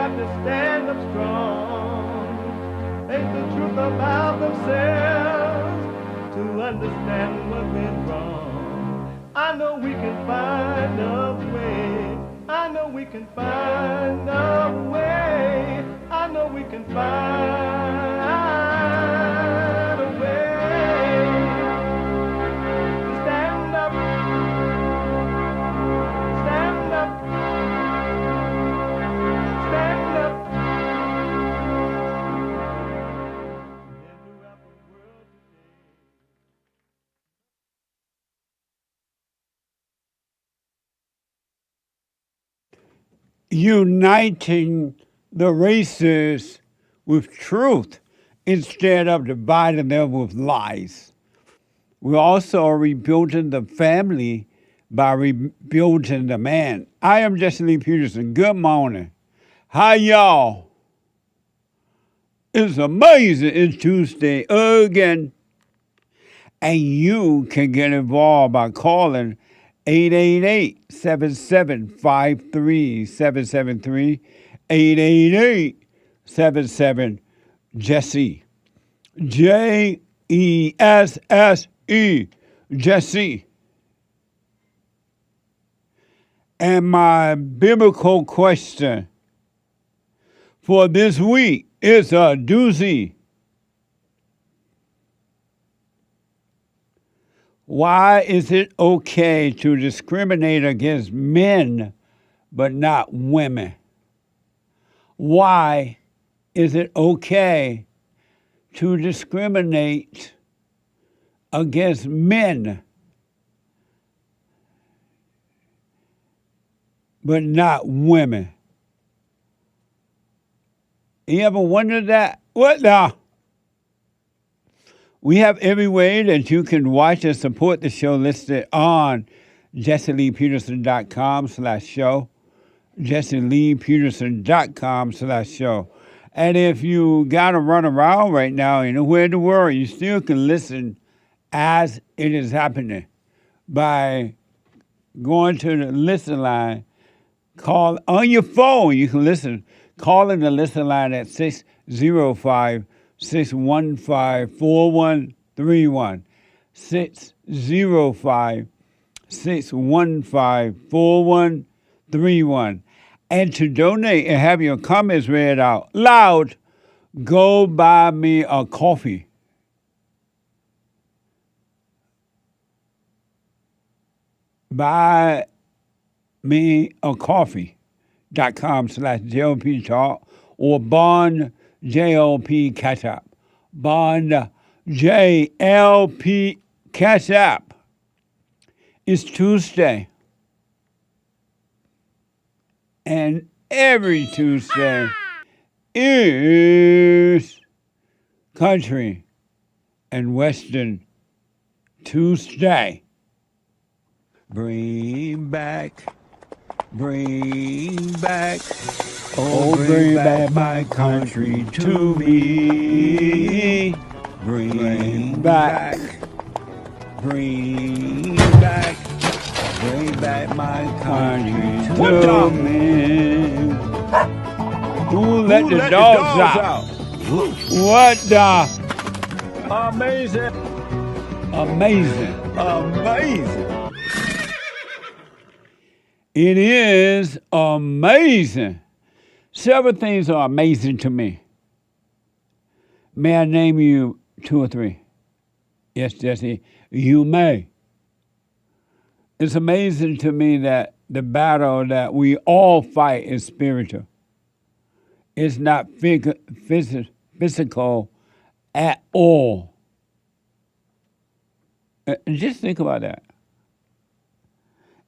got to stand up strong, face the truth about themselves, to understand what went wrong. I know we can find a way. I know we can find a way. I know we can find a way to stand up, stand up, stand up. Uniting the races with truth instead of dividing them with lies. We're also rebuilding the family by rebuilding the man. I am Jasmine Peterson. Good morning. Hi, y'all. It's amazing. It's Tuesday again. And you can get involved by calling 888-7753-773, 888-77-JESSE, Jesse, Jesse. And my biblical question for this week is a doozy. Why is it okay to discriminate against men but not women? Why is it okay to discriminate against men but not women? You ever wondered that? What the? We have every way that you can watch and support the show listed on JesseLeePeterson.com/show, JesseLeePeterson.com/show. And if you got to run around right now anywhere in the world, you still can listen as it is happening by going to the listen line. Call on your phone. You can listen. Calling the listen line at 605-615-4131. 605-615-4131. And to donate and have your comments read out loud, go buy me a coffee. Buy me a coffee.com/JLP Talk or Bond JLP Cash App. Bond JLP Cash App. It's Tuesday. And every Tuesday is Country and Western Tuesday. Bring back, oh, bring back my country to me. Bring back my country to me. Who let the dogs out? What the? Amazing. It is amazing. Several things are amazing to me. May I name you two or three? Yes, Jesse, you may. It's amazing to me that the battle that we all fight is spiritual. It's not physical at all. Just think about that.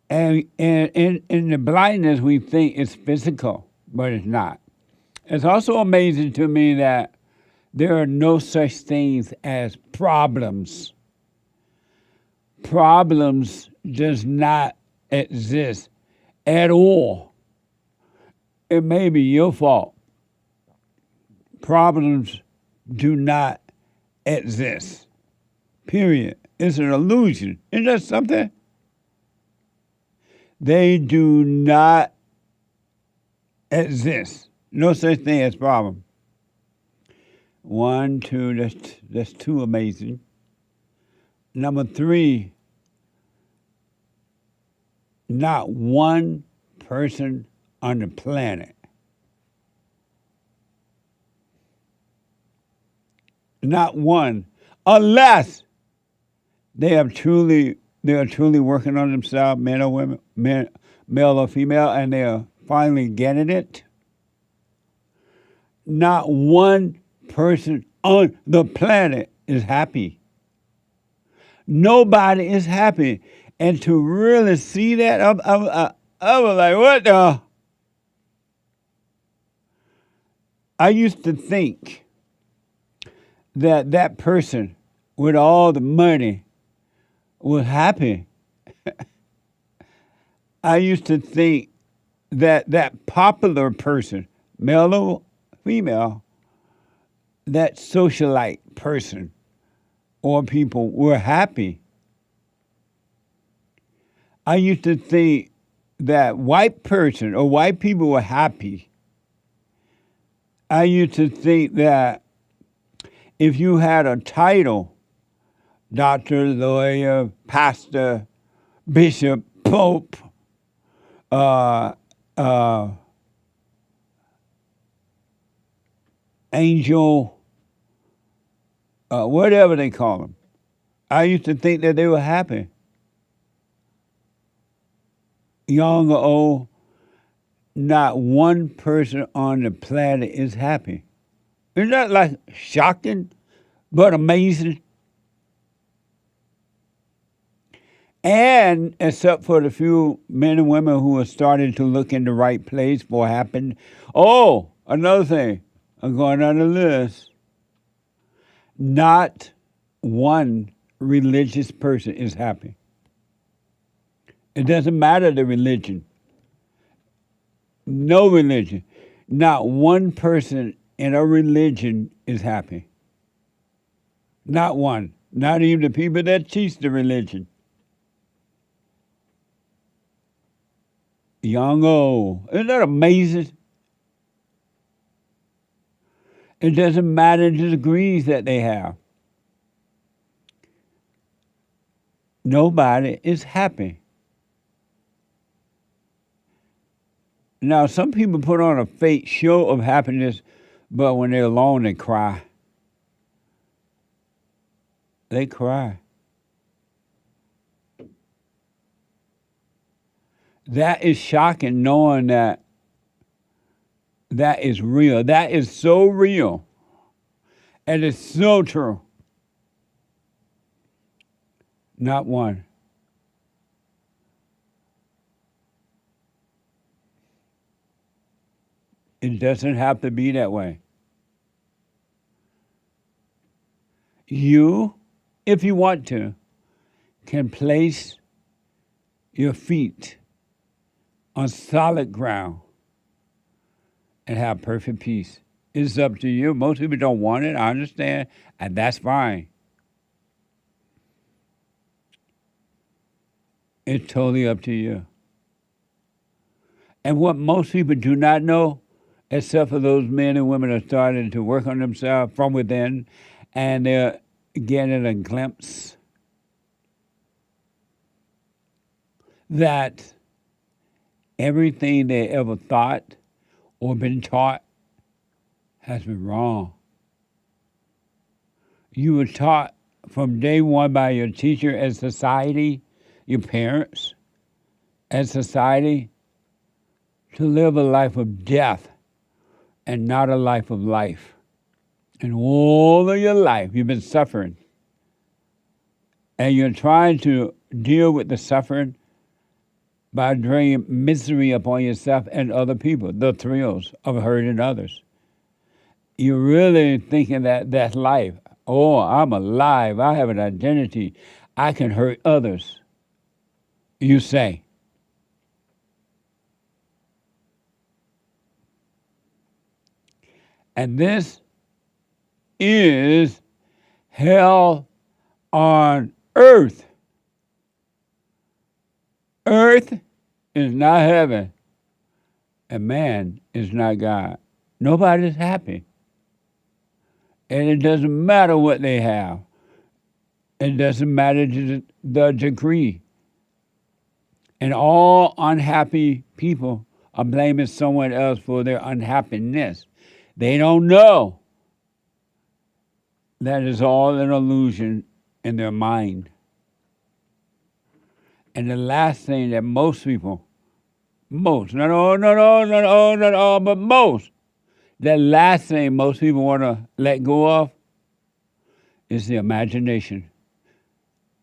And in the blindness, we think it's physical, but it's not. It's also amazing to me that there are no such things as problems. Problems does not exist at all. It may be your fault. Problems do not exist. Period. It's an illusion. Isn't that something? They do not exist. No such thing as problem. 1, 2, that's 2 amazing. Number 3, not one person on the planet, not one, unless they are truly working on themselves, men or women, male or female, and they are finally getting it. Not one person on the planet is happy. Nobody is happy. And to really see that, I was like, what the? I used to think that person with all the money was happy. I used to think that popular person, male or female, that socialite person or people were happy. I used to think that white person or white people were happy. I used to think that if you had a title, doctor, lawyer, pastor, bishop, pope, angel, whatever they call them, I used to think that they were happy. Young or old, not one person on the planet is happy. Isn't that like shocking, but amazing? And except for the few men and women who are starting to look in the right place for happen. Oh, another thing, I'm going on the list. Not one religious person is happy. It doesn't matter the religion. No religion. Not one person in a religion is happy. Not one. Not even the people that teach the religion. Young, old. Isn't that amazing? It doesn't matter the degrees that they have. Nobody is happy. Now, some people put on a fake show of happiness, but when they're alone, they cry. They cry. That is shocking, knowing that is real. That is so real. And it's so true. Not one. It doesn't have to be that way. You, if you want to, can place your feet on solid ground and have perfect peace. It's up to you. Most people don't want it, I understand, and that's fine. It's totally up to you. And what most people do not know, except for those men and women that are starting to work on themselves from within, and they're getting a glimpse that everything they ever thought or been taught has been wrong. You were taught from day one by your teacher and society, your parents, and society, to live a life of death and not a life of life. And all of your life, you've been suffering. And you're trying to deal with the suffering by bringing misery upon yourself and other people, the thrills of hurting others. You're really thinking that that's life. Oh, I'm alive. I have an identity. I can hurt others, you say. And this is hell on earth. Earth is not heaven, and man is not God. Nobody's happy. And it doesn't matter what they have. It doesn't matter the degree. And all unhappy people are blaming someone else for their unhappiness. They don't know that is all an illusion in their mind. And the last thing that most people, not all, but most, the last thing most people want to let go of is the imagination.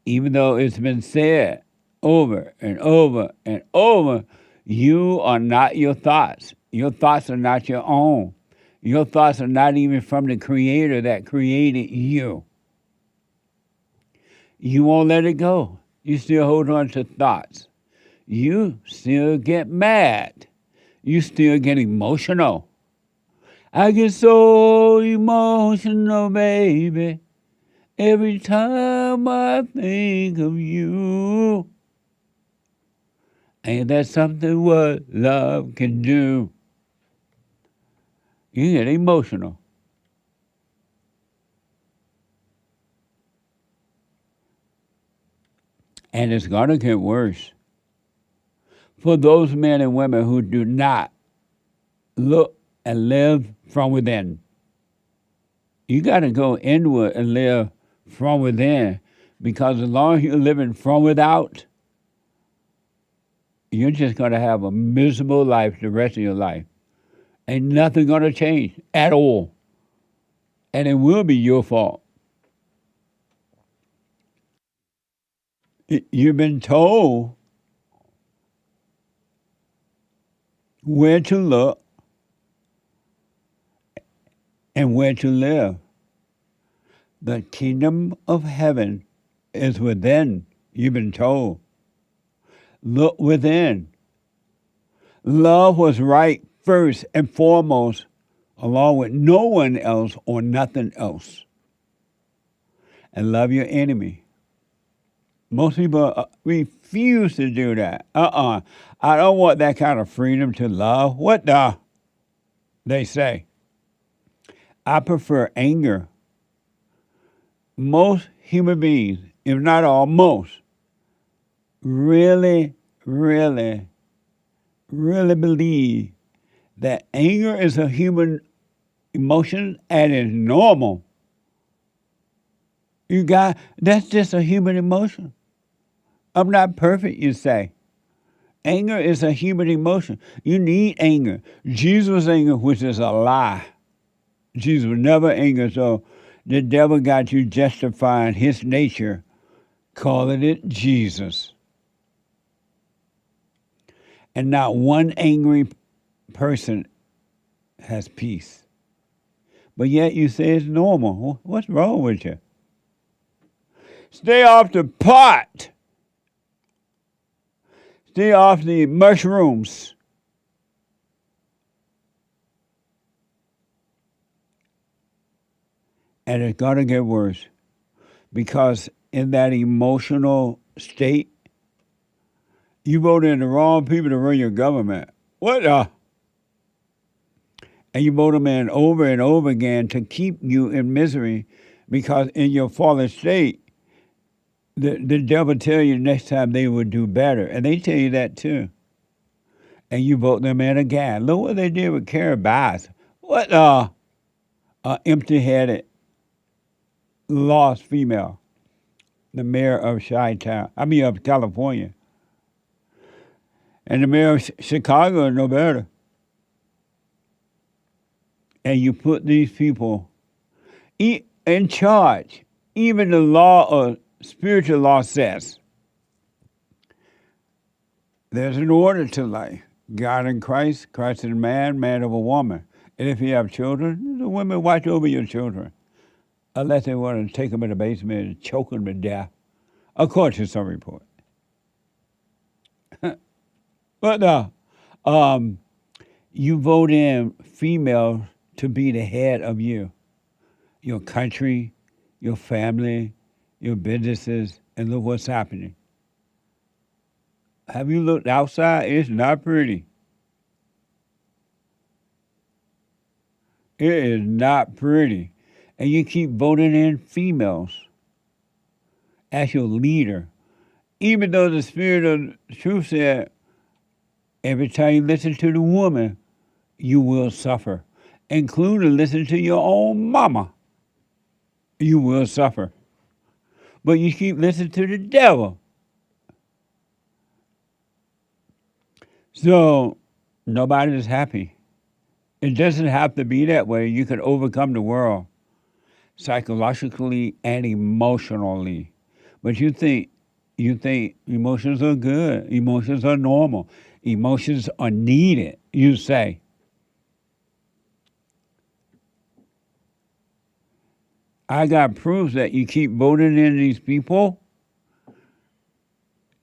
Even though it's been said over and over and over, you are not your thoughts. Your thoughts are not your own. Your thoughts are not even from the Creator that created you. You won't let it go. You still hold on to thoughts. You still get mad. You still get emotional. I get so emotional, baby, every time I think of you. Ain't that something what love can do? You get emotional. And it's going to get worse. For those men and women who do not look and live from within. You got to go inward and live from within, because as long as you're living from without, you're just going to have a miserable life the rest of your life. Ain't nothing going to change at all. And it will be your fault. You've been told where to look and where to live. The kingdom of heaven is within, you've been told. Look within. Love was right first and foremost, along with no one else or nothing else. And love your enemy. Most people refuse to do that. I don't want that kind of freedom to love. What the? They say. I prefer anger. Most human beings, if not all, most, really believe that anger is a human emotion and is normal. That's just a human emotion. I'm not perfect, you say. Anger is a human emotion. You need anger. Jesus was angry, which is a lie. Jesus was never angry, so the devil got you justifying his nature, calling it Jesus. And not one angry person has peace. But yet you say it's normal. What's wrong with you? Stay off the pot. Stay off the mushrooms. And it's going to get worse, because in that emotional state, you voted in the wrong people to run your government. What the? And you vote them in over and over again to keep you in misery, because in your fallen state, the devil tell you next time they will do better. And they tell you that too. And you vote them in again. Look what they did with Clara. What the? Empty-headed, lost female, the mayor of of California. And the mayor of Chicago is no better. And you put these people in charge. Even the law of spiritual law says there's an order to life. God in Christ, Christ in man, man of a woman. And if you have children, the women watch over your children, unless they want to take them in the basement and choke them to death, according to some report. But no, you vote in female to be the head of your country, your family, your businesses, and look what's happening. Have you looked outside? It's not pretty. It is not pretty. And you keep voting in females as your leader. Even though the spirit of truth said, every time you listen to the woman, you will suffer. Including listening to your own mama, you will suffer. But you keep listening to the devil. So nobody is happy. It doesn't have to be that way. You can overcome the world psychologically and emotionally. But you think emotions are good. Emotions are normal. Emotions are needed, you say. I got proof that you keep voting in these people.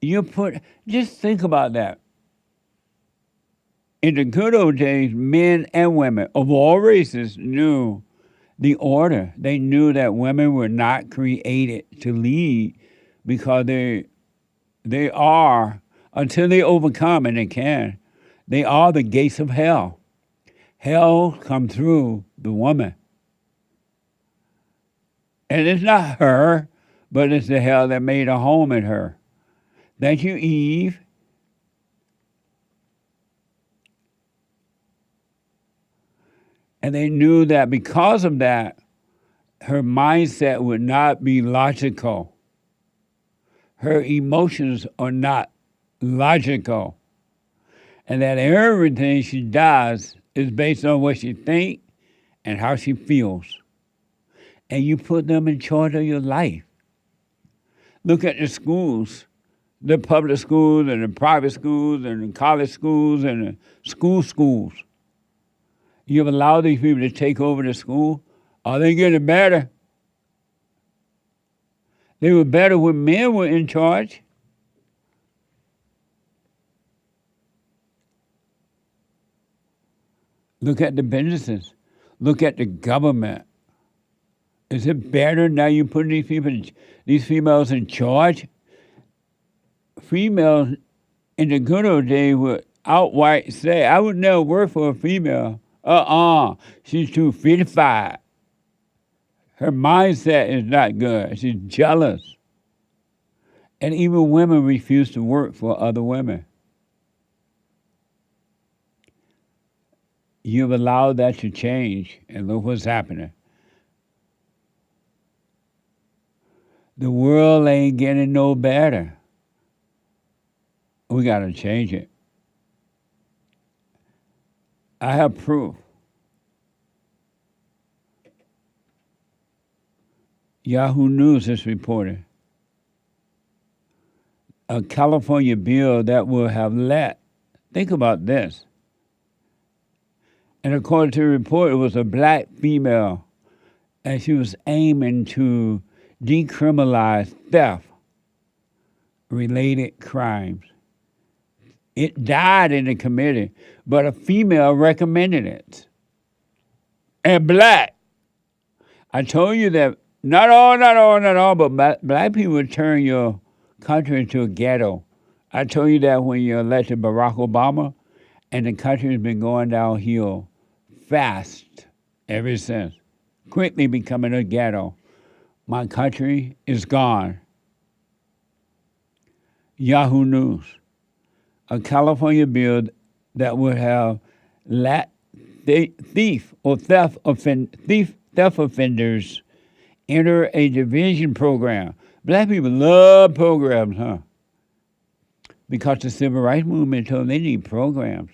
Just think about that. In the good old days, men and women of all races knew the order. They knew that women were not created to lead because they are, until they overcome, and they can, they are the gates of hell. Hell come through the woman. And it's not her, but it's the hell that made a home in her. Thank you, Eve. And they knew that because of that, her mindset would not be logical. Her emotions are not logical. And that everything she does is based on what she thinks and how she feels. And you put them in charge of your life. Look at the schools, the public schools and the private schools and the college schools and the schools. You've allowed these people to take over the school. Are they getting better? They were better when men were in charge. Look at the businesses. Look at the government. Is it better now you put these females in charge? Females in the good old days would outright say, I would never work for a female. She's too 55. Her mindset is not good. She's jealous. And even women refuse to work for other women. You've allowed that to change, and look what's happening. The world ain't getting no better. We got to change it. I have proof. Yahoo News is reporting a California bill that will have think about this. And according to the report, it was a black female, and she was aiming to decriminalize theft-related crimes. It died in the committee, but a female recommended it. And black. I told you that not all, but black people turn your country into a ghetto. I told you that when you elected Barack Obama, and the country has been going downhill fast ever since, quickly becoming a ghetto. My country is gone. Yahoo News. A California bill that would have theft offenders enter a diversion program. Black people love programs, huh? Because the civil rights movement told them they need programs.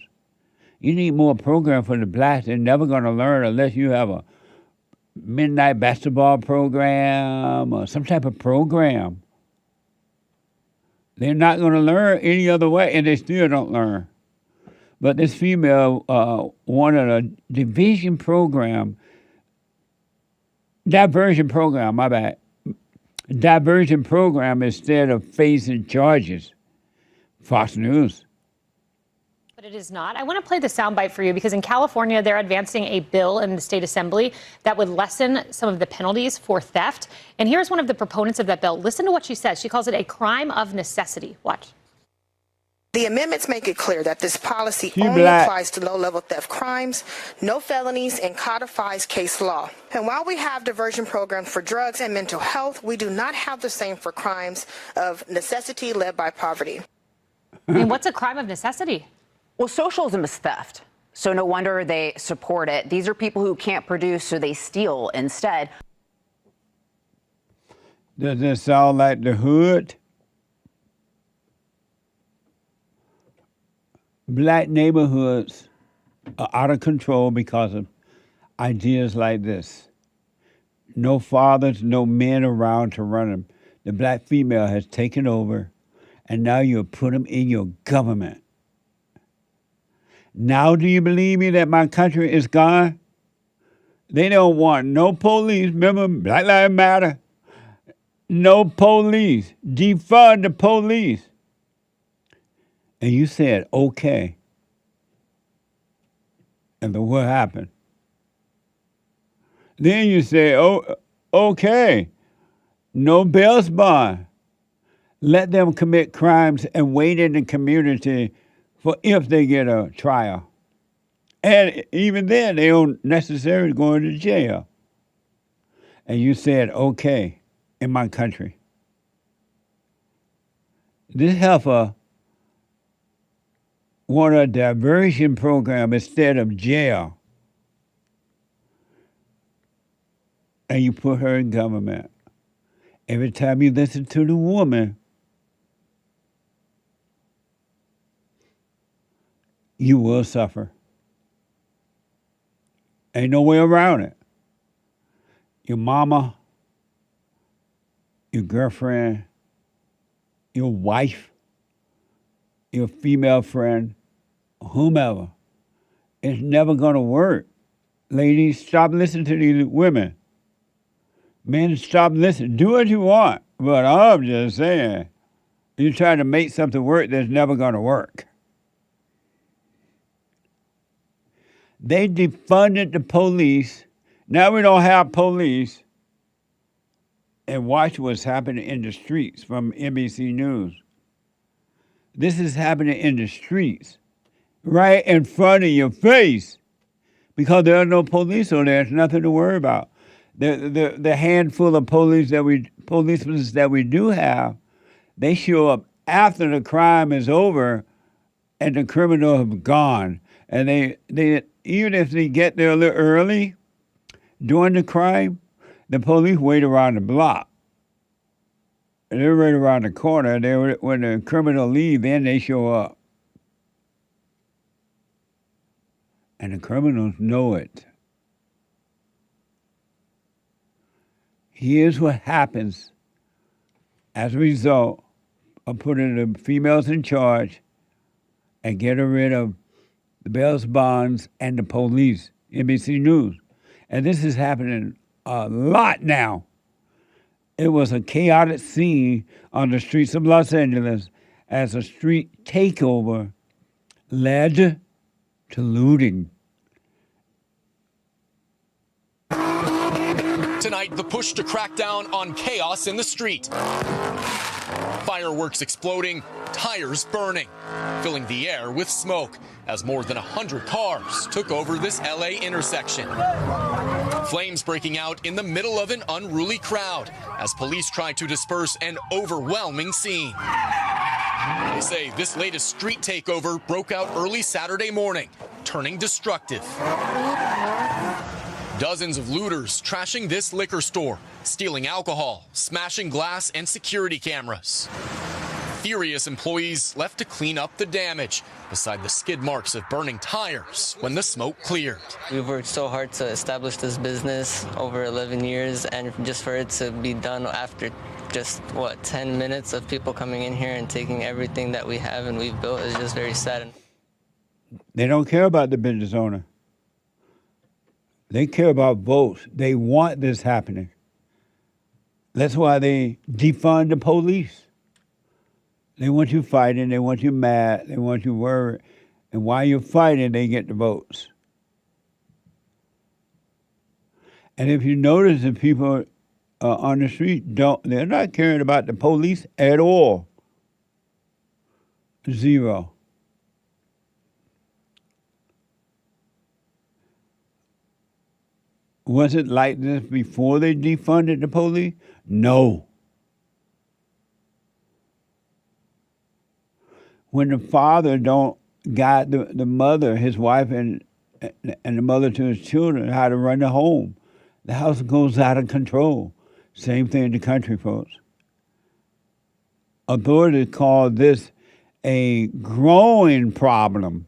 You need more programs for the blacks. They're never going to learn unless you have a midnight basketball program or some type of program. They're not going to learn any other way, and they still don't learn. But this female wanted a diversion program instead of facing charges. Fox News. But it is not. I want to play the soundbite for you because in California, they're advancing a bill in the state assembly that would lessen some of the penalties for theft. And here's one of the proponents of that bill. Listen to what she says. She calls it a crime of necessity. Watch. The amendments make it clear that this policy She only black. applies to low-level theft crimes, no felonies, and codifies case law. And while we have diversion programs for drugs and mental health, we do not have the same for crimes of necessity led by poverty. I mean, what's a crime of necessity? Well, socialism is theft, so no wonder they support it. These are people who can't produce, so they steal instead. Does this sound like the hood? Black neighborhoods are out of control because of ideas like this. No fathers, no men around to run them. The black female has taken over, and now you put them in your government. Now do you believe me that my country is gone? They don't want no police. Remember, Black Lives Matter? No police. Defund the police. And you said, okay. And then what happened? Then you say, oh, okay. No bail bond. Let them commit crimes and wait in the community for if they get a trial. And even then, they don't necessarily go into jail. And you said, okay, in my country. This heifer want a diversion program instead of jail. And you put her in government. Every time you listen to the woman, you will suffer. Ain't no way around it. Your mama, your girlfriend, your wife, your female friend, whomever. It's never going to work. Ladies, stop listening to these women. Men, stop listening. Do what you want. But I'm just saying, you're trying to make something work that's never going to work. They defunded the police. Now we don't have police. And watch what's happening in the streets from NBC News. This is happening in the streets, right in front of your face, because there are no police, so there's nothing to worry about. The handful of policemen that we do have, they show up after the crime is over, and the criminals have gone. And they even if they get there a little early during the crime, the police wait around the block. They're right around the corner. When the criminal leave, then they show up. And the criminals know it. Here's what happens as a result of putting the females in charge and getting rid of the bail bonds and the police, NBC News. And this is happening a lot now. It was a chaotic scene on the streets of Los Angeles as a street takeover led to looting. Tonight, the push to crack down on chaos in the street. Fireworks exploding, tires burning, filling the air with smoke as more than 100 cars took over this LA intersection. Flames breaking out in the middle of an unruly crowd as police try to disperse an overwhelming scene. They say this latest street takeover broke out early Saturday morning, turning destructive. Dozens of looters trashing this liquor store, stealing alcohol, smashing glass and security cameras. Furious employees left to clean up the damage beside the skid marks of burning tires when the smoke cleared. We've worked so hard to establish this business over 11 years, and just for it to be done after just, 10 minutes of people coming in here and taking everything that we have and we've built is just very sad. They don't care about the business owner. They care about votes. They want this happening. That's why they defund the police. They want you fighting. They want you mad. They want you worried. And while you're fighting, they get the votes. And if you notice that people on the street they're not caring about the police at all. Zero. Was it like this before they defunded the police? No. When the father don't guide the mother, his wife, and the mother to his children, how to run the home, the house goes out of control. Same thing in the country, folks. Authorities call this a growing problem.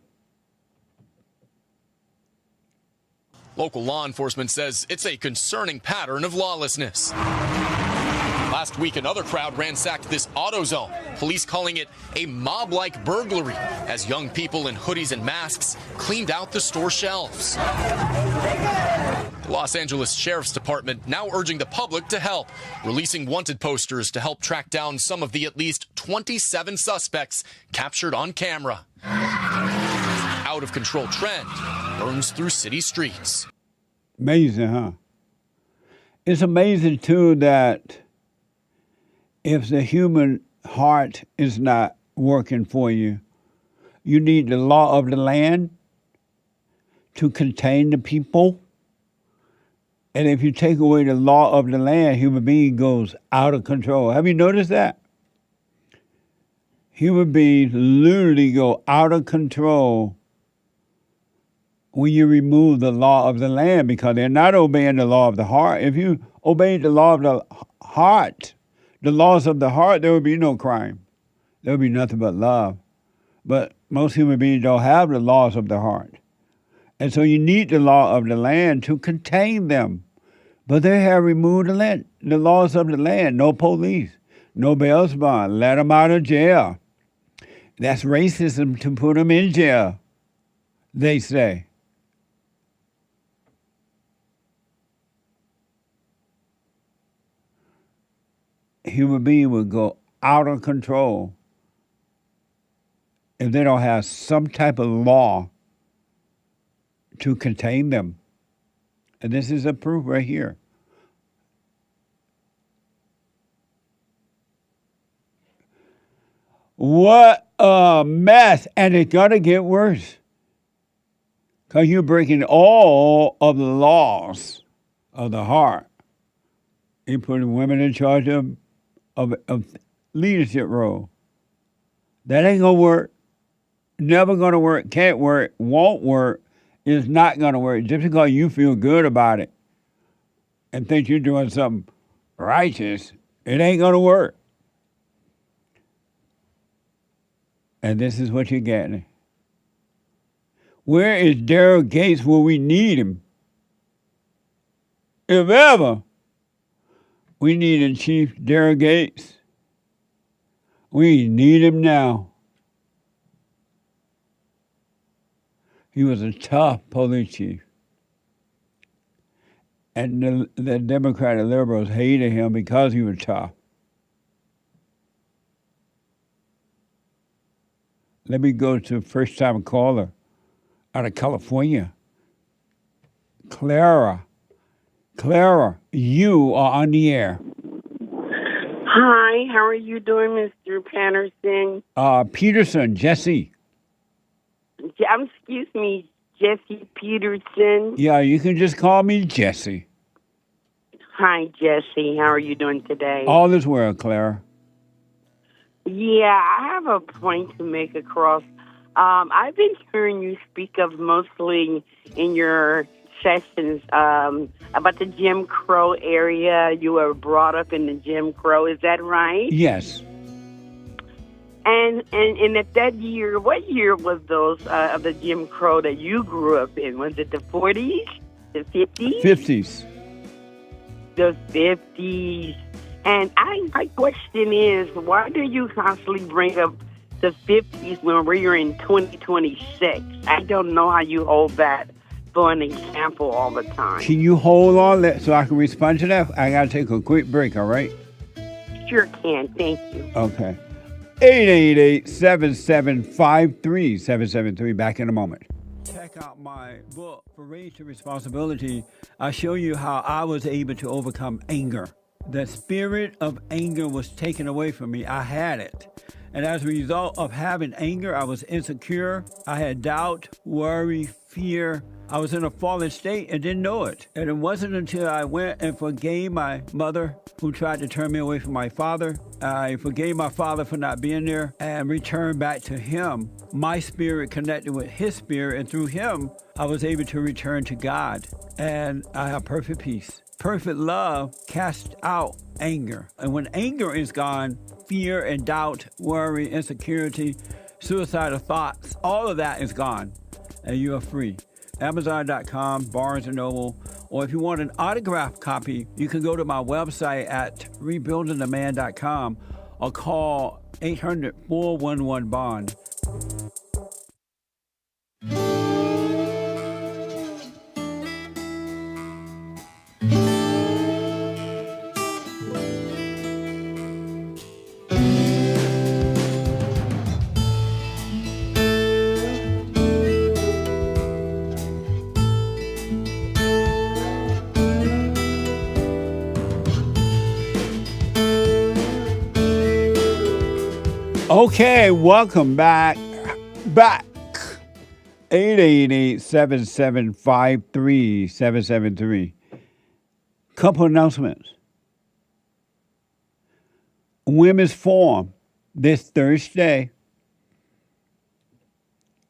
Local law enforcement says it's a concerning pattern of lawlessness. Last week, another crowd ransacked this AutoZone, police calling it a mob-like burglary, as young people in hoodies and masks cleaned out the store shelves. The Los Angeles Sheriff's Department now urging the public to help, releasing wanted posters to help track down some of the at least 27 suspects captured on camera. Out-of-control trend burns through city streets. Amazing, huh? It's amazing, too, that if the human heart is not working for you, you need the law of the land to contain the people. And if you take away the law of the land, human being goes out of control. Have you noticed that? Human beings literally go out of control when you remove the law of the land, because they're not obeying the law of the heart. If you obey the law of the heart, the laws of the heart, there would be no crime. There would be nothing but love. But most human beings don't have the laws of the heart. And so you need the law of the land to contain them. But they have removed the laws of the land. No police, no bail bond, let them out of jail. That's racism to put them in jail, they say. Human being would go out of control if they don't have some type of law to contain them. And this is a proof right here. What a mess. And it's going to get worse, because you're breaking all of the laws of the heart. You're putting women in charge of leadership role. That ain't gonna work. Never gonna work. Can't work. Won't work. Is not gonna work. Just because you feel good about it and think you're doing something righteous, it ain't gonna work. And this is what you're getting. Where is Daryl Gates when we need him? If ever we needed Chief Daryl Gates, we need him now. He was a tough police chief. And the Democratic liberals hated him because he was tough. Let me go to first-time caller out of California. Clara. Clara, you are on the air. Hi, how are you doing, Mr. Patterson? Peterson, Jesse. Excuse me, Jesse Peterson. Yeah, you can just call me Jesse. Hi, Jesse. How are you doing today? All is well, Clara. Yeah, I have a point to make across. I've been hearing you speak of mostly in your sessions about the Jim Crow area. You were brought up in the Jim Crow. Is that right? Yes. And at that year, what year was those of the Jim Crow that you grew up in? Was it the 40s, the 50s? 50s. The 50s. And my question is, why do you constantly bring up the 50s when we're in 2026? I don't know how you hold that for an example all the time. Can you hold on so I can respond to that? I got to take a quick break, all right? Sure can. Thank you. Okay. 888-7753-773. Back in a moment. Check out my book, For Race to Responsibility. I show you how I was able to overcome anger. The spirit of anger was taken away from me. I had it. And as a result of having anger, I was insecure. I had doubt, worry, fear. I was in a fallen state and didn't know it. And it wasn't until I went and forgave my mother, who tried to turn me away from my father. I forgave my father for not being there and returned back to him. My spirit connected with his spirit, and through him, I was able to return to God. And I have perfect peace. Perfect love casts out anger. And when anger is gone, fear and doubt, worry, insecurity, suicidal thoughts, all of that is gone, and you are free. Amazon.com, Barnes & Noble, or if you want an autographed copy, you can go to my website at rebuildingtheman.com or call 800-411-BOND. Okay, welcome back. 888-775-3773. Couple announcements. Women's Forum this Thursday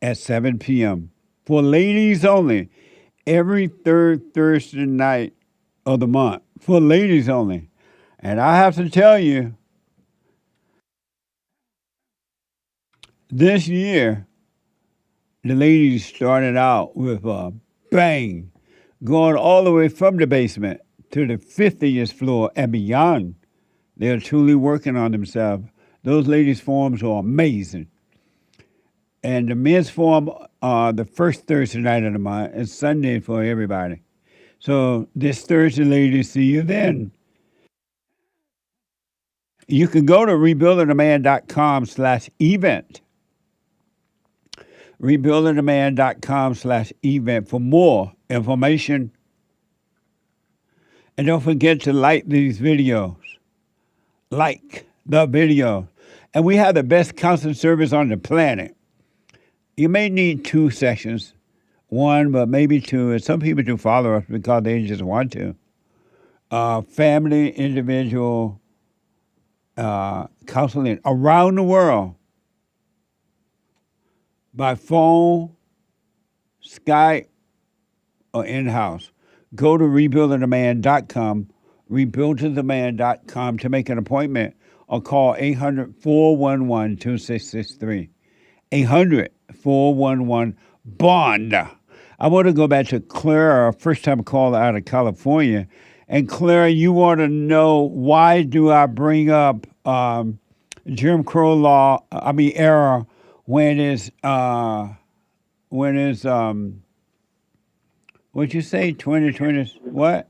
at 7 p.m. for ladies only. Every third Thursday night of the month for ladies only. And I have to tell you, this year, the ladies started out with a bang, going all the way from the basement to the 50th floor and beyond. They're truly working on themselves. Those ladies' forums are amazing. And the men's forum are the first Thursday night of the month and Sunday for everybody. So this Thursday, ladies, see you then. You can go to rebuildingtheman.com/event. rebuildingtheman.com/event for more information. And don't forget to like these videos. Like the video. And we have the best counseling service on the planet. You may need 2 sessions, 1, but maybe 2. And some people do follow-ups because they just want to. Family, individual counseling around the world. By phone, Skype, or in-house. Go to rebuildingtheman.com, rebuildingtheman.com to make an appointment, or call 800-411-2663. 800-411-BOND. I want to go back to Clara, first-time caller out of California. And Clara, you want to know, why do I bring up Jim Crow era when it's what'd you say, 2020, what?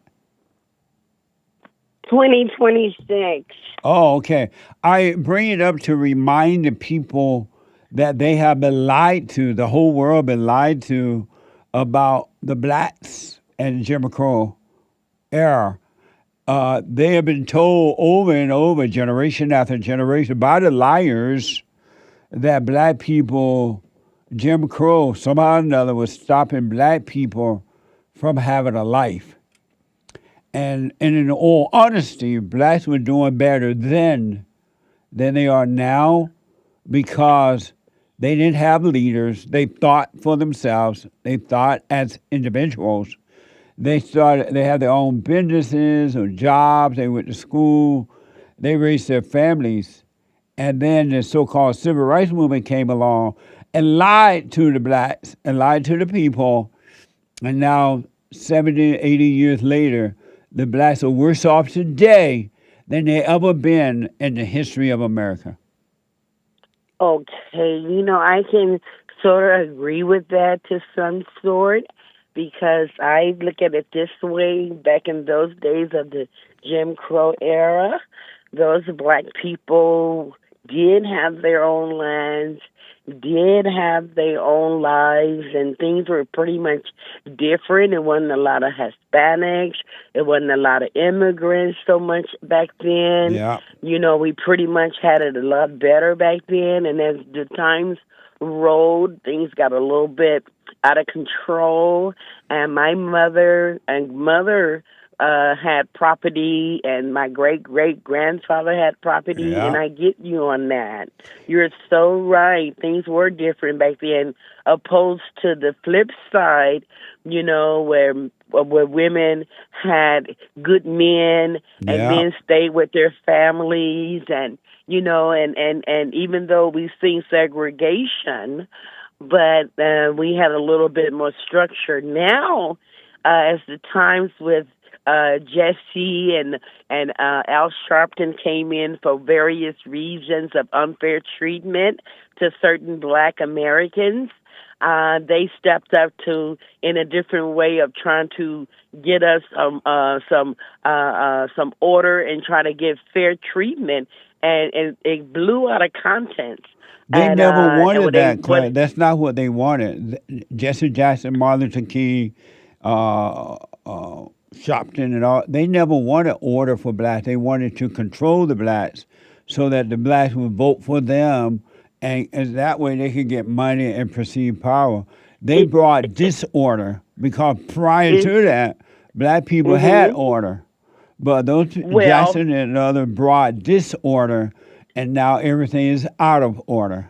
2026. Oh, okay. I bring it up to remind the people that they have been lied to, the whole world been lied to about the blacks and Jim Crow era. They have been told over and over, generation after generation, by the liars, that black people, Jim Crow, somehow or another, was stopping black people from having a life. And in all honesty, blacks were doing better then than they are now, because they didn't have leaders. They thought for themselves. They thought as individuals. They had their own businesses or jobs. They went to school. They raised their families. And then the so-called civil rights movement came along and lied to the blacks and lied to the people. And now, 70, 80 years later, the blacks are worse off today than they ever been in the history of America. Okay, I can sort of agree with that to some sort, because I look at it this way. Back in those days of the Jim Crow era, those black people did have their own lands. did have their own lives, and things were pretty much different. It wasn't a lot of Hispanics. It wasn't a lot of immigrants so much back then. Yeah. You know, we pretty much had it a lot better back then. And as the times rolled, things got a little bit out of control. And my mother had property, and my great-great-grandfather had property, Yeah. and I get you on that. You're so right. Things were different back then, opposed to the flip side, you know, where women had good men and Yeah. men stayed with their families, and, you know, and even though we've seen segregation, but we had a little bit more structure. Now, as the times with Jesse and Al Sharpton came in for various reasons of unfair treatment to certain Black Americans, they stepped up to in a different way of trying to get us some order and try to get fair treatment, and it blew out of context. They And, never wanted what that, Claire. what- That's not what they wanted. Jesse Jackson, Martin Luther King, Sharpton, and all. They never wanted order for blacks. They wanted to control the blacks so that the blacks would vote for them, and that way they could get money and perceived power. They brought disorder because prior to that, black people had order. But those Jackson and others brought disorder, and now everything is out of order.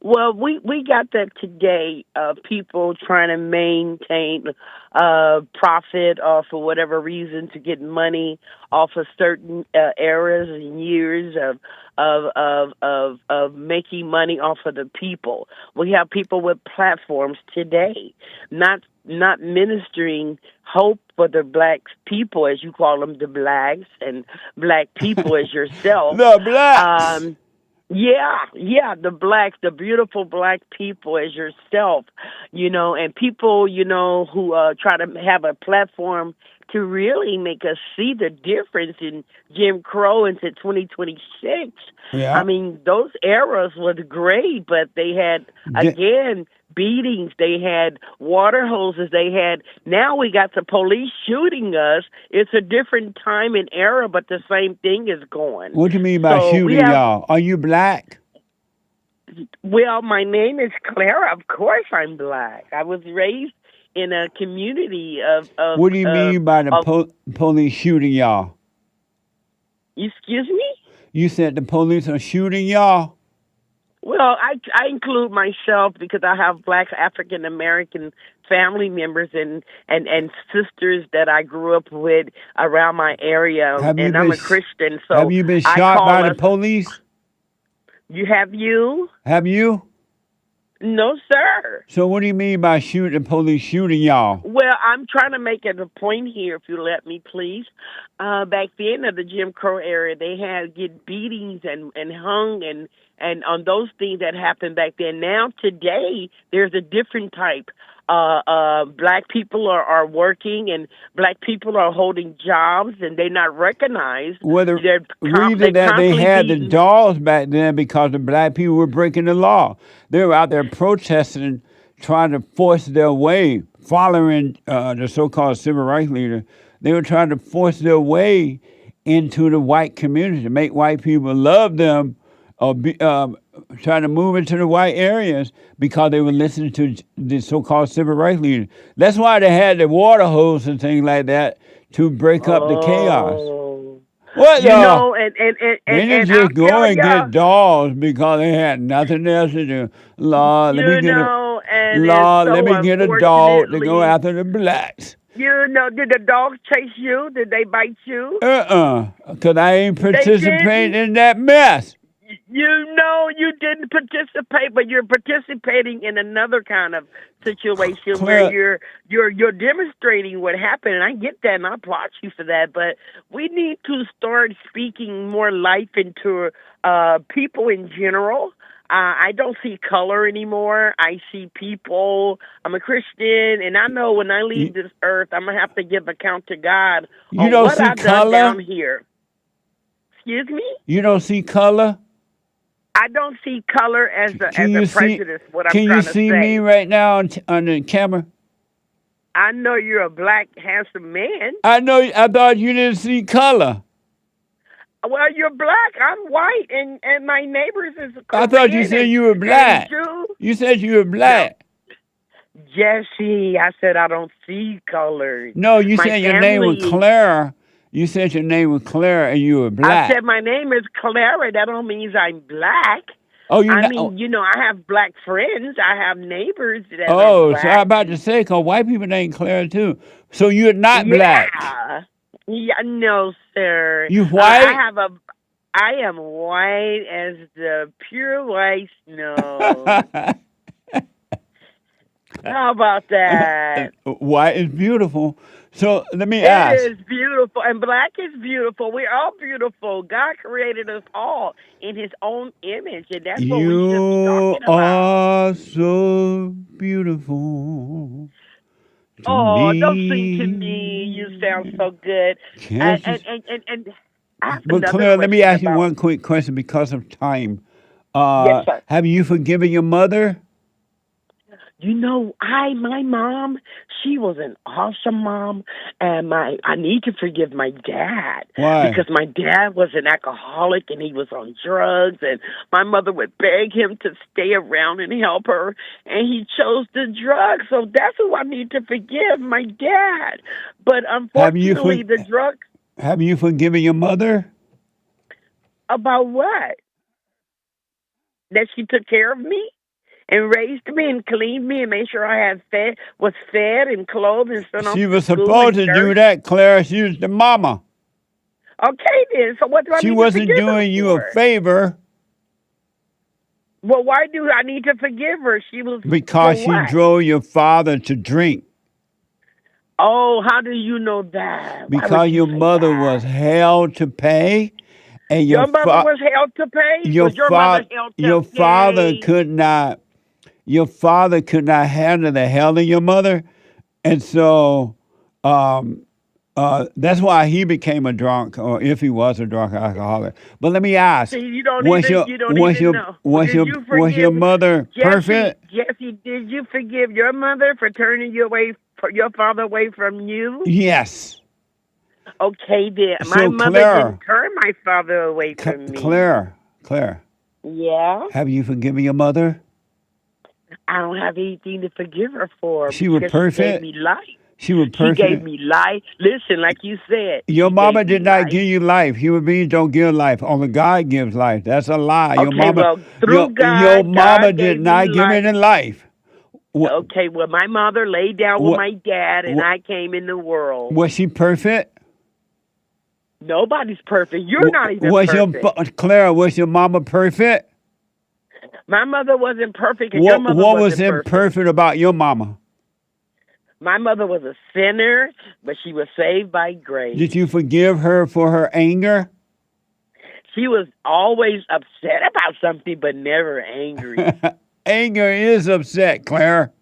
Well, we got that today. People trying to maintain profit or for whatever reason to get money off of certain eras and years of making money off of the people. We have people with platforms today, not ministering hope for the black people, as you call them, the blacks, and black people as yourself. The blacks. Yeah, the blacks, the beautiful black people as yourself, you know, and people, you know, who try to have a platform to really make us see the difference in Jim Crow into 2026. Yeah. I mean, those eras was great, but they had, again, beatings, they had water hoses, now we got the police shooting us. It's a different time and era, but the same thing is going. What do you mean by shooting y'all? Are you black? Well, my name is Clara. Of course I'm black. I was raised in a community of what do you mean by the police shooting y'all? Excuse me? You said the police are shooting y'all? Well, I include myself because I have black African American family members and sisters that I grew up with around my area, and I'm a Christian. So have you been shot by the police? Have you? Have you? No, sir. So what do you mean by the police shooting y'all? Well, I'm trying to make it a point here, if you let me, please. Back then, of the Jim Crow era, they had get beatings and hung and on those things that happened back then. Now, today, there's a different type. Black people are working, and black people are holding jobs, and they're not recognized. Well, the reason that they had the dolls back then because the black people were breaking the law. They were out there protesting, trying to force their way, following the so-called civil rights leader. They were trying to force their way into the white community, make white people love them, or trying to move into the white areas because they were listening to the so-called civil rights leaders. That's why they had the water hose and things like that to break up the chaos. What, you know, they didn't just go and get dolls because they had nothing else to do. Lord, let me get a dog to go after the blacks. You know, did the dogs chase you? Did they bite you? Because I ain't participating in that mess. You know you didn't participate, but you're participating in another kind of situation where you're demonstrating what happened, and I get that, and I applaud you for that. But we need to start speaking more life into people in general. I don't see color anymore. I see people. I'm a Christian, and I know when I leave this earth, I'm gonna have to give account to God on what I've done down here. Excuse me? You don't see color? I don't see color as a prejudice. What I'm can trying you to see say. me right now on the camera? I know you're a black, handsome man. I know. I thought you didn't see color. Well, you're black. I'm white, and my neighbors is Korean. I thought you said you were black. You said you were black. No. Jesse, I said I don't see colors. No, you said your name was Clara. You said your name was Clara, and you were black. I said my name is Clara. That don't mean I'm black. Oh, I have black friends. I have neighbors that are black. So I'm about to say, because white people named Clara too. So you're not black. Yeah, no, sir. You white? I am white as the pure white snow. How about that? White is beautiful. So let me ask. It is beautiful, and black is beautiful. We're all beautiful. God created us all in His own image, and that's what we should be talking about. You are so beautiful. Don't sing to me. You sound so good. And but Claire, let me ask you one quick question because of time. Yes, sir. Have you forgiven your mother? You know, my mom, she was an awesome mom, and I need to forgive my dad. Why? Because my dad was an alcoholic and he was on drugs, and my mother would beg him to stay around and help her, and he chose the drugs. So that's who I need to forgive, my dad. But unfortunately, the drugs. Have you forgiven your mother? About what? That she took care of me? And raised me and cleaned me and made sure I was fed and clothed and so on. She was supposed to do that, Clara. She was the mama. Okay, then. So what do I need to forgive her for? She wasn't doing you a favor. Well, why do I need to forgive her? She was because she drove your father to drink. Oh, how do you know that? Because your mother was held to pay. And your mother was held to pay? Your father could not. Your father could not handle the hell of your mother, and so that's why he became a drunk, or if he was a drunk alcoholic. But let me ask: was your mother perfect? Jesse, did you forgive your mother for turning your father away from you? Yes. Okay, then. My mother didn't turn my father away from me. Claire. Yeah? Have you forgiven your mother? I don't have anything to forgive her for. She was perfect? She gave me life. She was perfect? She gave me life. Listen, like you said. Your mama did not give you life. Human beings don't give life. Only God gives life. That's a lie. Your mama did not give any life. Okay, well, my mother laid down with my dad, and I came in the world. Was she perfect? Nobody's perfect. You're not even perfect. Clara, was your mama perfect? My mother wasn't perfect, and your mother wasn't perfect. What was imperfect about your mama? My mother was a sinner, but she was saved by grace. Did you forgive her for her anger? She was always upset about something, but never angry. Anger is upset, Claire.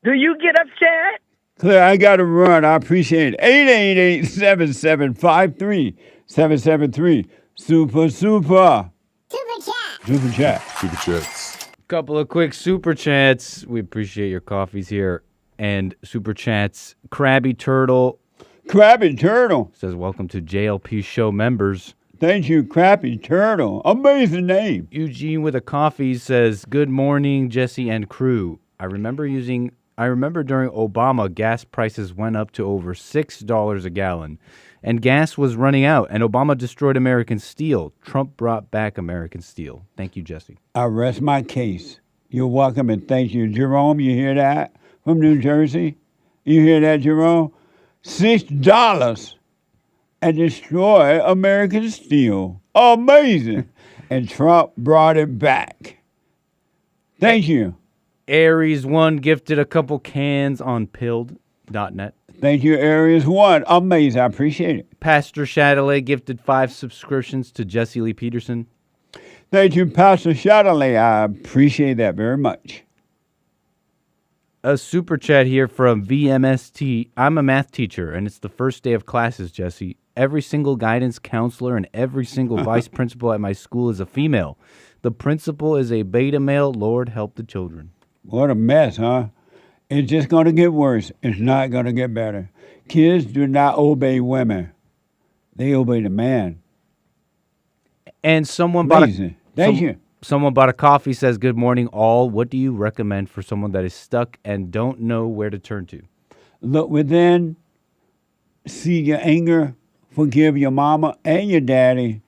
Do you get upset? Claire, I got to run. I appreciate it. 888-7753-773. Super. Super chat. Super chats. Couple of quick super chats. We appreciate your coffees here. And super chats. Krabby Turtle says, welcome to JLP show members. Thank you, Krabby Turtle. Amazing name. Eugene with a coffee says, good morning, Jesse and crew. I remember during Obama, gas prices went up to over $6 a gallon. And gas was running out, and Obama destroyed American steel. Trump brought back American steel. Thank you, Jesse. I rest my case. You're welcome, and thank you. Jerome, you hear that? From New Jersey? You hear that, Jerome? $6 and destroy American steel. Amazing. And Trump brought it back. Thank you. Aries 1 gifted a couple cans on pilled.net. Thank you, Aries 1. Amazing. I appreciate it. Pastor Chatelet gifted 5 subscriptions to Jesse Lee Peterson. Thank you, Pastor Chatelet. I appreciate that very much. A super chat here from VMST. I'm a math teacher, and it's the first day of classes, Jesse. Every single guidance counselor and every single vice principal at my school is a female. The principal is a beta male. Lord help the children. What a mess, huh? It's just going to get worse. It's not going to get better. Kids do not obey women. They obey the man. And someone Amazing. Thank you. Someone bought a coffee, says, good morning, all. What do you recommend for someone that is stuck and don't know where to turn to? Look within, see your anger, forgive your mama and your daddy,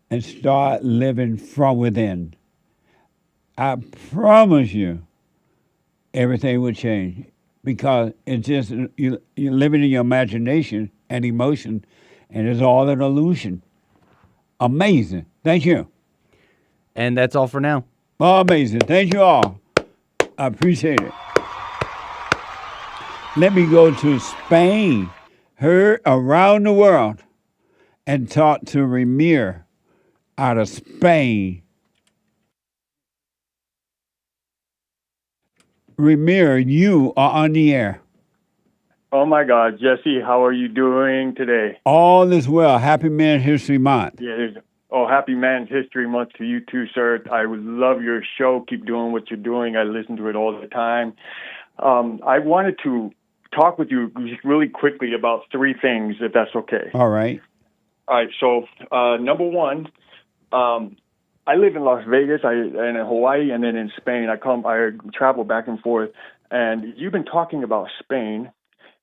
and start living from within. I promise you, everything will change because it's just you're living in your imagination and emotion, and it's all an illusion. Amazing. Thank you. And that's all for now. Oh, amazing. Thank you all. I appreciate it. Let me go to Spain, heard around the world, and talk to Remir out of Spain. Remir, you are on the air. Oh, my God. Jesse, how are you doing today? All is well. Happy Man History Month. Yeah. Happy Man's History Month to you too, sir. I would love your show. Keep doing what you're doing. I listen to it all the time. I wanted to talk with you really quickly about three things, if that's okay. All right. All right. So, number one, I live in Las Vegas, and in Hawaii, and then in Spain. I travel back and forth. And you've been talking about Spain,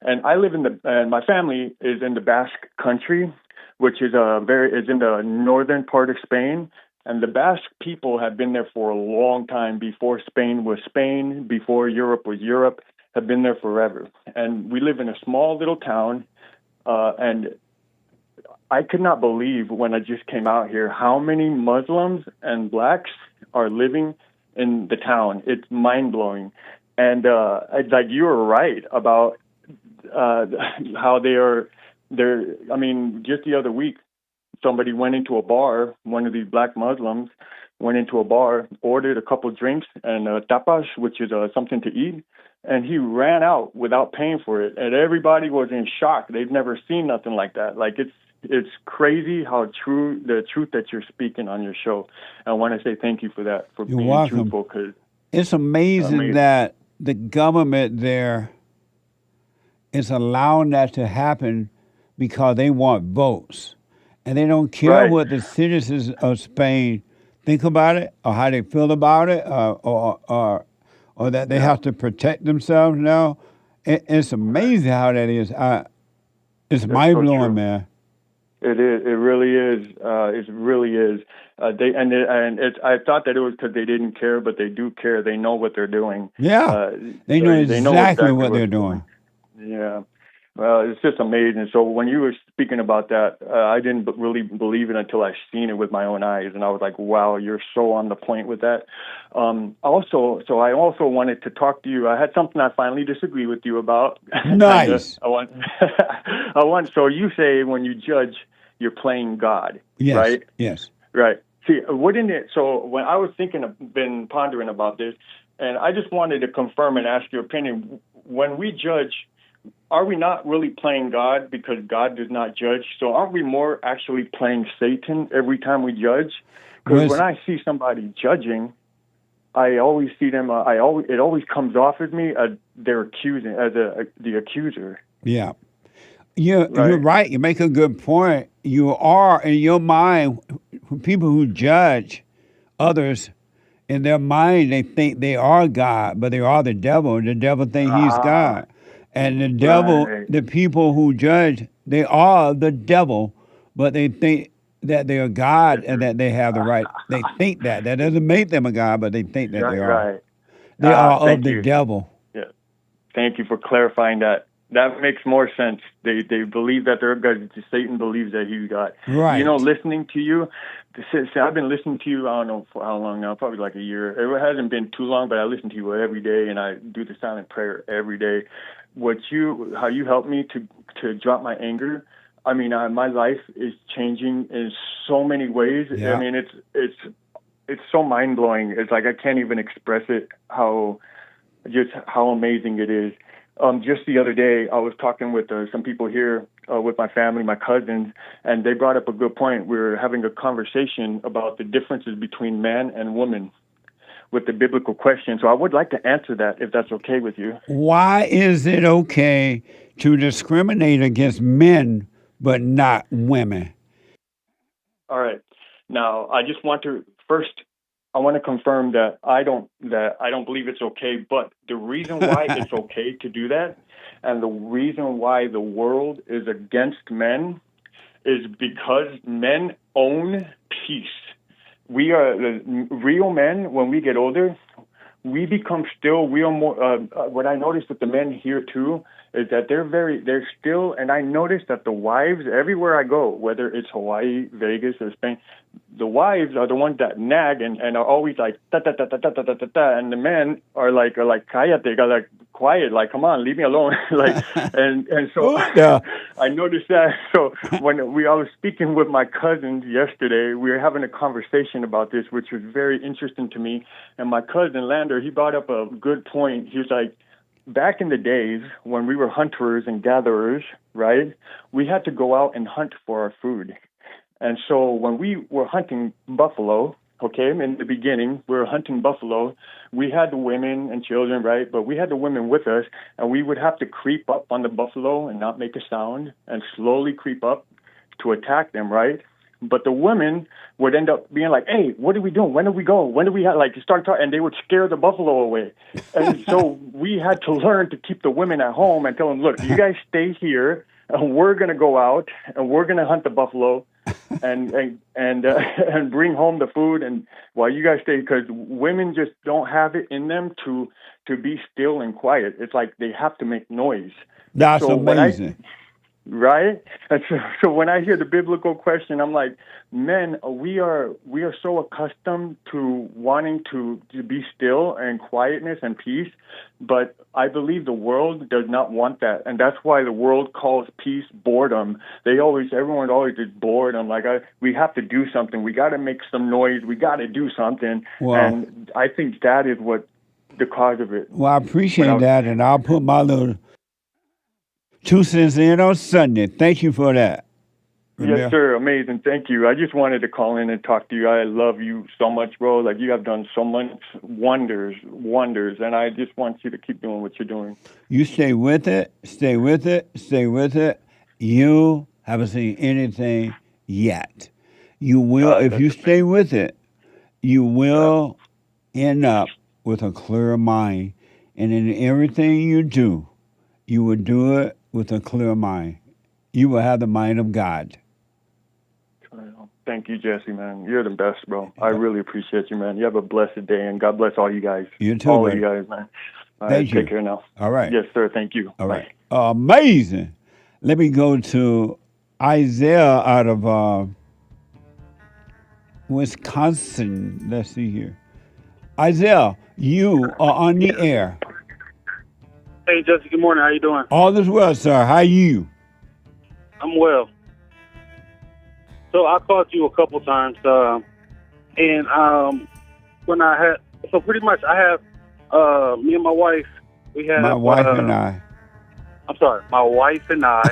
and I live and my family is in the Basque Country, which is in the northern part of Spain. And the Basque people have been there for a long time, before Spain was Spain, before Europe was Europe, have been there forever. And we live in a small little town, and I could not believe when I just came out here how many Muslims and blacks are living in the town. It's mind-blowing. And it's like you were right about how they're. I mean, just the other week, somebody went into a bar, one of these black Muslims went into a bar, ordered a couple drinks and tapas, which is something to eat, and he ran out without paying for it. And everybody was in shock. They've never seen nothing like that. Like, it's crazy how the truth that you're speaking on your show. I want to say thank you for that, for You're being welcome. truthful. 'Cause it's amazing that the government there is allowing that to happen because they want votes. And they don't care what the citizens of Spain think about it or how they feel about it or that they have to protect themselves now. It's amazing how that is. It's mind-blowing, so man. It is. It really is. It really is. I thought that it was because they didn't care, but they do care. They know what they're doing. Yeah. They know exactly what they're doing. Yeah. Well, it's just amazing. So when you were speaking about that, I didn't really believe it until I seen it with my own eyes, and I was like, "Wow, you're so on the point with that." I also wanted to talk to you. I had something I finally disagree with you about. Nice. So you say when you judge, you're playing God, yes, right? Yes. Right. See, wouldn't it? So when I was been pondering about this, and I just wanted to confirm and ask your opinion. When we judge, are we not really playing God because God does not judge? So aren't we more actually playing Satan every time we judge? Because when I see somebody judging, I always see them. It always comes off as me as they're accusing, as the accuser. Yeah, you're right. You make a good point. You are in your mind. People who judge others, in their mind, they think they are God, but they are the devil. The devil thinks he's God. And the devil, the people who judge, they are the devil, but they think that they are God and that they have the right. They think that. That doesn't make them a God, but they think that they are. Right. They are of the devil. Yeah. Thank you for clarifying that. That makes more sense. They believe that they're God. Satan believes that he's God. Right. You know, listening to you, I've been listening to you, I don't know for how long now, probably like a year. It hasn't been too long, but I listen to you every day, and I do the silent prayer every day. How you help me to drop my anger. I mean, my life is changing in so many ways. Yeah. I mean, it's so mind blowing. It's like I can't even express it. How amazing it is. Just the other day, I was talking with some people here with my family, my cousins, and they brought up a good point. We were having a conversation about the differences between man and woman with the biblical question. So I would like to answer that if that's okay with you. Why is it okay to discriminate against men but not women? All right. Now, I just want to I want to confirm that I don't believe it's okay, but the reason why it's okay to do that and the reason why the world is against men is because men own peace. We are the real men. When we get older, we become still real more. What I noticed with the men here too is that they're still, and I noticed that the wives everywhere I go, whether it's Hawaii, Vegas, or Spain, the wives are the ones that nag and are always like ta ta ta ta ta ta ta ta ta, and the men are like cállate, like quiet, like come on, leave me alone, like and so I noticed that. So when I was speaking with my cousins yesterday, we were having a conversation about this, which was very interesting to me. And my cousin Lander, he brought up a good point. He was like, back in the days when we were hunters and gatherers, right? We had to go out and hunt for our food. And so when we were hunting buffalo, okay, in the beginning, we were hunting buffalo. We had the women and children, right? But we had the women with us, and we would have to creep up on the buffalo and not make a sound and slowly creep up to attack them, right? But the women would end up being like, hey, what are we doing? When do we go? When do we have, like, start talking? And they would scare the buffalo away. And so we had to learn to keep the women at home and tell them, look, you guys stay here, and we're going to go out, and we're going to hunt the buffalo and bring home the food. And while you guys stay, because women just don't have it in them to be still and quiet. It's like they have to make noise. That's amazing. Right? And so when I hear the biblical question, I'm like, men, we are so accustomed to wanting to be still and quietness and peace, but I believe the world does not want that. And that's why the world calls peace boredom. Everyone always is bored. I'm like, we have to do something. We got to make some noise. We got to do something. Wow. And I think that is what the cause of it. Well, I appreciate that, and I'll put my little 2 cents in on Sunday. Thank you for that. Remir. Yes, sir. Amazing. Thank you. I just wanted to call in and talk to you. I love you so much, bro. Like, you have done so much wonders, and I just want you to keep doing what you're doing. You stay with it, stay with it, stay with it. You haven't seen anything yet. You will, if you stay with it, you will end up with a clear mind. And in everything you do, you will do it with a clear mind. You will have the mind of God. Thank you, Jesse, man. You're the best, bro. I really appreciate you, man. You have a blessed day, and God bless all you guys. You too, all of you guys, man. All right, take care now. All right. Yes, sir. Thank you. All right. Amazing. Let me go to Isaiah out of Wisconsin. Let's see here. Isaiah, you are on the air. Hey, Jesse, good morning. How you doing? All is well, sir. How are you? I'm well. So I called you a couple times, and when I had, so pretty much I have, me and my wife, we have. My wife and I. I'm sorry, my wife and I,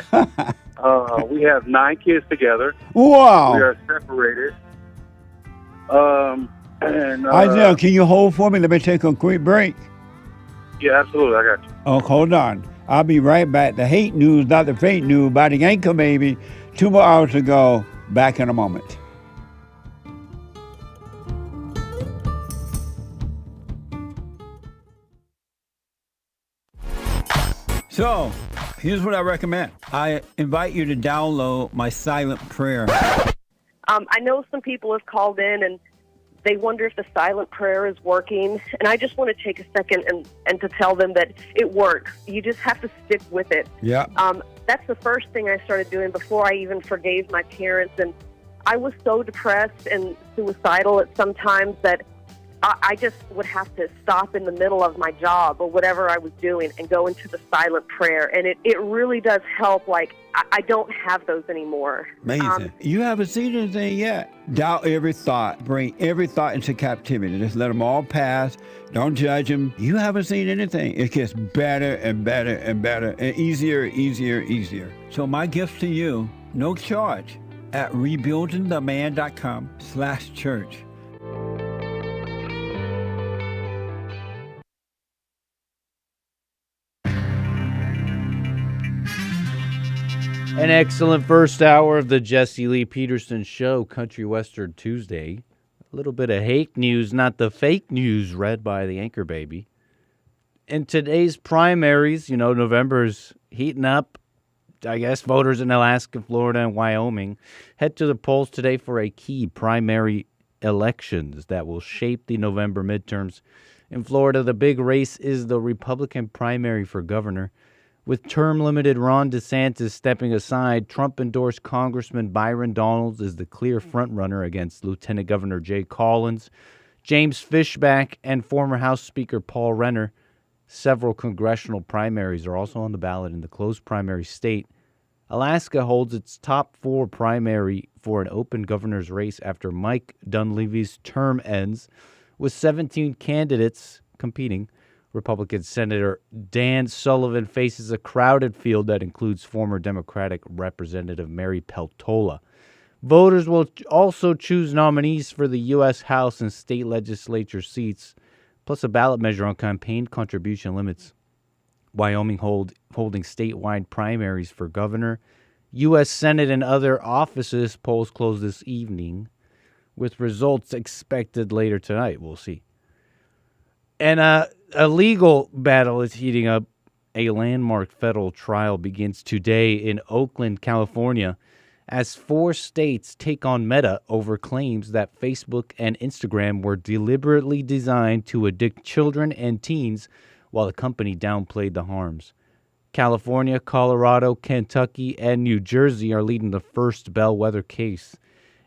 we have 9 kids together. Wow. We are separated. And Isaiah, can you hold for me? Let me take a quick break. Yeah, absolutely. I got you. Oh, hold on. I'll be right back. The hate news, not the fake news, by the anchor baby. 2 more hours to go. Back in a moment. So, here's what I recommend. I invite you to download my silent prayer. I know some people have called in and they wonder if the silent prayer is working. And I just want to take a second and to tell them that it works. You just have to stick with it. Yeah. That's the first thing I started doing before I even forgave my parents. And I was so depressed and suicidal at some times that I just would have to stop in the middle of my job or whatever I was doing and go into the silent prayer. And it really does help. Like, I don't have those anymore. Amazing. You haven't seen anything yet. Doubt every thought. Bring every thought into captivity. Just let them all pass. Don't judge them. You haven't seen anything. It gets better and better and better and easier, easier. So my gift to you, no charge, at rebuildingtheman.com/church. An excellent first hour of the Jesse Lee Peterson Show, Country Western Tuesday. A little bit of hate news, not the fake news, read by the anchor baby. In today's primaries, November's heating up. I guess voters in Alaska, Florida, and Wyoming head to the polls today for a key primary elections that will shape the November midterms. In Florida, the big race is the Republican primary for governor. With term-limited Ron DeSantis stepping aside, Trump-endorsed Congressman Byron Donalds is the clear frontrunner against Lieutenant Governor Jay Collins, James Fishback, and former House Speaker Paul Renner. Several congressional primaries are also on the ballot in the closed primary state. Alaska holds its top 4 primary for an open governor's race after Mike Dunleavy's term ends, with 17 candidates competing. Republican Senator Dan Sullivan faces a crowded field that includes former Democratic Representative Mary Peltola. Voters will also choose nominees for the U.S. House and state legislature seats, plus a ballot measure on campaign contribution limits. Wyoming holding statewide primaries for governor, U.S. Senate, and other offices. Polls close this evening, with results expected later tonight. We'll see. And a legal battle is heating up. A landmark federal trial begins today in Oakland, California, as 4 states take on Meta over claims that Facebook and Instagram were deliberately designed to addict children and teens, while the company downplayed the harms. California, Colorado, Kentucky, and New Jersey are leading the first bellwether case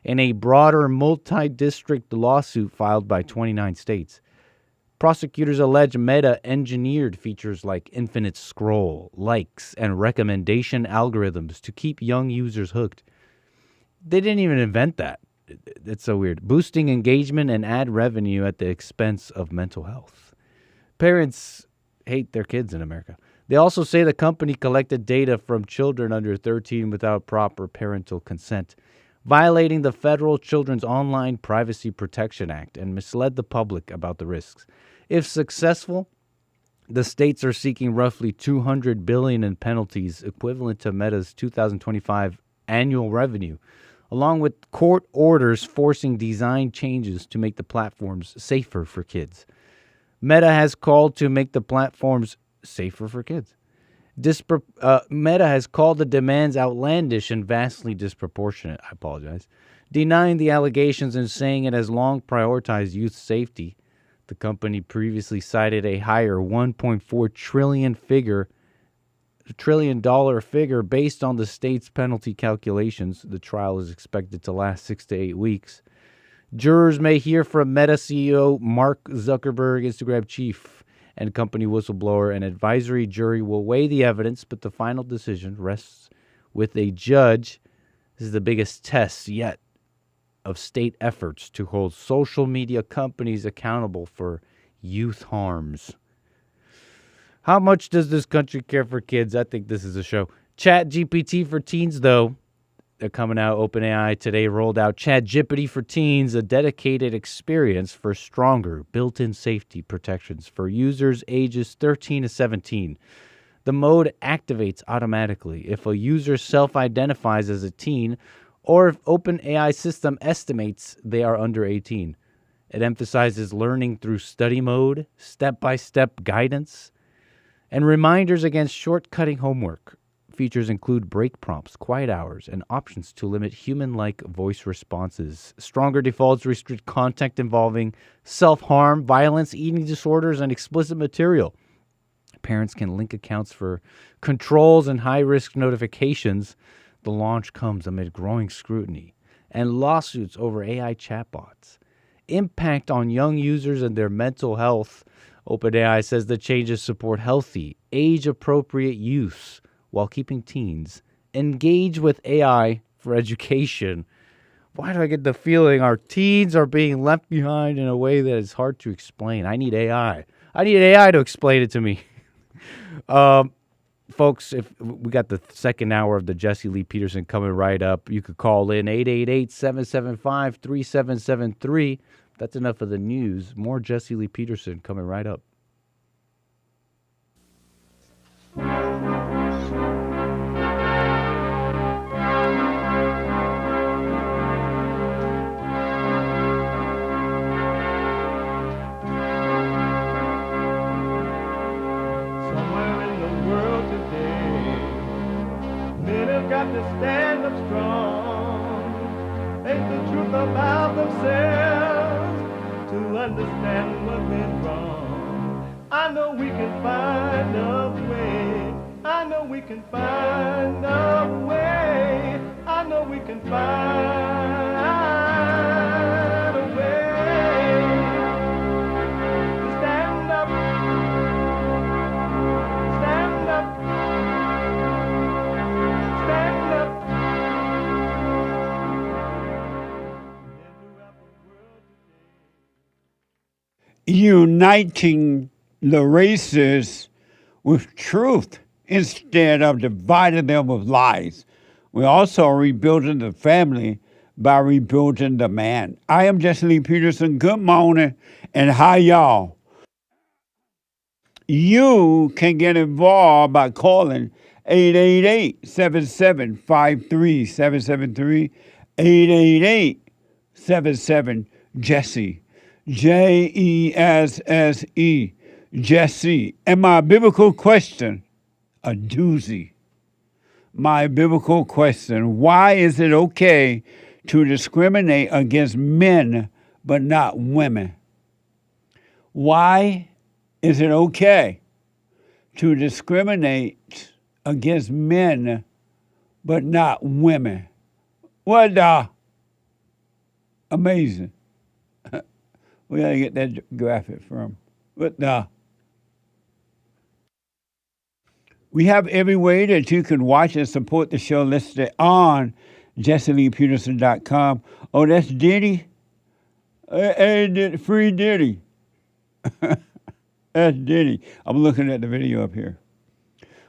in a broader multi-district lawsuit filed by 29 states. Prosecutors allege Meta engineered features like infinite scroll, likes, and recommendation algorithms to keep young users hooked. They didn't even invent that. It's so weird. Boosting engagement and ad revenue at the expense of mental health. Parents hate their kids in America. They also say the company collected data from children under 13 without proper parental consent, violating the federal Children's Online Privacy Protection Act, and misled the public about the risks. If successful, the states are seeking roughly $200 billion in penalties, equivalent to Meta's 2025 annual revenue, along with court orders forcing design changes to make the platforms safer for kids. Meta has called to make the platforms safer for kids. Meta has called the demands outlandish and vastly disproportionate. I apologize. Denying the allegations and saying it has long prioritized youth safety. The company previously cited a higher $1.4 trillion figure based on the state's penalty calculations. The trial is expected to last 6 to 8 weeks. Jurors may hear from Meta CEO Mark Zuckerberg, Instagram chief, and company whistleblower. An advisory jury will weigh the evidence, but the final decision rests with a judge. This is the biggest test yet of state efforts to hold social media companies accountable for youth harms. How much does this country care for kids? I think this is a show. ChatGPT for teens, though. They're coming out. OpenAI today rolled out ChatGPT for teens, a dedicated experience for stronger built-in safety protections for users ages 13 to 17. The mode activates automatically if a user self-identifies as a teen or if OpenAI system estimates they are under 18. It emphasizes learning through study mode, step-by-step guidance, and reminders against shortcutting homework. Features include break prompts, quiet hours, and options to limit human-like voice responses. Stronger defaults restrict content involving self-harm, violence, eating disorders, and explicit material. Parents can link accounts for controls and high-risk notifications. The launch comes amid growing scrutiny and lawsuits over AI chatbots. impact on young users and their mental health. OpenAI says the changes support healthy, age-appropriate use while keeping teens engaged with AI for education. Why do I get the feeling our teens are being left behind in a way that is hard to explain? I need AI. I need AI to explain it to me. Folks, if we got the second hour of the Jesse Lee Peterson coming right up, you could call in 888-775-3773. That's enough of the news. More Jesse Lee Peterson coming right up. Got to stand up strong, face the truth about themselves, to understand what went wrong. I know we can find a way. I know we can find a way. I know we can find a way to stand up, stand up. Uniting the races with truth instead of dividing them with lies. We're also rebuilding the family by rebuilding the man. I am Jesse Lee Peterson. Good morning, and hi, y'all. You can get involved by calling 888-7753-773, 888-77-JESSE. Jesse, Jesse. And my biblical question, a doozy. My biblical question, why is it okay to discriminate against men but not women? Why is it okay to discriminate against men but not women? What the? Amazing. We gotta get that graphic from. But we have every way that you can watch and support the show listed on JesseLeePeterson.com. Oh, that's Diddy? Hey, free Diddy. That's Diddy. I'm looking at the video up here.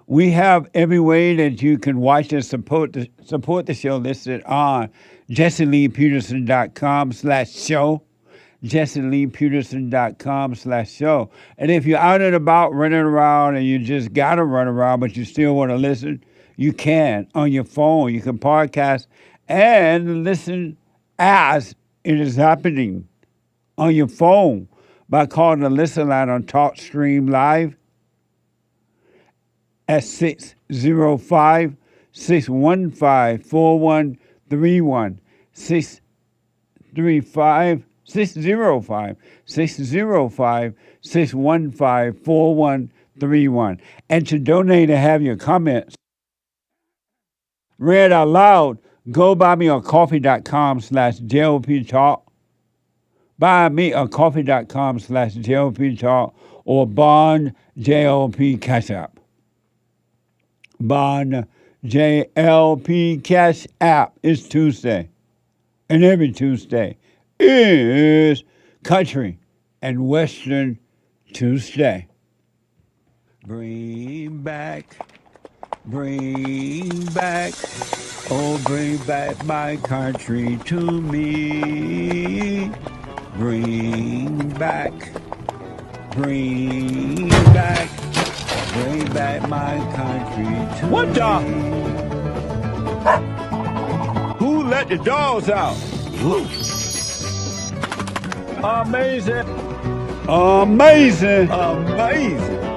We have every way that you can watch and support the show listed on JesseLeePeterson.com/show. JesseLeePeterson.com/show. And if you're out and about running around and you just got to run around, but you still want to listen, you can on your phone. You can podcast and listen as it is happening on your phone by calling the listen line on TalkStream Live at 605-615-4131, 605-615-4131. And to donate and have your comments read out loud, go buymeacoffee.com/JLP Talk. Buymeacoffee.com/JLP Talk or Bond JLP Cash App. Bond JLP Cash App is Tuesday. And every Tuesday is Country and Western Tuesday. Bring back, oh, bring back my country to me. Bring back my country to What the? me. Who let the dogs out? Amazing.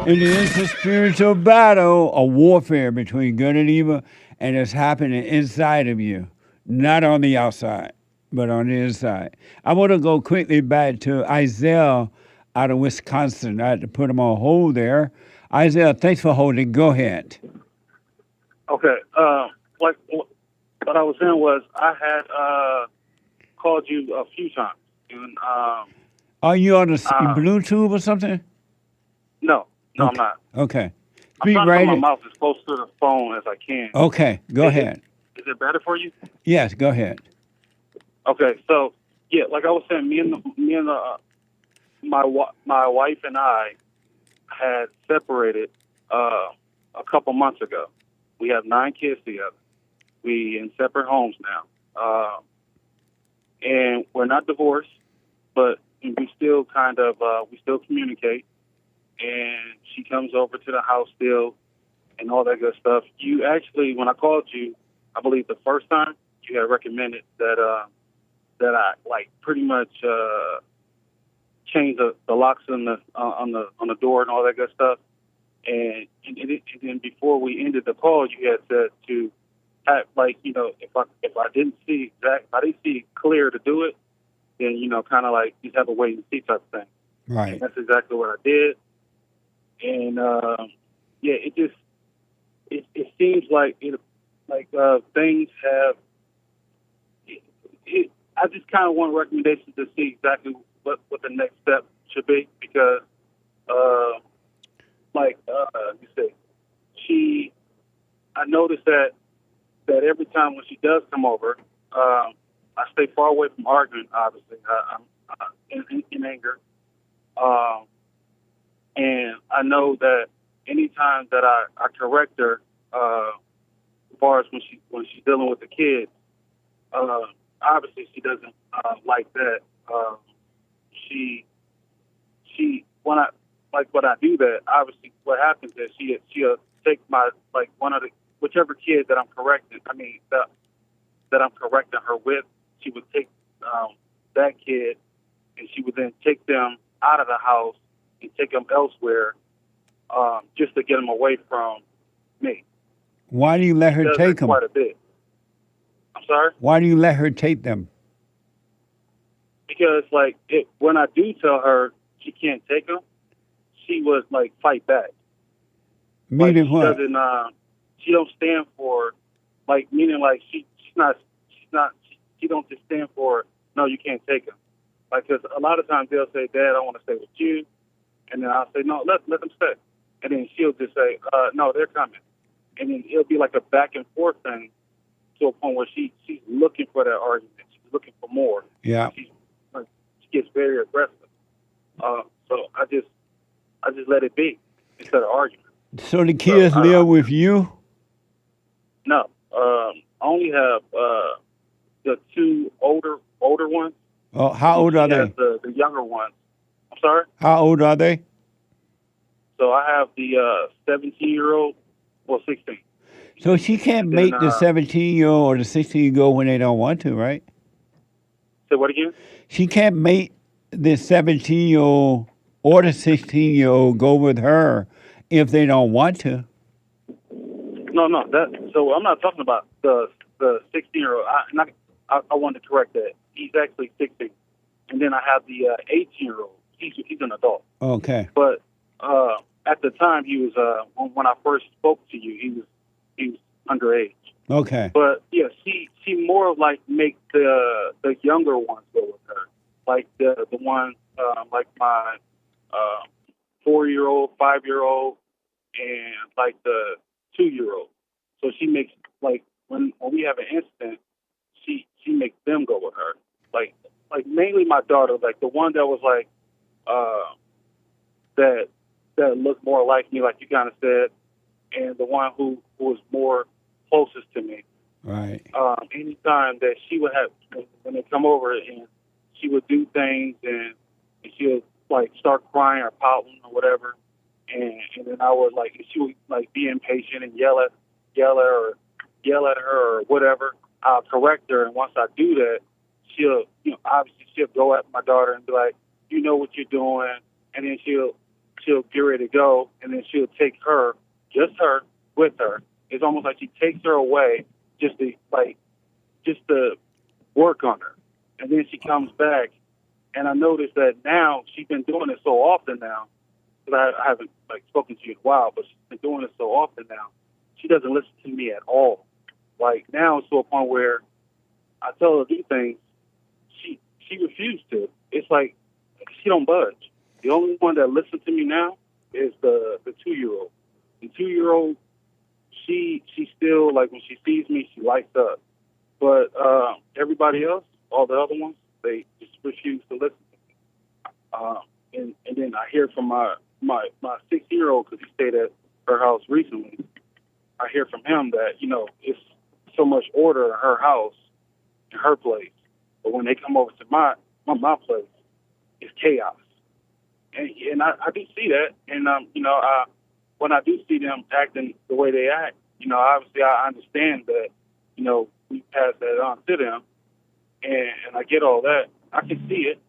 It is a spiritual battle, a warfare between good and evil, and it's happening inside of you, not on the outside, but on the inside. I want to go quickly back to Isaiah out of Wisconsin. I had to put him on hold there. Isaiah, thanks for holding. Go ahead. Okay. Like what I was saying was I had called you a few times. And Are you on the Bluetooth or something? no, Okay. I'm not. Okay. I'm Speak trying to right put my in. mouth as close to the phone as I can. Okay, go ahead. Is it better for you? Yes, go ahead. Okay, so yeah, like I was saying, my wife and I had separated a couple months ago. We have 9 kids together. We in separate homes now, and we're not divorced, but we still we still communicate. And she comes over to the house still, and all that good stuff. You actually, when I called you, I believe the first time you had recommended that I like pretty much change the locks on the door and all that good stuff. And then before we ended the call, you had said to have, like, you know, if I didn't see clear to do it, then, you know, kind of like just have a wait and see type of thing. Right. And that's exactly what I did. And yeah, it seems like things have. I just kind of want recommendations to see exactly what the next step should be, because you said, I noticed that every time when she does come over, I stay far away from arguing. Obviously, I'm in anger, and I know that anytime that I correct her, as far as when she's dealing with the kids, obviously she doesn't like that. When I do that, obviously what happens is she'll take my, like, one of the, whichever kid that I'm correcting, that I'm correcting her with, she would take that kid, and she would then take them out of the house and take them elsewhere, just to get them away from me. Why do you let her take them? Quite a bit. I'm sorry? Why do you let her take them? Because, like, when I do tell her she can't take them, she would, like, fight back. Meaning like, what? She don't stand for, like, meaning like she don't just stand for, no, you can't take them. Like, because a lot of times they'll say, Dad, I want to stay with you. And then I'll say, no, let them stay. And then she'll just say, no, they're coming. And then it'll be like a back and forth thing to a point where she's looking for that argument. She's looking for more. Yeah. She gets very aggressive. So I just let it be instead of arguing. So the kids live with you? No. I only have the 2 older ones. Oh, how old are they? The younger ones. I'm sorry? How old are they? So I have the 17-year-old, 16. So she can't make the 17-year-old or the 16-year-old when they don't want to, right? Say what again? She can't make the 17-year-old or the 16-year-old go with her if they don't want to. No. So I'm not talking about the 16-year-old. I wanted to correct that. He's actually 16. And then I have the 18-year-old. He's an adult. Okay. But at the time, he was when I first spoke to you, he was underage. Okay. But yeah, she more like make the younger ones go with her, like the one like my 4-year-old, 5-year-old, and like the 2-year-old. So she makes, like, when we have an incident, she makes them go with her. Like mainly my daughter, like the one that was like that looked more like me, like you kind of said, and the one who was more closest to me. Right. Anytime that she would have, when they come over, and she would do things, and she would, like, start crying or pouting or whatever, and then I would, like, she would, like, be impatient and yell at her or whatever. I'll correct her, and once I do that, she'll, you know, obviously she'll go at my daughter and be like, you know what you're doing, and then she'll get ready to go, and then she'll take her, just her, with her. It's almost like she takes her away just to work on her, and then she comes back, and I noticed that now she's been doing it so often now, because I haven't, like, spoken to you in a while, but she's been doing it so often now, she doesn't listen to me at all. Like, now it's to a point where I tell her to do things, she refused to. It's like she don't budge. The only one that listens to me now is the 2-year-old. The 2-year-old, she still, like, when she sees me, she lights up. But everybody else, all the other ones, they just refuse to listen to me. And then I hear from my 6-year-old, because he stayed at her house recently. I hear from him that, you know, it's so much order in her house, in her place. But when they come over to my place, it's chaos. And I do see that. And, you know, when I do see them acting the way they act, you know, obviously I understand that, you know, we pass that on to them. And I get all that. I can see it.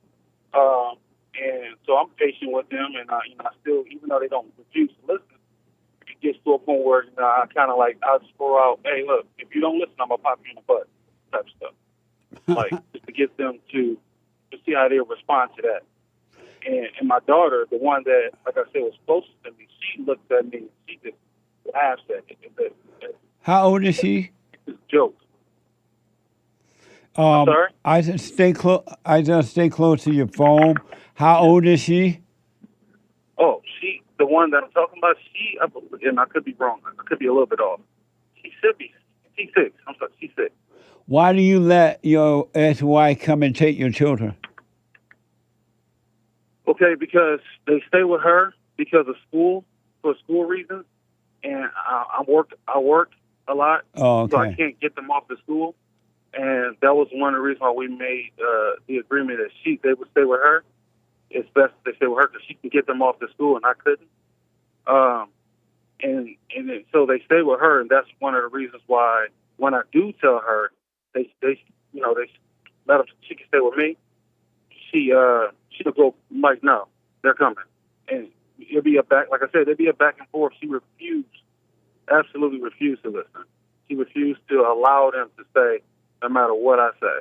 And so I'm patient with them. And, you know, I still, even though they don't refuse to listen, it gets to a point where, you know, I kind of like, I'll just throw out, hey, look, if you don't listen, I'm going to pop you in the butt type stuff. Like, just to get them to see how they'll respond to that. And my daughter, the one that, like I said, was closest to me, she looked at me and she just laughs at it. How old is she? It's a joke. I'm sorry? I said stay close. I just stay close to your phone. How old is she? Oh, the one that I'm talking about, and I could be wrong. I could be a little bit off. She should be, she's 6. I'm sorry, she's 6. Why do you let your ex-wife come and take your children? Okay, because they stay with her because of school, for school reasons, and I work a lot, Oh, okay. so I can't get them off to school, and that was one of the reasons why we made the agreement that they would stay with her. It's best they stay with her because she can get them off to school, and I couldn't. And so they stay with her, and that's one of the reasons why when I do tell her, they you know, they let her, she can stay with me. She'll go like, no, they're coming. And it'll be like I said, it'll be a back and forth. She absolutely refused to listen. She refused to allow them to stay no matter what I say.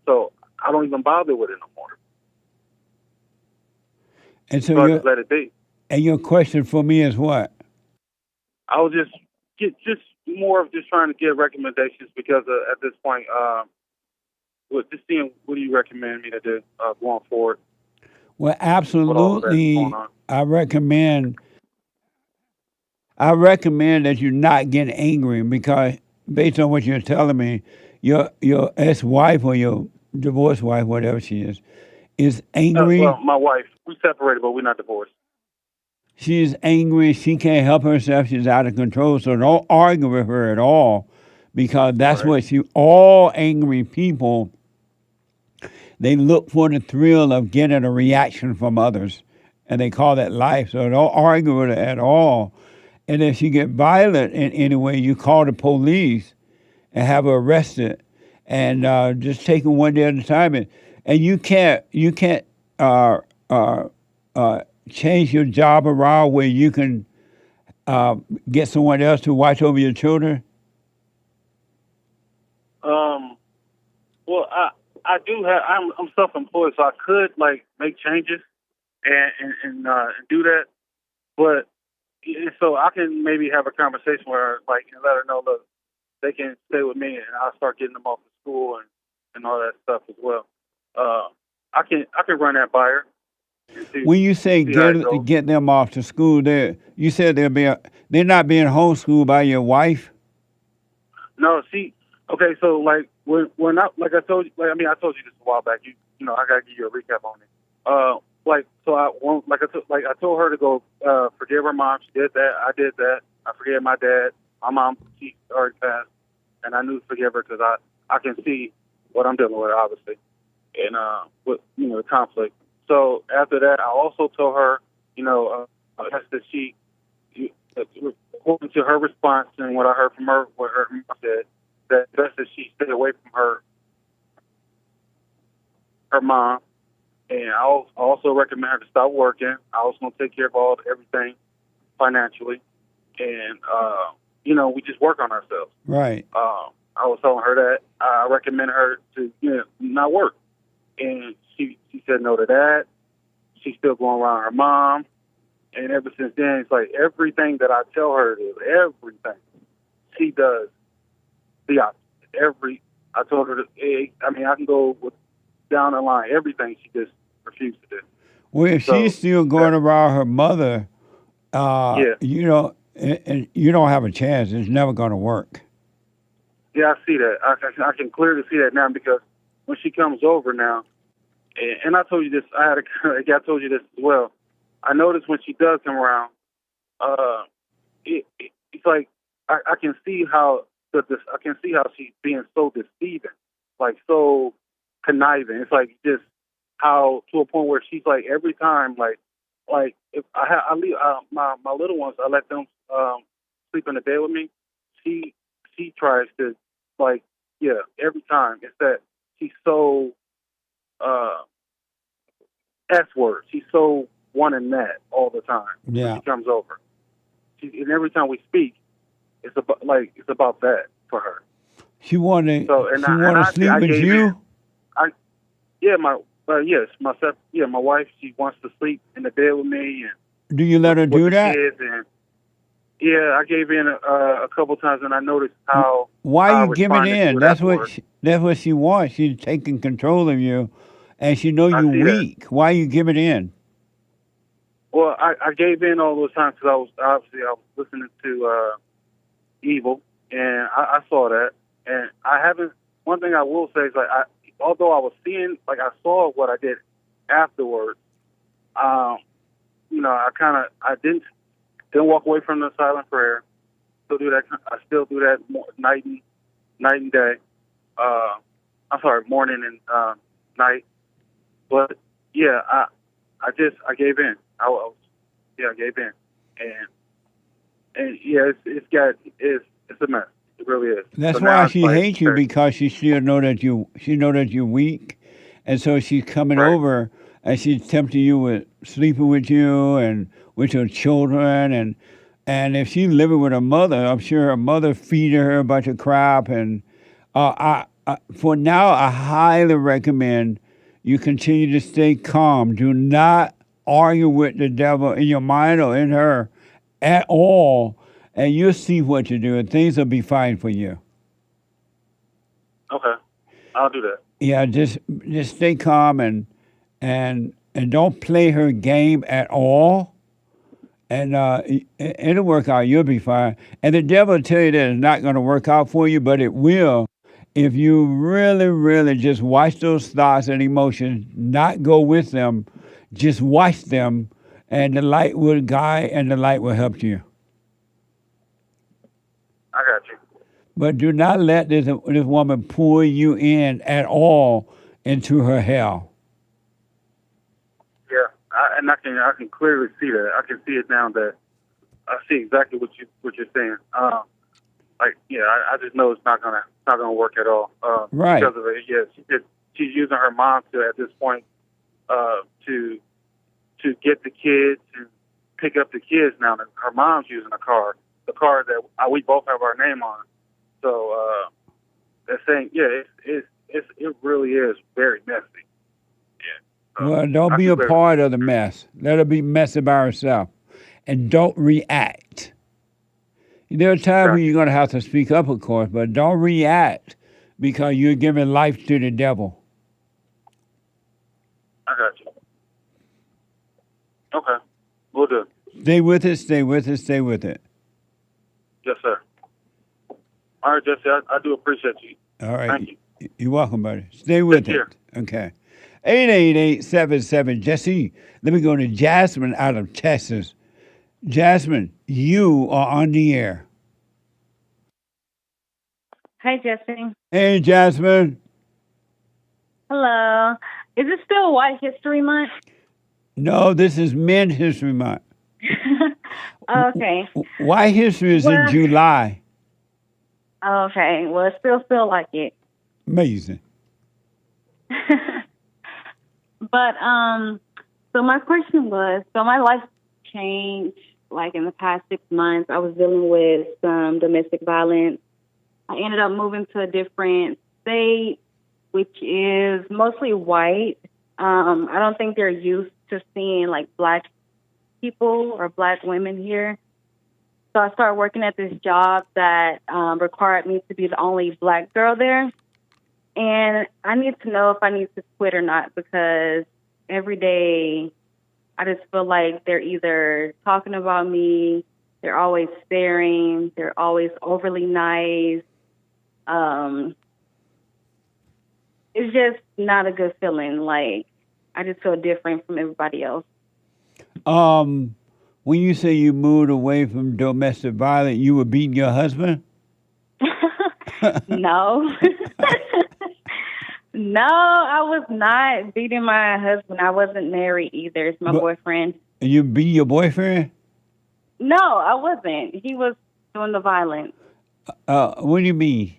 So I don't even bother with it no more. And so I just let it be. And your question for me is what? I was just more of just trying to get recommendations because at this point, just seeing what do you recommend me to do going forward. Well, absolutely. I recommend that you not get angry because based on what you're telling me, your ex-wife or your divorced wife, whatever she is angry. Well, my wife, we separated, but we're not divorced. She's angry. She can't help herself. She's out of control. So don't argue with her at all because that's what all angry people, they look for the thrill of getting a reaction from others, and they call that life. So don't argue with her at all. And if she get violent in any way, you call the police and have her arrested, and just take her one day at a time. And you can't change your job around where you can get someone else to watch over your children. Well, I do have. I'm self-employed, so I could like make changes and do that. But so I can maybe have a conversation with her, like, and let her know, look, they can stay with me, and I'll start getting them off to school and all that stuff as well. I can run that by her. When you say get them off to school, you said they're not being homeschooled by your wife. No, okay. So like when I told you, like, I mean, I told you this a while back. You know, I gotta give you a recap on it. I told her to go forgive her mom. She did that. I did that. I forgave my dad. My mom, she already passed, and I knew to forgive her because I can see what I'm dealing with, obviously, and with the conflict. So after that, I also told her, that she, according to her response and what I heard from her, what her mom said, that best that she stay away from her mom. And I also recommend her to stop working. I was going to take care of everything financially. And, we just work on ourselves. Right. I was telling her that I recommend her to not work. And she said no to that. She's still going around her mom. And ever since then, it's like everything that I tell her to do, everything, she does the opposite. I told her I can go with down the line. Everything she just refused to do. Well, if she's still going around her mother, you know, and you don't have a chance. It's never going to work. Yeah, I see that. I can clearly see that now because when she comes over now, and I told you this, I told you this as well. I notice when she does come around, it's like I can see how she's being so deceiving, like so conniving. It's like just how to a point where she's like every time, like if I leave my little ones, I let them sleep in the bed with me. She tries to every time. It's that she's so S word. She's so wanting that all the time. Yeah. When she comes over. And every time we speak, it's about that for her. She want to sleep with you? My wife, she wants to sleep in the bed with me. And do you let her do that? I gave in a couple times, and I noticed how. Why are you giving in? That's what she wants. She's taking control of you, and she know you're weak. Why are you giving in? Well, I gave in all those times because I was listening to Evil, and I saw that, and I haven't. One thing I will say is although I was seeing, I saw what I did afterwards. I didn't walk away from the silent prayer. Still do that. I still do that night and day. Morning and night. But yeah, I gave in. I gave in, and yeah, it's a mess. It really is. That's why she hates you, because she still know that you're weak, and so she's coming over and she's tempting you with sleeping with you and with your children, and if she's living with her mother, I'm sure her mother feeding her a bunch of crap. And for now, I highly recommend you continue to stay calm. Do not argue with the devil in your mind or in her at all, and you'll see what you do, and things will be fine for you. Okay, I'll do that. Yeah, just stay calm and don't play her game at all, and it'll work out. You'll be fine. And the devil will tell you that it's not going to work out for you, but it will if you really, really just watch those thoughts and emotions, not go with them, just watch them, and the light will guide and the light will help you. I got you. But do not let this woman pull you in at all into her hell. Yeah, I can clearly see that. I can see it now that I see exactly what you're saying. I just know it's not gonna work at all. Right. Because of it. Yeah, she's using her mom at this point to get the kids and pick up the kids now. Her mom's using the car that we both have our name on. So they're saying, it really is very messy. Yeah. Well, don't be a part of the mess. Let her be messy by herself, and don't react. There are times when you're going to have to speak up, of course, but don't react because you're giving life to the devil. I got you. Okay, we'll do. Stay with it, stay with it, stay with it. Yes, sir. All right, Jesse, I do appreciate you. All right. Thank you. You're welcome, buddy. Stay with it. Okay. 888-77 Jesse. Let me go to Jasmine out of Texas. Jasmine, you are on the air. Hi, Jesse. Hey, Jasmine. Hello. Is it still White History Month? No, this is Men's History Month. Okay. White History is in July. Okay. Well, it still feel like it. Amazing. But so my question was, my life changed like in the past 6 months. I was dealing with some domestic violence. I ended up moving to a different state, which is mostly white. I don't think they're used to seeing like black people or black women here. So I started working at this job that required me to be the only black girl there. And I need to know if I need to quit or not, because every day I just feel like they're either talking about me, they're always staring, they're always overly nice. It's just not a good feeling. Like, I just feel different from everybody else. When you say you moved away from domestic violence, you were beating your husband? No. No, I was not beating my husband. I wasn't married either. It's my boyfriend. You beat your boyfriend? No, I wasn't. He was doing the violence. What do you mean?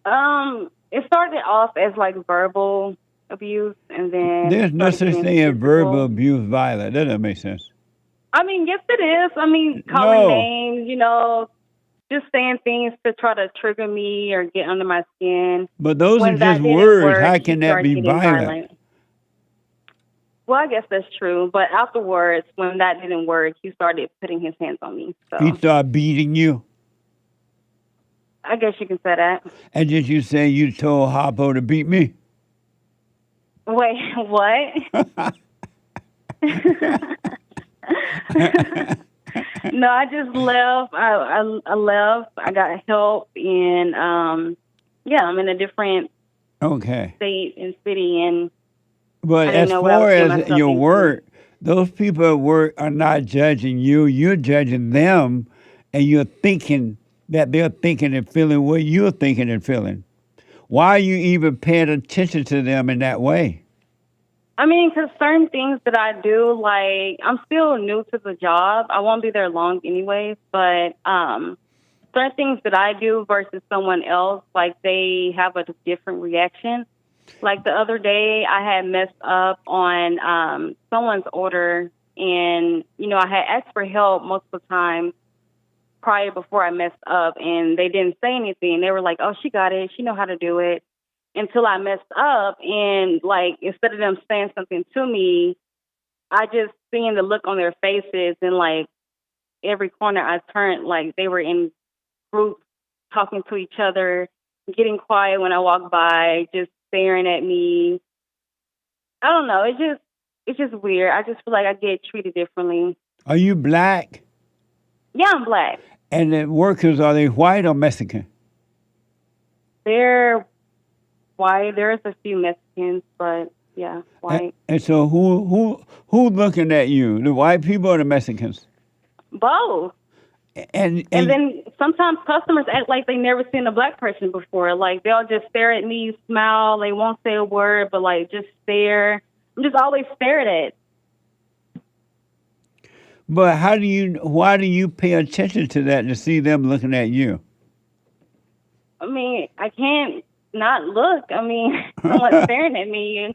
It started off as like verbal abuse, and then There's no such thing as verbal abuse violence. That doesn't make sense. I mean, yes, it is. I mean, calling names, you know, just saying things to try to trigger me or get under my skin. But those are just words. How can that be violent? Well, I guess that's true. But afterwards, when that didn't work, he started putting his hands on me. So He started beating you? I guess you can say that. And did you say you told Harpo to beat me? Wait, what? No, I just left. I left. I got help, and yeah, I'm in a different state and city, and but as far as your work, those people at work are not judging you. You're judging them, and you're thinking that they're thinking and feeling what you're thinking and feeling. Why are you even paying attention to them in that way? I mean, because certain things that I do, like, I'm still new to the job. I won't be there long anyways, but certain things that I do versus someone else, like, they have a different reaction. Like, the other day, I had messed up on someone's order, and, you know, I had asked for help multiple times prior before I messed up, and they didn't say anything. They were like, oh, she got it. She know how to do it. Until I messed up, and like instead of them saying something to me, I just seen the look on their faces, and like every corner I turned, like they were in groups talking to each other, getting quiet when I walked by, just staring at me. I don't know. It's just weird. I just feel like I get treated differently. Are you black? Yeah, I'm black. And the workers, are they white or Mexican? They're white. There's a few Mexicans, but yeah, white. And so who looking at you? The white people or the Mexicans? Both. And then sometimes customers act like they never seen a black person before. Like they'll just stare at me, smile. They won't say a word, but like just stare. I'm just always stared at. But why do you pay attention to that to see them looking at you? I mean, I can't not look. I mean, someone's staring at me.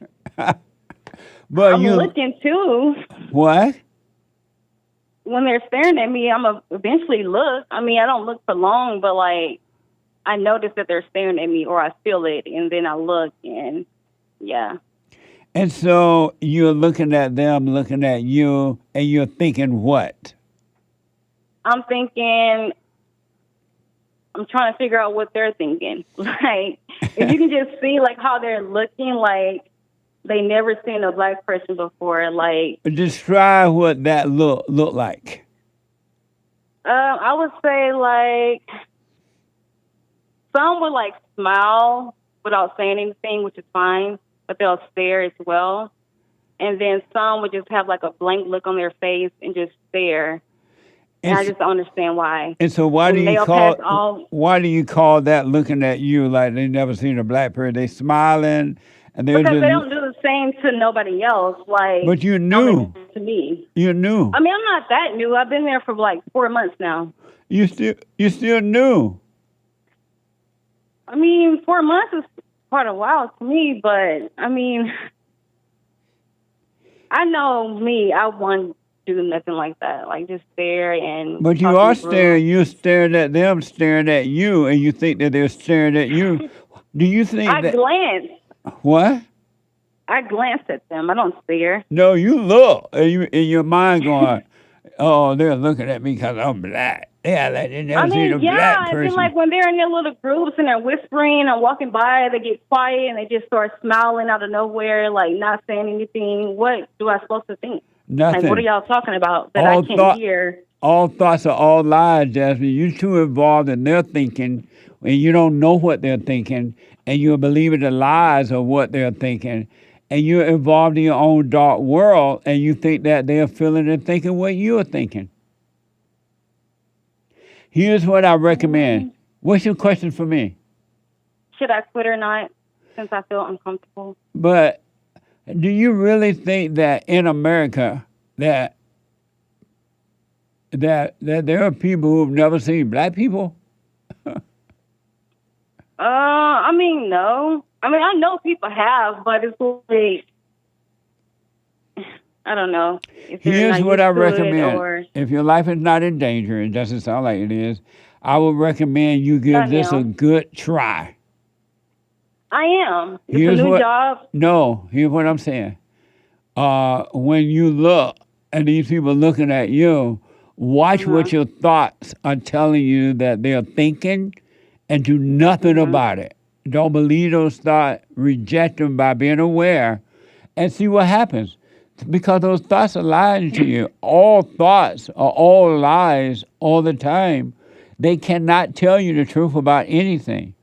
But I'm looking too. What? When they're staring at me, I'm eventually look. I mean, I don't look for long, but like I notice that they're staring at me, or I feel it, and then I look, and yeah. And so you're looking at them, looking at you, and you're thinking what? I'm thinking, I'm trying to figure out what they're thinking. Like, if you can just see, like, how they're looking, like, they never seen a black person before, like... Describe what that look like. I would say, like, some would, like, smile without saying anything, which is fine, but they'll stare as well. And then some would just have, like, a blank look on their face and just stare. And I just don't understand why. And so why do you call that looking at you like they never seen a black person? They smiling and they're because they don't do the same to nobody else. Like, but you knew to me. You knew. I mean, I'm not that new. I've been there for like 4 months now. You still new. I mean, 4 months is quite a while to me, but I mean, I know me. I won't do nothing like that. Like just stare and. But you are staring. You're staring at them, staring at you, and you think that they're staring at you. Do you think I glance. What? I glance at them. I don't stare. No, you look. And you in your mind going, "Oh, they're looking at me because I'm black." Yeah, like they never I seen a mean, yeah, black it's person. been like when they're in their little groups and they're whispering and walking by, they get quiet and they just start smiling out of nowhere, like not saying anything. What do I supposed to think? Nothing. Like, what are y'all talking about that All I can't hear? All thoughts are all lies, Jasmine. You're too involved in their thinking, and you don't know what they're thinking, and you're believing the lies of what they're thinking, and you're involved in your own dark world, and you think that they're feeling and thinking what you're thinking. Here's what I recommend. What's your question for me? Should I quit or not? Since I feel uncomfortable. But do you really think that in America that there are people who've never seen black people? I mean, no. I mean, I know people have, but it's like, I don't know. If they're Here's not what I used to it recommend. or- If your life is not in danger, it doesn't sound like it is, I would recommend you give Not this now. a good try. I am. It's a new job. No, here's what I'm saying. When you look and these people looking at you, watch what your thoughts are telling you that they're thinking and do nothing about it. Don't believe those thoughts, reject them by being aware and see what happens. Because those thoughts are lying to you. All thoughts are all lies all the time. They cannot tell you the truth about anything.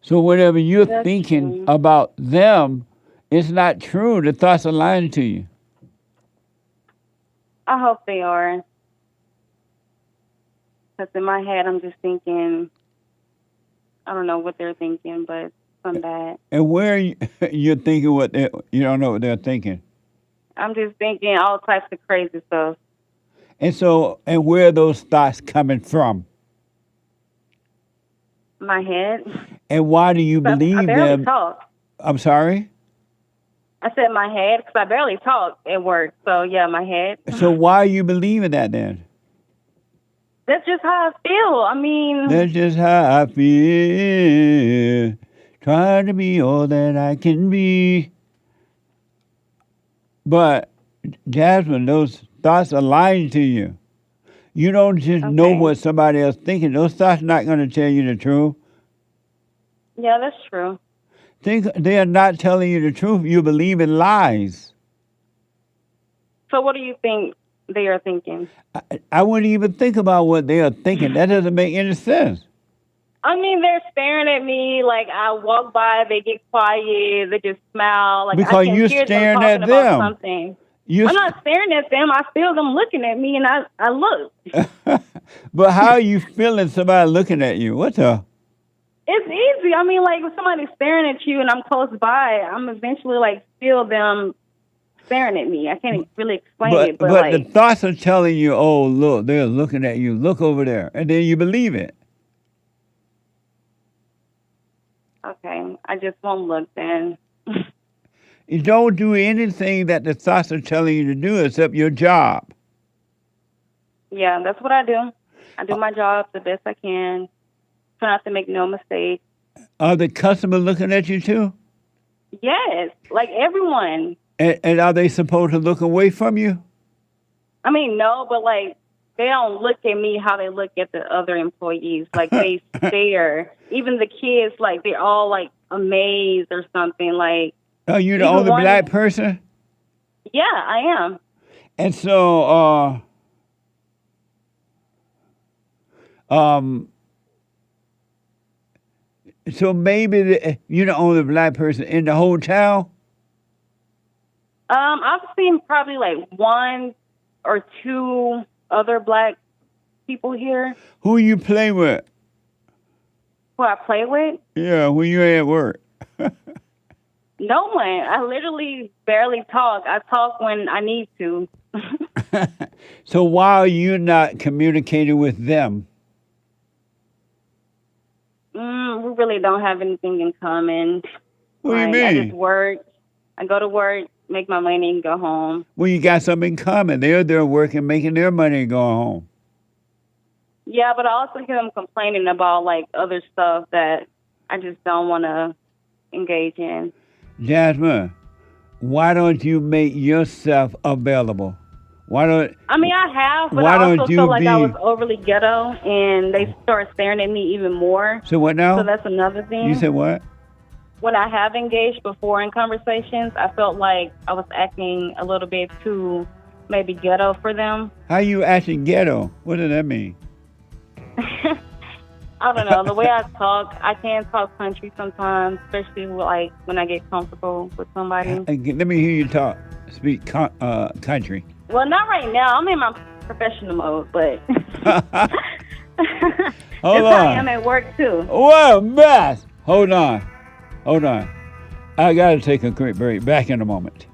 So whatever you're thinking about them, it's not true. The thoughts are lying to you. I hope they are. Because in my head, I'm just thinking, I don't know what they're thinking, but some bad. And where you're thinking you don't know what they're thinking. I'm just thinking all types of crazy stuff. And where are those thoughts coming from? My head. And why do you believe I barely them? talk. I'm sorry? I said my head because I barely talk at work. So, yeah, my head. So why are you believing that then? That's just how I feel. I mean... That's just how I feel. Trying to be all that I can be. But, Jasmine, those thoughts are lying to you. You don't just know what somebody else is thinking. Those thoughts are not going to tell you the truth. Yeah, that's true. They are not telling you the truth. You believe in lies. So what do you think they are thinking? I wouldn't even think about what they are thinking. That doesn't make any sense. I mean, they're staring at me. Like, I walk by, they get quiet, they just smile. Like, Because I can you're hear staring them at talking about them. something. I'm not staring at them. I feel them looking at me, and I look. But how are you feeling somebody looking at you? What the? It's easy. I mean, like, if somebody's staring at you and I'm close by, I'm eventually, like, feel them staring at me. I can't really explain it, but like... the thoughts are telling you, oh, look, they're looking at you. Look over there. And then you believe it. Okay, I just won't look then. You don't do anything that the thoughts are telling you to do except your job. Yeah, that's what I do. I do my job the best I can. Try not to make no mistakes. Are the customers looking at you too? Yes, like everyone. And are they supposed to look away from you? I mean, no, but like they don't look at me how they look at the other employees. Like they stare. Even the kids, like they're all like amazed or something. Like, are you the only black person? Yeah, I am. And so, so maybe you're the only black person in the whole town? I've seen probably like one or two other black people here. Who you play with? Who I play with? Yeah, when you're at work. No one. I literally barely talk. I talk when I need to. So why are you not communicating with them? We really don't have anything in common. What do you mean? I just work. I go to work, make my money, and go home. Well, you got something in common. They're there working, making their money, and going home. Yeah, but I also hear them complaining about like other stuff that I just don't want to engage in. Jasmine, why don't you make yourself available? Why don't? I mean, I have, but Why I don't also you felt like I be- was overly ghetto, and they started staring at me even more. So what now? So that's another thing. You said what? When I have engaged before in conversations, I felt like I was acting a little bit too maybe ghetto for them. How you acting ghetto? What does that mean? I don't know. The way I talk, I can talk country sometimes, especially like when I get comfortable with somebody. Let me hear you talk. Speak country. Well, not right now. I'm in my professional mode, but Hold I on. am at work too. What a mess. Hold on. I got to take a quick break. Back in a moment.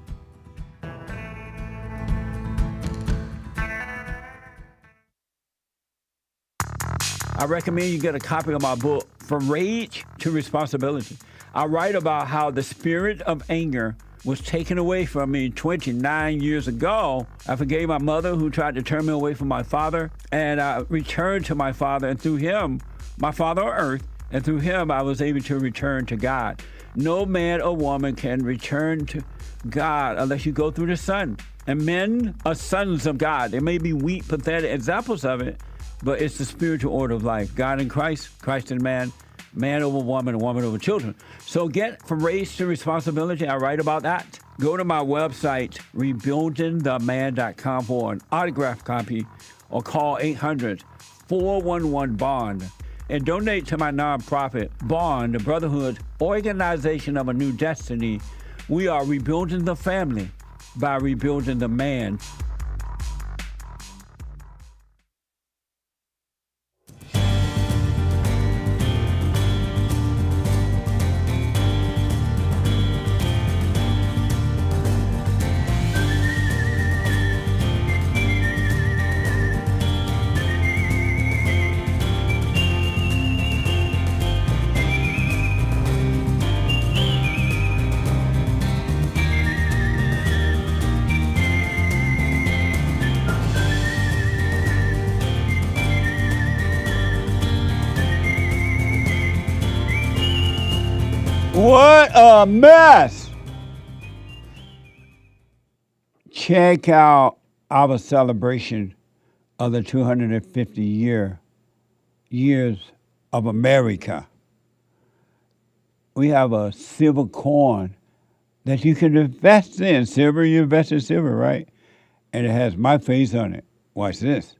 I recommend you get a copy of my book, From Rage to Responsibility. I write about how the spirit of anger was taken away from me 29 years ago. I forgave my mother who tried to turn me away from my father, and I returned to my father, and through him, my father on earth, and through him, I was able to return to God. No man or woman can return to God unless you go through the Son. And men are sons of God. There may be weak, pathetic examples of it, but it's the spiritual order of life. God in Christ, Christ in man, man over woman, and woman over children. So get From Rage to Responsibility. I write about that. Go to my website, rebuildingtheman.com for an autographed copy, or call 800-411-BOND. And donate to my nonprofit, Bond, the Brotherhood Organization of a New Destiny. We are rebuilding the family by rebuilding the man. What a mess! Check out our celebration of the 250 years of America. We have a silver coin that you can invest in. Silver, you invest in silver, right? And it has my face on it. Watch this.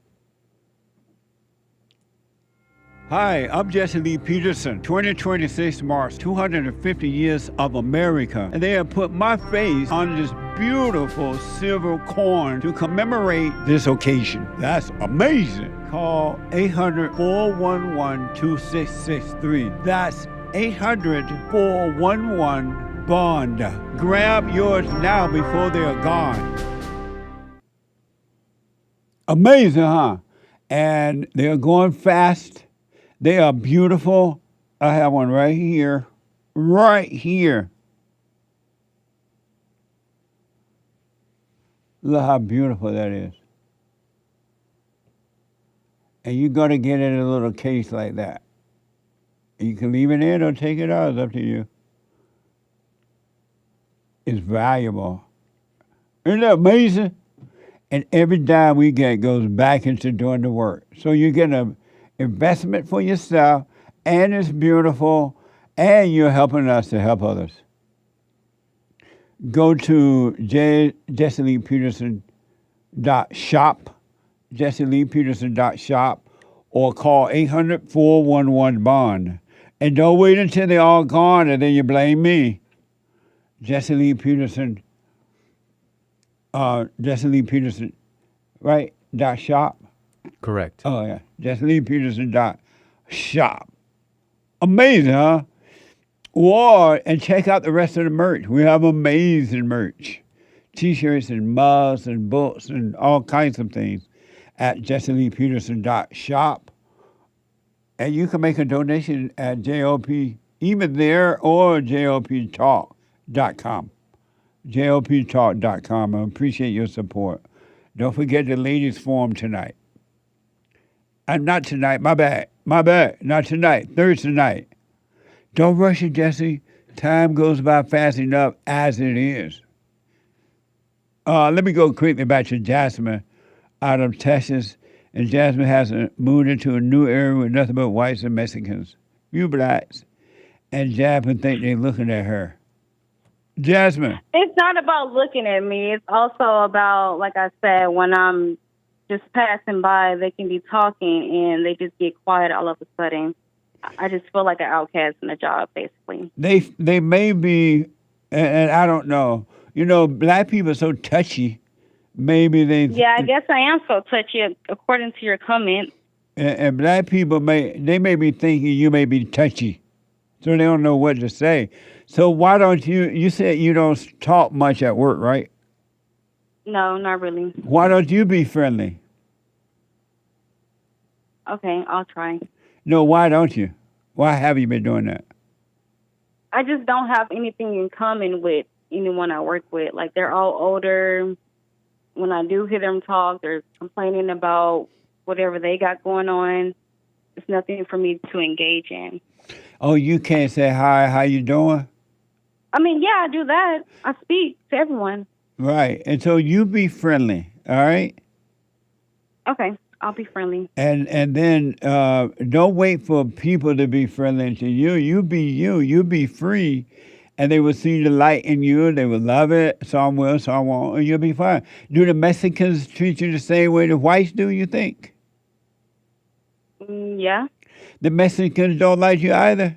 Hi, I'm Jesse Lee Peterson. 2026 marks 250 years of America, and they have put my face on this beautiful silver coin to commemorate this occasion. That's amazing. Call 800-411-2663. That's 800-411-BOND. Grab yours now before they are gone. Amazing, huh? And they're going fast. They are beautiful. I have one right here. Right here. Look how beautiful that is. And you're going to get it in a little case like that. You can leave it in or take it out. It's up to you. It's valuable. Isn't that amazing? And every dime we get goes back into doing the work. So you get an investment for yourself, and it's beautiful, and you're helping us to help others. Go to JessieLeePeterson.shop, JessieLeePeterson.shop, or call 800-411-BOND. And don't wait until they're all gone and then you blame me. Jesse Lee Peterson, right? .shop. Correct. Oh, yeah. JessieLeePeterson.shop. Amazing, huh? And check out the rest of the merch. We have amazing merch. T-shirts and mugs and books and all kinds of things at JessieLeePeterson.shop. And you can make a donation at JLP, either there or JLPtalk.com. JLPtalk.com. I appreciate your support. Don't forget the ladies' forum tonight. Not tonight, my bad. Not tonight, Thursday night. Don't rush it, Jesse. Time goes by fast enough as it is. Let me go quickly back to Jasmine out of Texas. And Jasmine has moved into a new area with nothing but whites and Mexicans, few blacks. And Jasmine think they're looking at her. Jasmine. It's not about looking at me. It's also about, like I said, when I'm just passing by, they can be talking and they just get quiet all of a sudden. I just feel like an outcast in a job, basically. They may be, and I don't know. You know, black people are so touchy. Maybe they. Yeah, I guess I am so touchy, according to your comment. And black people may be thinking you may be touchy, so they don't know what to say. So why don't you? You said you don't talk much at work, right? No, not really. Why don't you be friendly? Okay, I'll try. No, why don't you? Why have you been doing that? I just don't have anything in common with anyone I work with. Like, they're all older. When I do hear them talk, they're complaining about whatever they got going on. It's nothing for me to engage in. Oh, you can't say hi, how you doing? I mean, yeah, I do that. I speak to everyone. Right. And so you be friendly, all right? Okay, I'll be friendly. And then don't wait for people to be friendly to you. You be you. You be free. And they will see the light in you. They will love it. Some will, some won't. And you'll be fine. Do the Mexicans treat you the same way the whites do, you think? Yeah. The Mexicans don't like you either?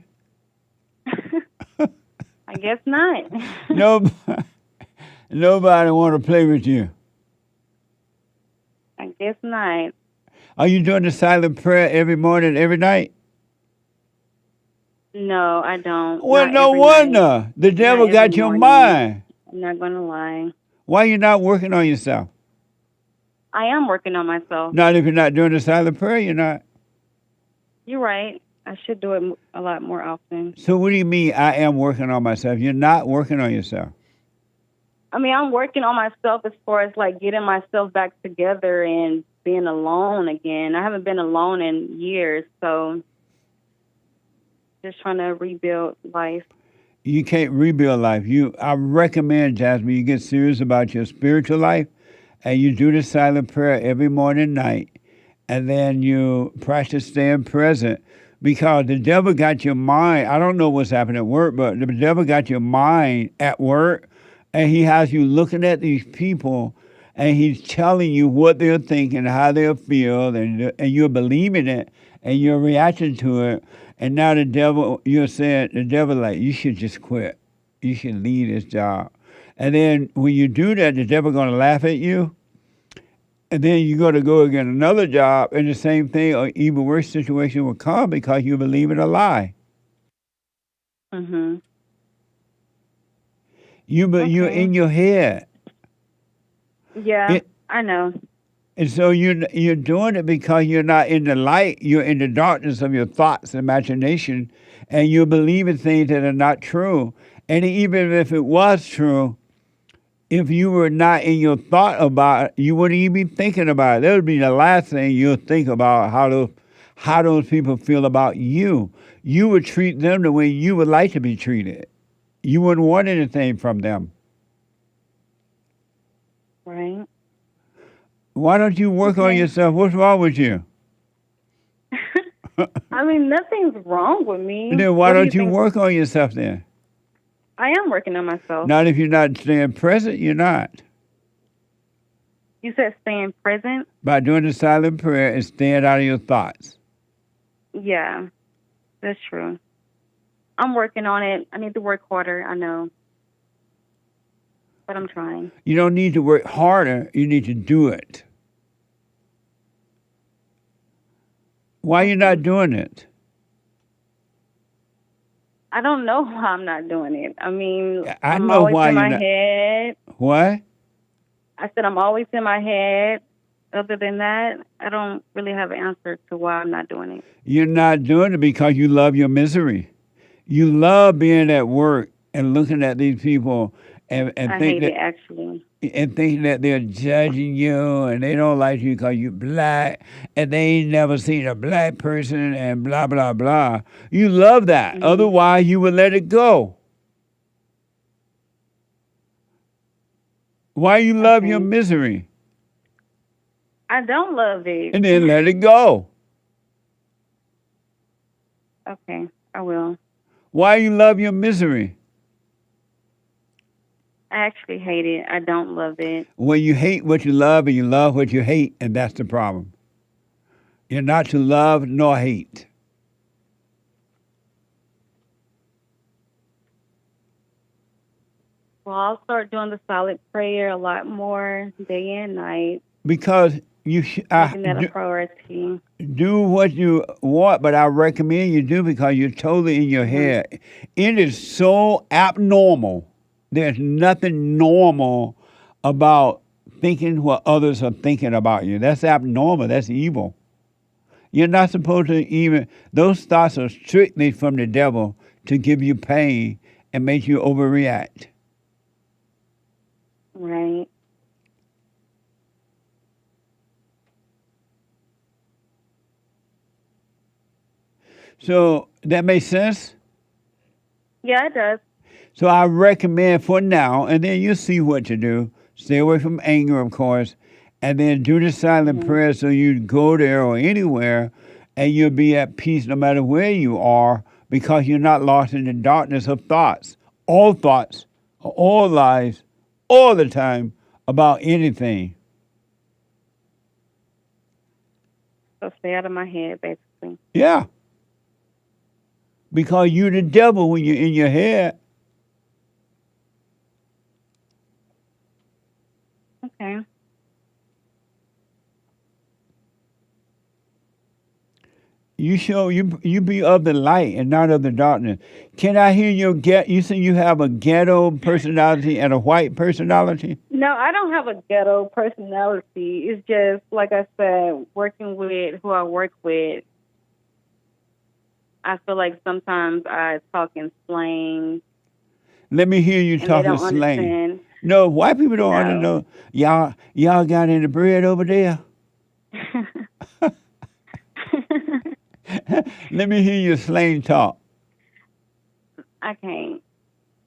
I guess not. Nobody want to play with you. I guess not. Are you doing the silent prayer every morning, every night? No, I don't. Well, no wonder. The devil got your mind. I'm not going to lie. Why are you not working on yourself? I am working on myself. Not if you're not doing the silent prayer, you're not. You're right. I should do it a lot more often. So what do you mean, I am working on myself? You're not working on yourself. I mean, I'm working on myself as far as, like, getting myself back together and being alone again. I haven't been alone in years, so just trying to rebuild life. You can't rebuild life. I recommend, Jasmine, you get serious about your spiritual life, and you do the silent prayer every morning and night, and then you practice staying present, because the devil got your mind. I don't know what's happening at work, but the devil got your mind at work, and he has you looking at these people, and he's telling you what they're thinking, how they'll feel, and you're believing it, and you're reacting to it. And now the devil, you're saying, the devil like, you should just quit. You should leave this job. And then when you do that, the devil going to laugh at you. And then you're going to go get another job, and the same thing or even worse situation will come because you believe in a lie. Mm-hmm. You're in your head. Yeah, I know. And so you're doing it because you're not in the light. You're in the darkness of your thoughts and imagination, and you're believing things that are not true. And even if it was true, if you were not in your thought about it, you wouldn't even be thinking about it. That would be the last thing you'll think about, how those people feel about you. You would treat them the way you would like to be treated. You wouldn't want anything from them. Right. Why don't you work on yourself? What's wrong with you? I mean, nothing's wrong with me. Then why don't you work on yourself then? I am working on myself. Not if you're not staying present, you're not. You said staying present? By doing the silent prayer and staying out of your thoughts. Yeah, that's true. I'm working on it. I need to work harder, I know. But I'm trying. You don't need to work harder. You need to do it. Why are you not doing it? I don't know why I'm not doing it. I mean, I I'm know always why in you're my not. head. What? I said I'm always in my head. Other than that, I don't really have an answer to why I'm not doing it. You're not doing it because you love your misery. You love being at work and looking at these people and I think hate that it, actually. and thinking that they're judging you and they don't like you because you're black and they ain't never seen a black person and blah, blah, blah. You love that. Mm-hmm. Otherwise, you would let it go. Why you love your misery? I don't love it. And then let it go. Okay, I will. Why you love your misery? I actually hate it. I don't love it. Well, you hate what you love and you love what you hate, and that's the problem. You're not to love nor hate. Well, I'll start doing the silent prayer a lot more day and night. Because you Making that a priority. do what you want, but I recommend you do because you're totally in your head. It is so abnormal. There's nothing normal about thinking what others are thinking about you. That's abnormal. That's evil. You're not supposed to even, those thoughts are strictly from the devil to give you pain and make you overreact. Right. So that makes sense? Yeah, it does. So I recommend for now, and then you'll see what to do. Stay away from anger, of course, and then do the silent prayer so you go there or anywhere and you'll be at peace no matter where you are because you're not lost in the darkness of thoughts. All thoughts, all lies, all the time about anything. So stay out of my head, basically. Yeah. Because you're the devil when you're in your head. Okay. You be of the light and not of the darkness. Can I hear you say you have a ghetto personality and a white personality? No, I don't have a ghetto personality. It's just, like I said, working with who I work with, I feel like sometimes I talk in slang. Let me hear you talking slang. Understand. No, white people don't understand. Y'all got any bread over there? Let me hear your slang talk. I can't.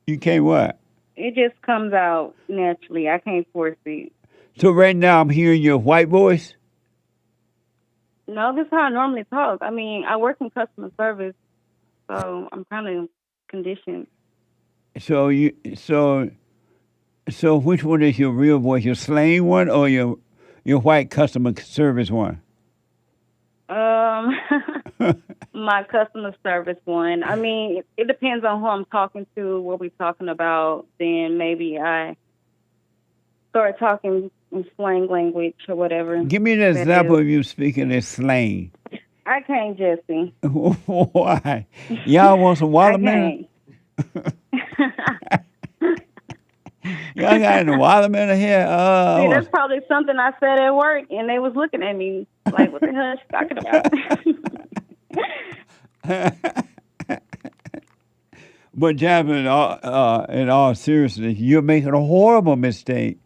You can't what? It just comes out naturally. I can't force it. So right now I'm hearing your white voice? No, this is how I normally talk. I mean, I work in customer service, so I'm kind of conditioned. So which one is your real voice? Your slang one or your white customer service one? My customer service one. I mean, it depends on who I'm talking to, what we're talking about. Then maybe I start talking in slang language or whatever. Give me an example of you speaking in slang. I can't, Jesse. Why? Y'all want some watermelon? Y'all got any watermelon here? See, that's probably something I said at work, and they was looking at me like, what the hell is she talking about? But Jasmine, in all seriousness, you're making a horrible mistake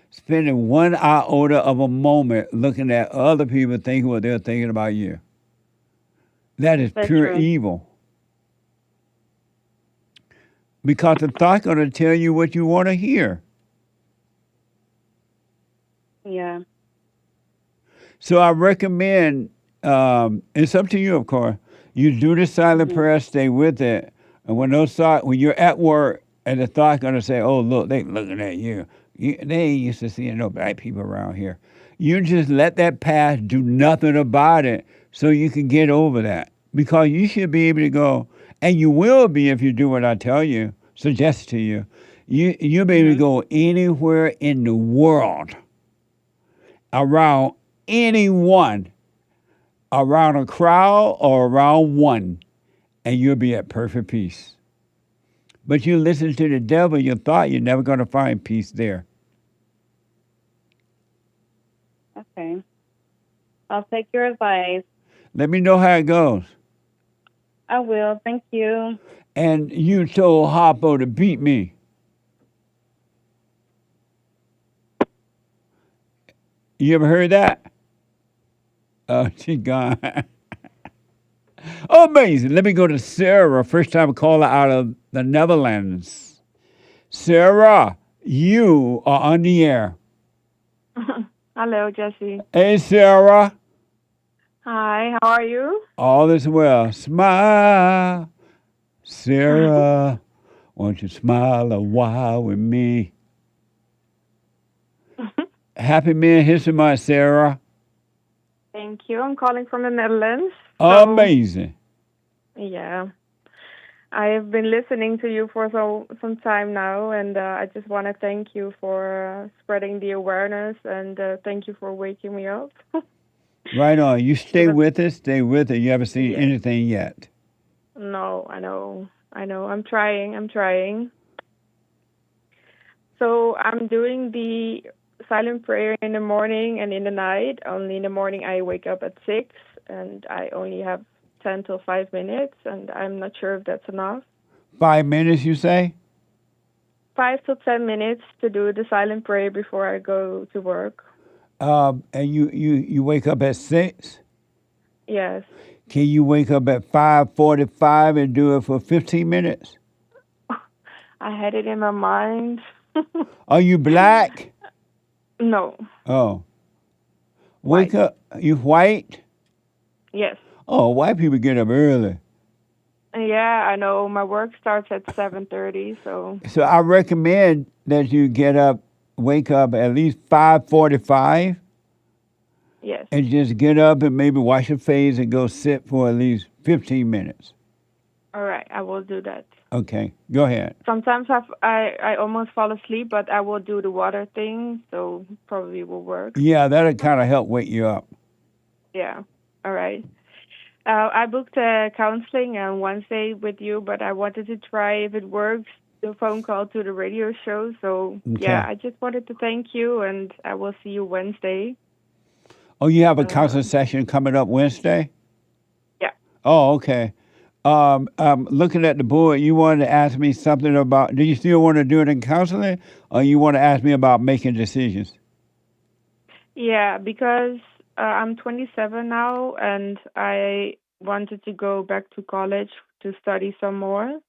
spending 1 iota of a moment looking at other people thinking what they're thinking about you. That is pure evil. Because the thought's going to tell you what you want to hear. Yeah. So I recommend, it's up to you, of course. You do the silent prayer, stay with it. And when you're at work and the thought's going to say, oh, look, they looking at you. They ain't used to seeing no black people around here. You just let that pass, do nothing about it so you can get over that. Because you should be able to go, and you will be if you do what I tell you, suggest to you. You'll be able to go anywhere in the world around anyone, around a crowd or around one, and you'll be at perfect peace. But you listen to the devil, your thought, you're never going to find peace there. Okay. I'll take your advice. Let me know how it goes. I will. Thank you. And you told Harpo to beat me. You ever heard that? Oh, she gone. Amazing. Let me go to Sarah, first time caller out of the Netherlands. Sarah, You are on the air. Hello, Jesse. Hey, Sarah. Hi, how are you? All is well. Smile, Sarah. Won't you smile a while with me? Happy Man History Month, Sarah. Thank you. I'm calling from the Netherlands. Amazing. Yeah. I have been listening to you for some time now, and I just want to thank you for spreading the awareness, and thank you for waking me up. Right on. You stay with us. Stay with it. You haven't seen anything yet. No, I know. I'm trying. So I'm doing the silent prayer in the morning and in the night. Only in the morning I wake up at 6, and I only have 10 till 5 minutes, and I'm not sure if that's enough. 5 minutes, you say? 5 to 10 minutes to do the silent prayer before I go to work. And you wake up at 6? Yes. Can you wake up at 5:45 and do it for 15 minutes? I had it in my mind. Are you black? No. Oh. Wake up. You white? Yes. Oh, white people get up early. Yeah, I know. My work starts at 7:30, so. So I recommend that you wake up at least 5:45. Yes. And just get up and maybe wash your face and go sit for at least 15 minutes. All right, I will do that. Okay, go ahead. Sometimes I almost fall asleep, but I will do the water thing, so probably will work. Yeah, that'll kind of help wake you up. Yeah. All right. I booked a counseling on Wednesday with you, but I wanted to try if it works, the phone call to the radio show. So, yeah, I just wanted to thank you, and I will see you Wednesday. Oh, you have a counseling session coming up Wednesday? Yeah. Oh, okay. Looking at the board, you wanted to ask me something about, do you still want to do it in counseling, or you want to ask me about making decisions? Yeah, because I'm 27 now, and I wanted to go back to college to study some more,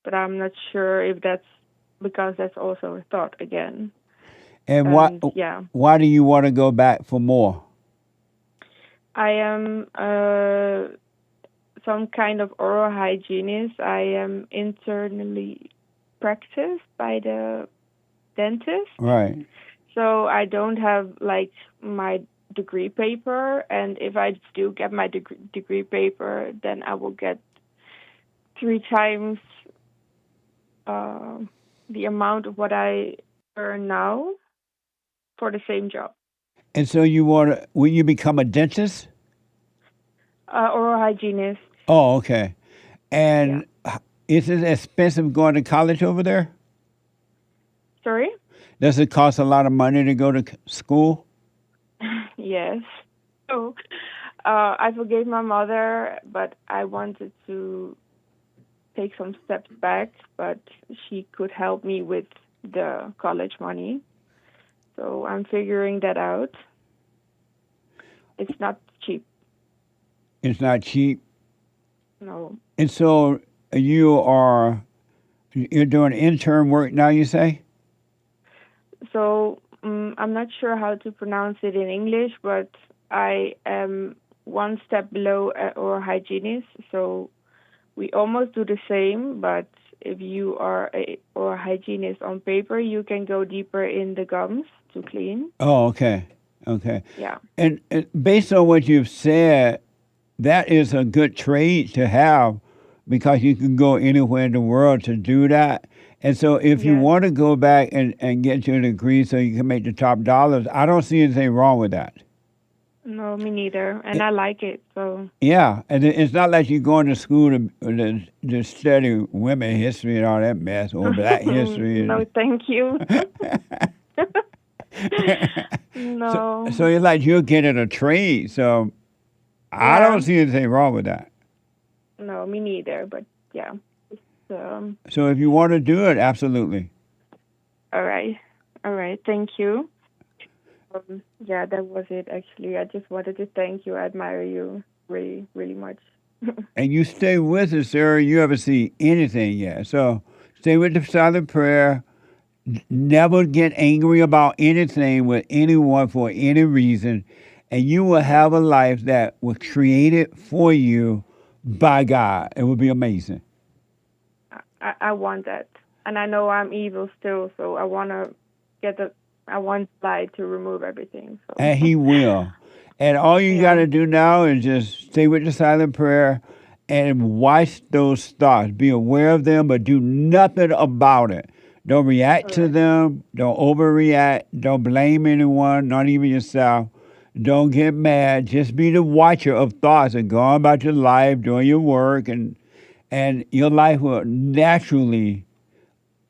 but I'm not sure if that's because that's also a thought again. And why do you want to go back for more? I am some kind of oral hygienist. I am internally practiced by the dentist. Right. So I don't have like my degree paper, and if I do get my degree paper, then I will get 3 times the amount of what I earn now for the same job. And so will you become a dentist? Oral hygienist. Oh, okay. And is it expensive going to college over there? Sorry? Does it cost a lot of money to go to school? Yes. So I forgave my mother, but I wanted to take some steps back, but she could help me with the college money. So I'm figuring that out. It's not cheap. It's not cheap? No. And so you're doing intern work now, you say? So I'm not sure how to pronounce it in English, but I am one step below oral hygienist. So we almost do the same, but if you are a oral hygienist on paper, you can go deeper in the gums to clean. Oh, okay. Okay. Yeah. And based on what you've said, that is a good trade to have because you can go anywhere in the world to do that. And so if you want to go back and get your degree so you can make the top dollars, I don't see anything wrong with that. No, me neither. And I like it, so. Yeah, and it's not like you're going to school to study women history and all that mess, or black history. No, thank you. No. So it's like you're getting a trade, so I don't see anything wrong with that. No, me neither, but yeah. So if you want to do it, absolutely. All right. Thank you. Yeah, that was it, actually. I just wanted to thank you. I admire you really, really much. And you stay with us, Sarah. You haven't seen anything yet. So stay with the silent prayer. Never get angry about anything with anyone for any reason, and you will have a life that was created for you by God. It would be amazing. I want that. And I know I'm evil still, so I want to I want God to remove everything. So. And He will. And all you got to do now is just stay with the silent prayer and watch those thoughts. Be aware of them, but do nothing about it. Don't react to them. Don't overreact. Don't blame anyone, not even yourself. Don't get mad. Just be the watcher of thoughts and go on about your life, doing your work, and your life will naturally,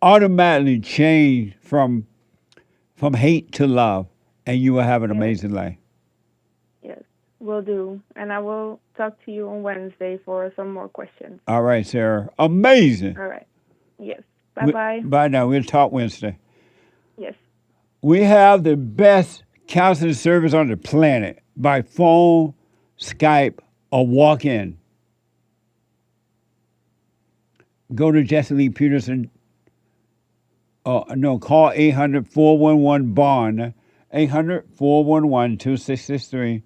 automatically change from hate to love, and you will have an amazing life. Yes, will do. And I will talk to you on Wednesday for some more questions. All right, Sarah. Amazing. All right. Yes. Bye-bye. Bye now. We'll talk Wednesday. Yes. We have the best counseling service on the planet by phone, Skype, or walk-in. Go to Jesse Lee Peterson. Call 800-411-BOND, 800-411-2663,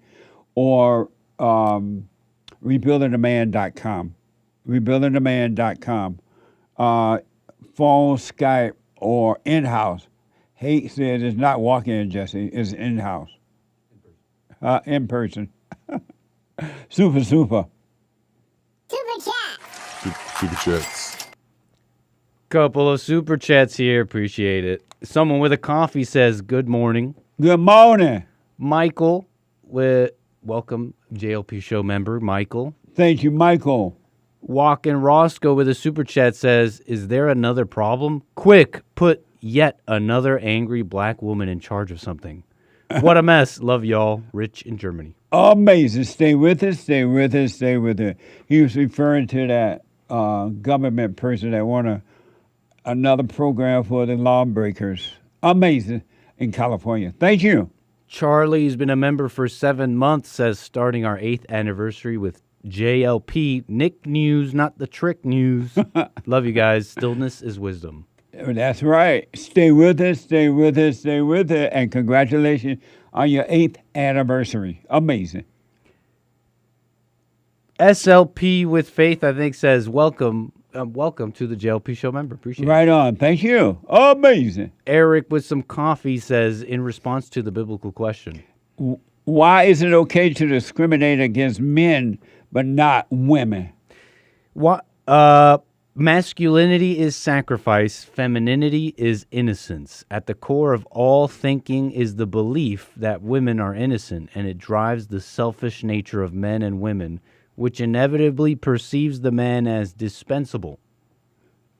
or rebuildingdemand.com. Rebuildingdemand.com. Phone, Skype, or in-house. Hate says it's not walk-in, Jesse. It's in-house. In person. Super. Super chats. Couple of super chats here. Appreciate it. Someone with a coffee says, good morning. Good morning. Michael, welcome, JLP show member, Michael. Thank you, Michael. Walk-in Roscoe with a super chat says, is there another problem? Quick, put yet another angry black woman in charge of something. What a mess. Love y'all. Rich in Germany. Amazing. Stay with us. Stay with us. Stay with it. He was referring to that government person that wanted another program for the lawbreakers. Amazing in California. Thank you. Charlie's been a member for 7 months, says starting our 8th anniversary with JLP. Nick news, not the trick news. Love you guys. Stillness is wisdom. That's right. Stay with us. Stay with us. Stay with it. And congratulations on your 8th anniversary. Amazing. SLP with Faith, I think, says, welcome to the JLP show member. Appreciate it. Right on. Thank you. Amazing. Eric with some coffee says, in response to the biblical question, why is it okay to discriminate against men but not women? What? Masculinity is sacrifice. Femininity is innocence. At the core of all thinking is the belief that women are innocent, and it drives the selfish nature of men and women, which inevitably perceives the man as dispensable.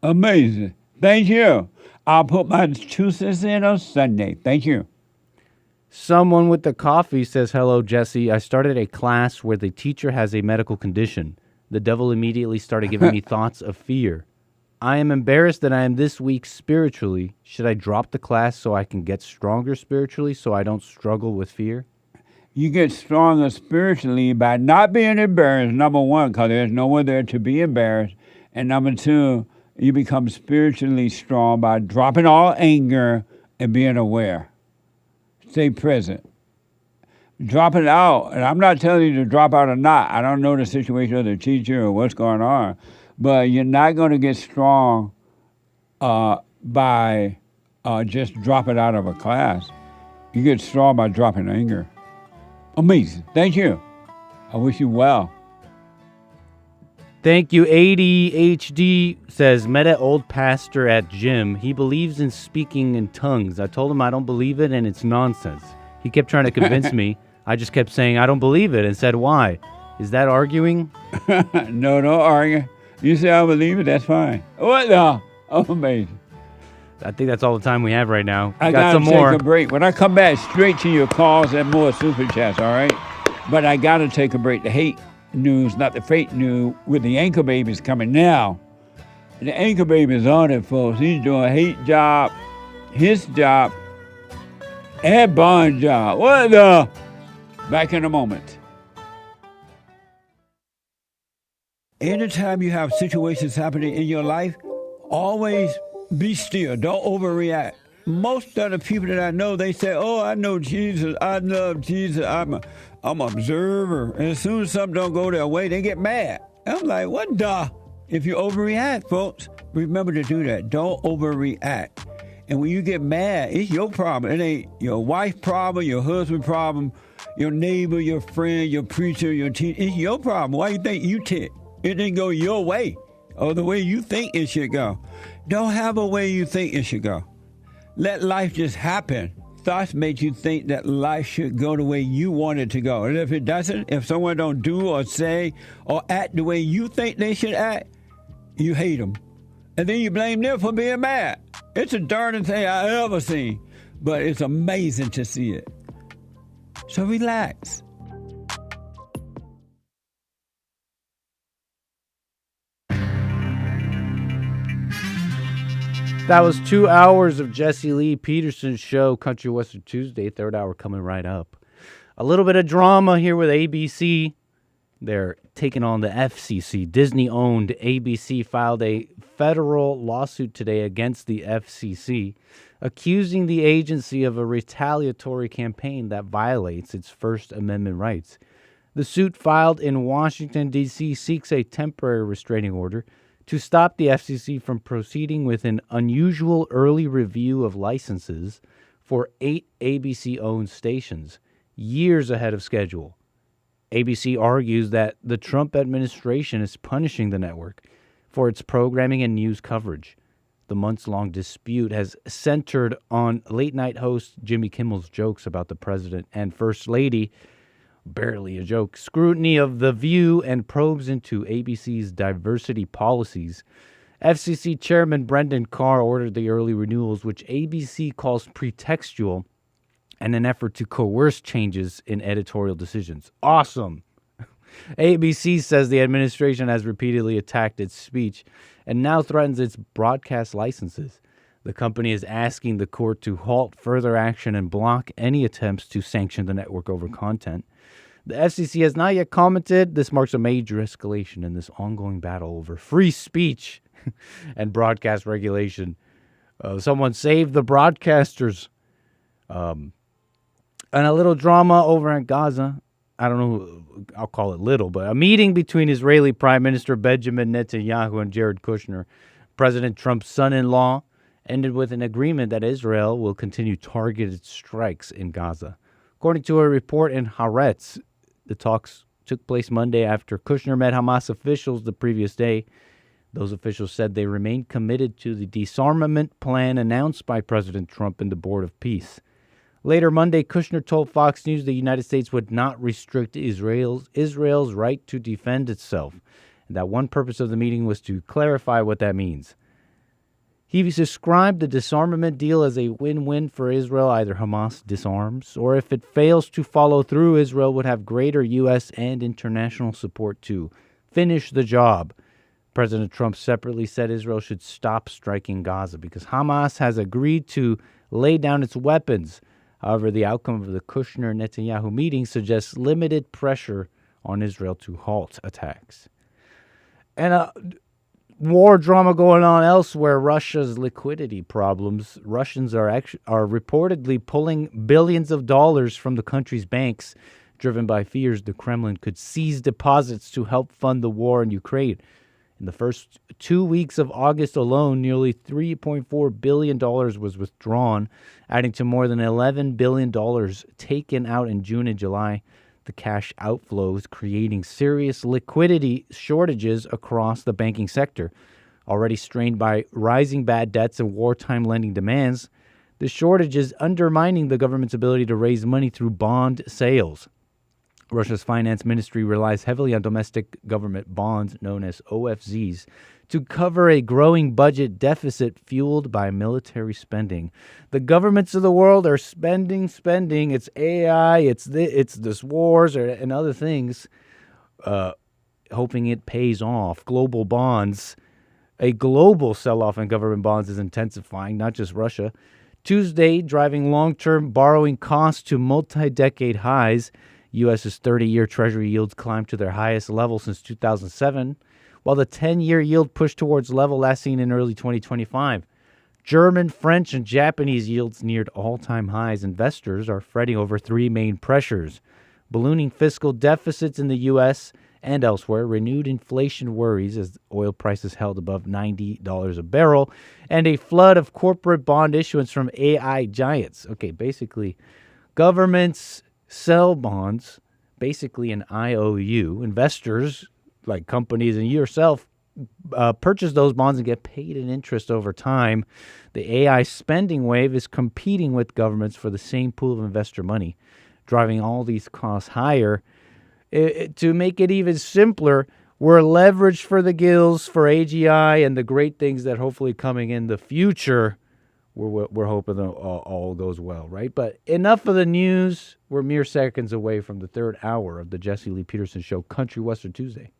Amazing. Thank you. I'll put my 2 cents in on Sunday. Thank you. Someone with the coffee says, hello, Jesse. I started a class where the teacher has a medical condition. The devil immediately started giving me thoughts of fear. I am embarrassed that I am this weak spiritually. Should I drop the class so I can get stronger spiritually so I don't struggle with fear? You get stronger spiritually by not being embarrassed, number one, because there's no one there to be embarrassed. And number two, you become spiritually strong by dropping all anger and being aware. Stay present. Drop it out. And I'm not telling you to drop out or not. I don't know the situation of the teacher or what's going on. But you're not going to get strong by just dropping out of a class. You get strong by dropping anger. Amazing. Thank you. I wish you well. Thank you. ADHD says, met an old pastor at gym. He believes in speaking in tongues. I told him I don't believe it and it's nonsense. He kept trying to convince me. I just kept saying, I don't believe it, and said, why? Is that arguing? No, don't argue. You say I believe it, that's fine. What the? Oh, amazing. I think that's all the time we have right now. I got to take a break. When I come back, straight to your calls and more super chats, all right? But I got to take a break. The hate news, not the fake news, with the anchor babies coming now. The anchor baby's on it, folks. He's doing a hate job, his job, and Bond's job. What the? Back in a moment. Anytime you have situations happening in your life, always be still. Don't overreact. most of the people that I know, they say, "Oh, I know Jesus. I love Jesus. I'm an observer." And as soon as something don't go their way, they get mad. I'm like, what the? If you overreact, folks, remember to do that. Don't overreact. And when you get mad, it's your problem. It ain't your wife's problem, your husband's problem, your neighbor, your friend, your preacher, your teacher. It's your problem. Why you think you tick? It didn't go your way or the way you think it should go. Don't have a way you think it should go. Let life just happen. Thoughts make you think that life should go the way you want it to go. And if it doesn't, if someone don't do or say or act the way you think they should act, you hate them. And then you blame them for being mad. It's the darndest thing I ever seen. But it's amazing to see it. So relax. That was 2 hours of Jesse Lee Peterson's show, Country Western Tuesday, third hour coming right up. A little bit of drama here with ABC. They're taking on the FCC. Disney-owned ABC filed a federal lawsuit today against the FCC, accusing the agency of a retaliatory campaign that violates its First Amendment rights. The suit filed in Washington, D.C. seeks a temporary restraining order to stop the FCC from proceeding with an unusual early review of licenses for 8 ABC-owned stations, years ahead of schedule. ABC argues that the Trump administration is punishing the network for its programming and news coverage. The months-long dispute has centered on late-night host Jimmy Kimmel's jokes about the president and First Lady, barely a joke, scrutiny of The View, and probes into ABC's diversity policies. FCC Chairman Brendan Carr ordered the early renewals, which ABC calls pretextual, and an effort to coerce changes in editorial decisions. Awesome. ABC says the administration has repeatedly attacked its speech and now threatens its broadcast licenses. The company is asking the court to halt further action and block any attempts to sanction the network over content. The FCC has not yet commented. This marks a major escalation in this ongoing battle over free speech and broadcast regulation. Someone save the broadcasters. And a little drama over in Gaza. I don't know, I'll call it little, but a meeting between Israeli Prime Minister Benjamin Netanyahu and Jared Kushner, President Trump's son-in-law, ended with an agreement that Israel will continue targeted strikes in Gaza. According to a report in Haaretz, the talks took place Monday after Kushner met Hamas officials the previous day. Those officials said they remained committed to the disarmament plan announced by President Trump and the Board of Peace. Later Monday, Kushner told Fox News the United States would not restrict Israel's right to defend itself, and that one purpose of the meeting was to clarify what that means. He described the disarmament deal as a win-win for Israel. Either Hamas disarms, or if it fails to follow through, Israel would have greater U.S. and international support to finish the job. President Trump separately said Israel should stop striking Gaza because Hamas has agreed to lay down its weapons. However, the outcome of the Kushner-Netanyahu meeting suggests limited pressure on Israel to halt attacks. And war drama going on elsewhere. Russia's liquidity problems. Russians are reportedly pulling billions of dollars from the country's banks, driven by fears the Kremlin could seize deposits to help fund the war in Ukraine. In the first 2 weeks of August alone, nearly $3.4 billion was withdrawn, adding to more than $11 billion taken out in June and July. The cash outflows creating serious liquidity shortages across the banking sector. Already strained by rising bad debts and wartime lending demands, the shortages undermining the government's ability to raise money through bond sales. Russia's finance ministry relies heavily on domestic government bonds, known as OFZs, to cover a growing budget deficit fueled by military spending. The governments of the world are spending. It's AI, it's this wars and other things, hoping it pays off. Global bonds, a global sell-off in government bonds is intensifying, not just Russia. Tuesday, driving long-term borrowing costs to multi-decade highs. U.S.'s 30-year Treasury yields climbed to their highest level since 2007, while the 10-year yield pushed towards level last seen in early 2025. German, French, and Japanese yields neared all-time highs. Investors are fretting over three main pressures: ballooning fiscal deficits in the U.S. and elsewhere, renewed inflation worries as oil prices held above $90 a barrel, and a flood of corporate bond issuance from AI giants. Okay, basically, governments sell bonds, basically an IOU. Investors, like companies and yourself, purchase those bonds and get paid in interest over time. The AI spending wave is competing with governments for the same pool of investor money, driving all these costs higher. To make it even simpler, we're leveraged for the gills for AGI and the great things that hopefully coming in the future. We're hoping that all goes well, right? But enough of the news. We're mere seconds away from the third hour of the Jesse Lee Peterson Show, Country Western Tuesday.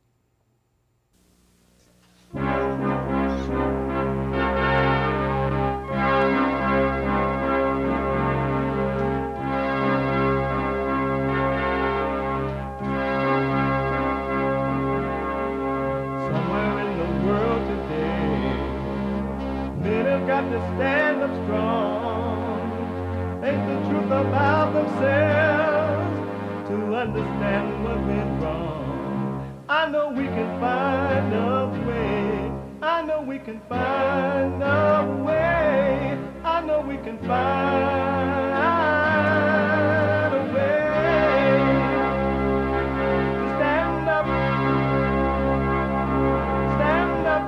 Got to stand up strong, think the truth about themselves, to understand what went wrong. I know we can find a way, I know we can find a way, I know we can find a way to stand up, stand up.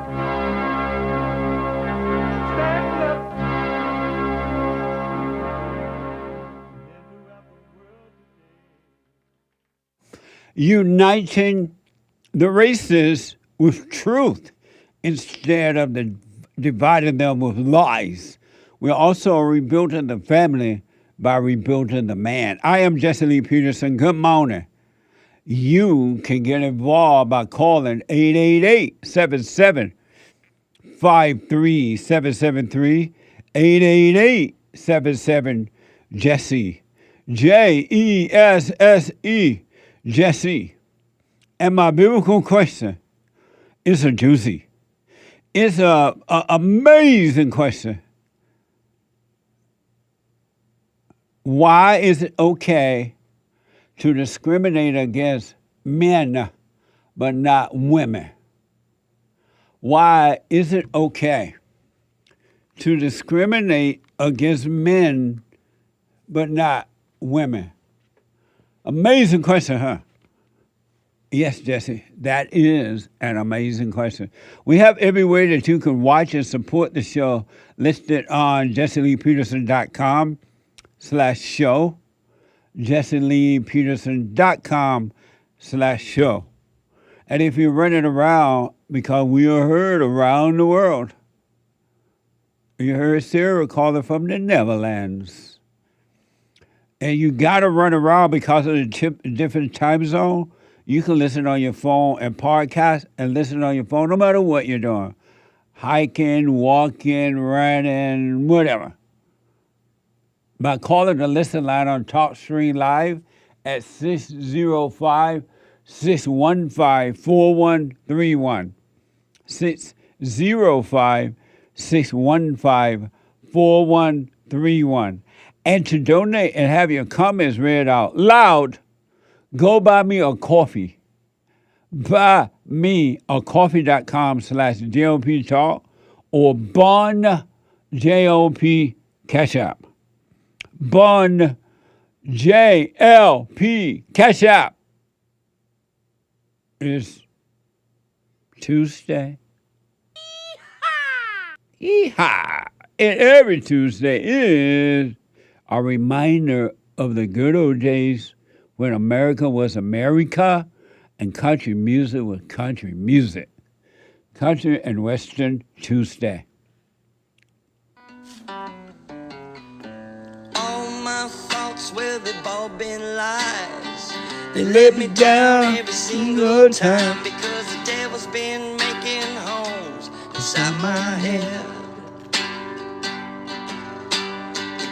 Uniting the races with truth instead of dividing them with lies. We're also rebuilding the family by rebuilding the man. I am Jesse Lee Peterson. Good morning. You can get involved by calling 888-77-53773, 888-77-JESSE, Jesse. Jesse, and my biblical question is a doozy. It's a amazing question. Why is it okay to discriminate against men but not women? Why is it okay to discriminate against men but not women? Amazing question, huh? Yes, Jesse, that is an amazing question. We have every way that you can watch and support the show listed on jesseleepeterson.com/show, jesseleepeterson.com/show. And if you're running around, because we are heard around the world, you heard Sarah calling from the Netherlands. And you got to run around because of the different time zone. You can listen on your phone and podcast and listen on your phone no matter what you're doing. Hiking, walking, running, whatever. By calling the listen line on TalkStream Live at 605-615-4131. 605-615-4131. And to donate and have your comments read out loud, go buy me a coffee. Buy me a coffee.com/JLP Talk or Bun JLP Cash App. Bun JLP Cash App. It's Tuesday. Yeehaw! And every Tuesday is a reminder of the good old days when America was America and country music was country music. Country and Western Tuesday. All my thoughts, well, they've all been lies. They let me down every single time because the devil's been making homes inside my head.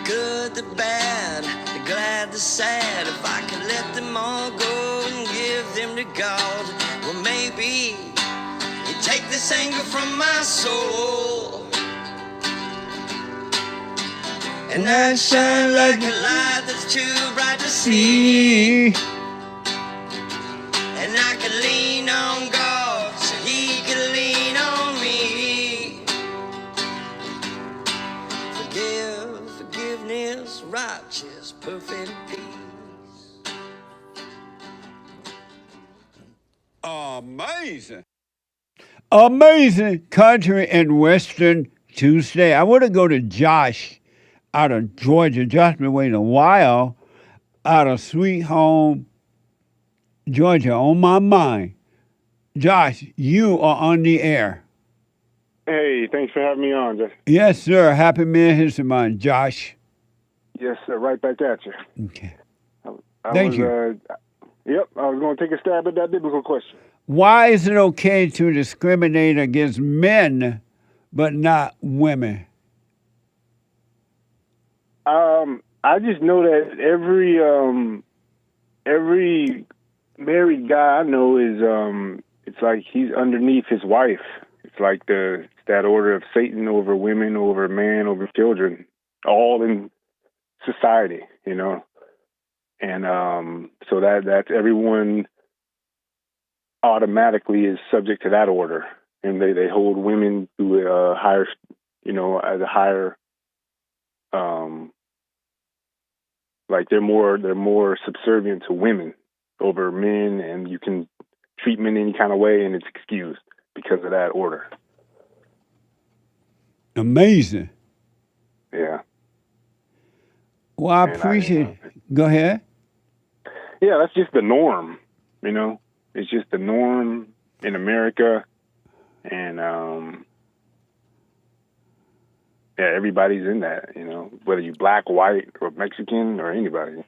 Good, the bad, the glad, the sad. If I could let them all go and give them to God, well, maybe you take this anger from my soul. And I'd shine like a light that's too bright to see. And I could lean on God so he could lean on me. Forgiveness, righteous, perfect peace. Amazing. Amazing country and western Tuesday. I want to go to Josh out of Georgia. Josh been waiting a while out of Sweet Home, Georgia. On my mind. Josh, you are on the air. Hey, thanks for having me on, Jeff. Yes, sir. Happy Man History Month, Josh. Yes, sir. Right back at you. Okay. Thank you. Yep, I was going to take a stab at that biblical question. Why is it okay to discriminate against men but not women? I just know that every married guy I know is it's like he's underneath his wife. It's like that order of Satan over women, over man, over children, all in society, you know. And so that's everyone automatically is subject to that order, and they hold women to a higher, you know, as a higher, like they're more subservient to women over men, and you can treat men any kind of way, and it's excused because of that order. Amazing. Yeah. Well, I appreciate it. Go ahead. Yeah, that's just the norm, you know. It's just the norm in America, and yeah, everybody's in that, you know, whether you're black, white, or Mexican, or anybody.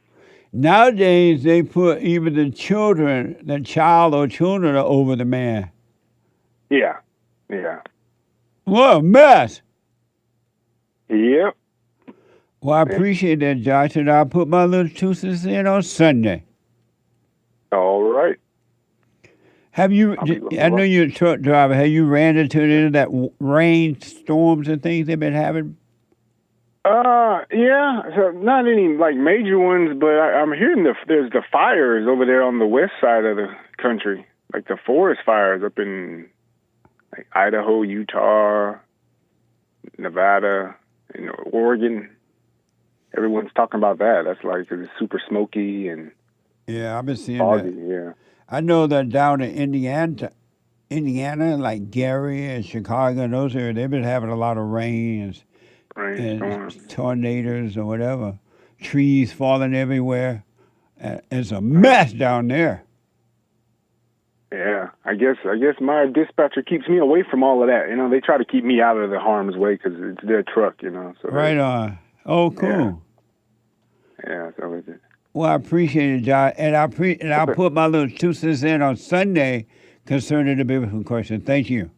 Nowadays, they put even the child or children are over the man. Yeah, yeah. What a mess. Yep. Well, I appreciate that, Josh, and I'll put my little 2 cents in on Sunday. All right. Have you, I know you're a truck driver, have you ran into any of that rain storms and things they've been having? Yeah, so not any like major ones, but I'm hearing there's the fires over there on the west side of the country, like the forest fires up in like Idaho, Utah, Nevada, you know, Oregon. Everyone's talking about that. That's like 'cause it's super smoky and yeah, I've been seeing foggy. that. Yeah. I know that down in Indiana, like Gary and Chicago, and those areas, they've been having a lot of rain and tornadoes or whatever. Trees falling everywhere. It's a mess down there. Yeah, I guess my dispatcher keeps me away from all of that. You know, they try to keep me out of the harm's way because it's their truck. You know, so right on. Oh, cool. Yeah, so it's. Well, I appreciate it, John, and I'll put my little 2 cents in on Sunday concerning the biblical question. Thank you.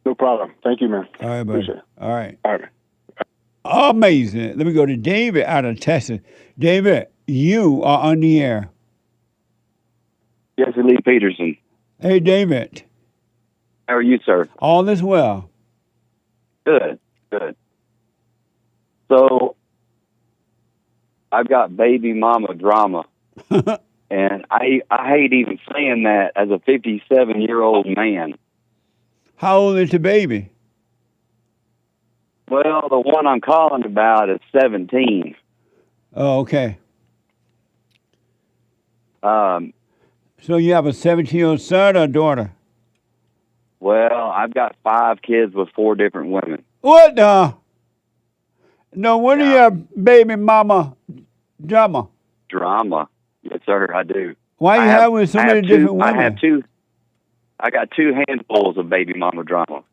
No problem. Thank you, man. All right, buddy. Appreciate it. All right. All right. Amazing. Let me go to David out of Texas. David, you are on the air. Jesse Lee Peterson. Hey, David. How are you, sir? All is well. Good, good. So, I've got baby mama drama. And I hate even saying that as a 57-year-old man. How old is the baby? Well, the one I'm calling about is 17. Oh, okay. So you have a 17-year-old son or daughter? Well, I've got 5 kids with 4 different women. What the? No wonder you have baby mama drama. Drama. Yes, sir, I do. Why you have with so many different women? I got 2 handfuls of baby mama drama.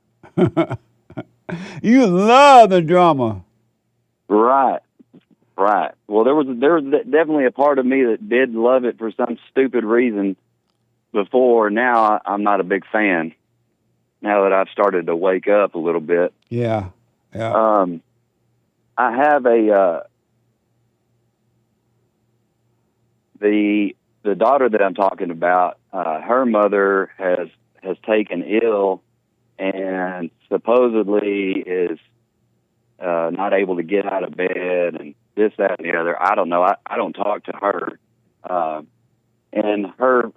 You love the drama. Right. Well, there was definitely a part of me that did love it for some stupid reason before. Now I'm not a big fan. Now that I've started to wake up a little bit. Yeah. I have the daughter that I'm talking about. Her mother has taken ill and supposedly is not able to get out of bed and this, that, and the other. I don't know. I don't talk to her. And her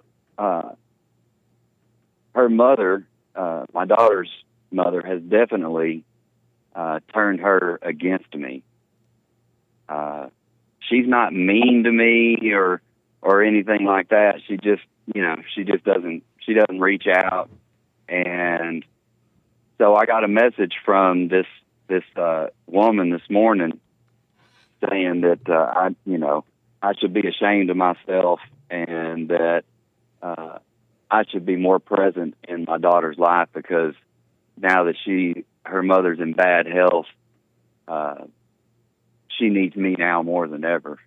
mother, my daughter's mother, has definitely turned her against me. She's not mean to me or anything like that. She just doesn't reach out. And so I got a message from this woman this morning saying that I should be ashamed of myself and that I should be more present in my daughter's life because now that her mother's in bad health, she needs me now more than ever.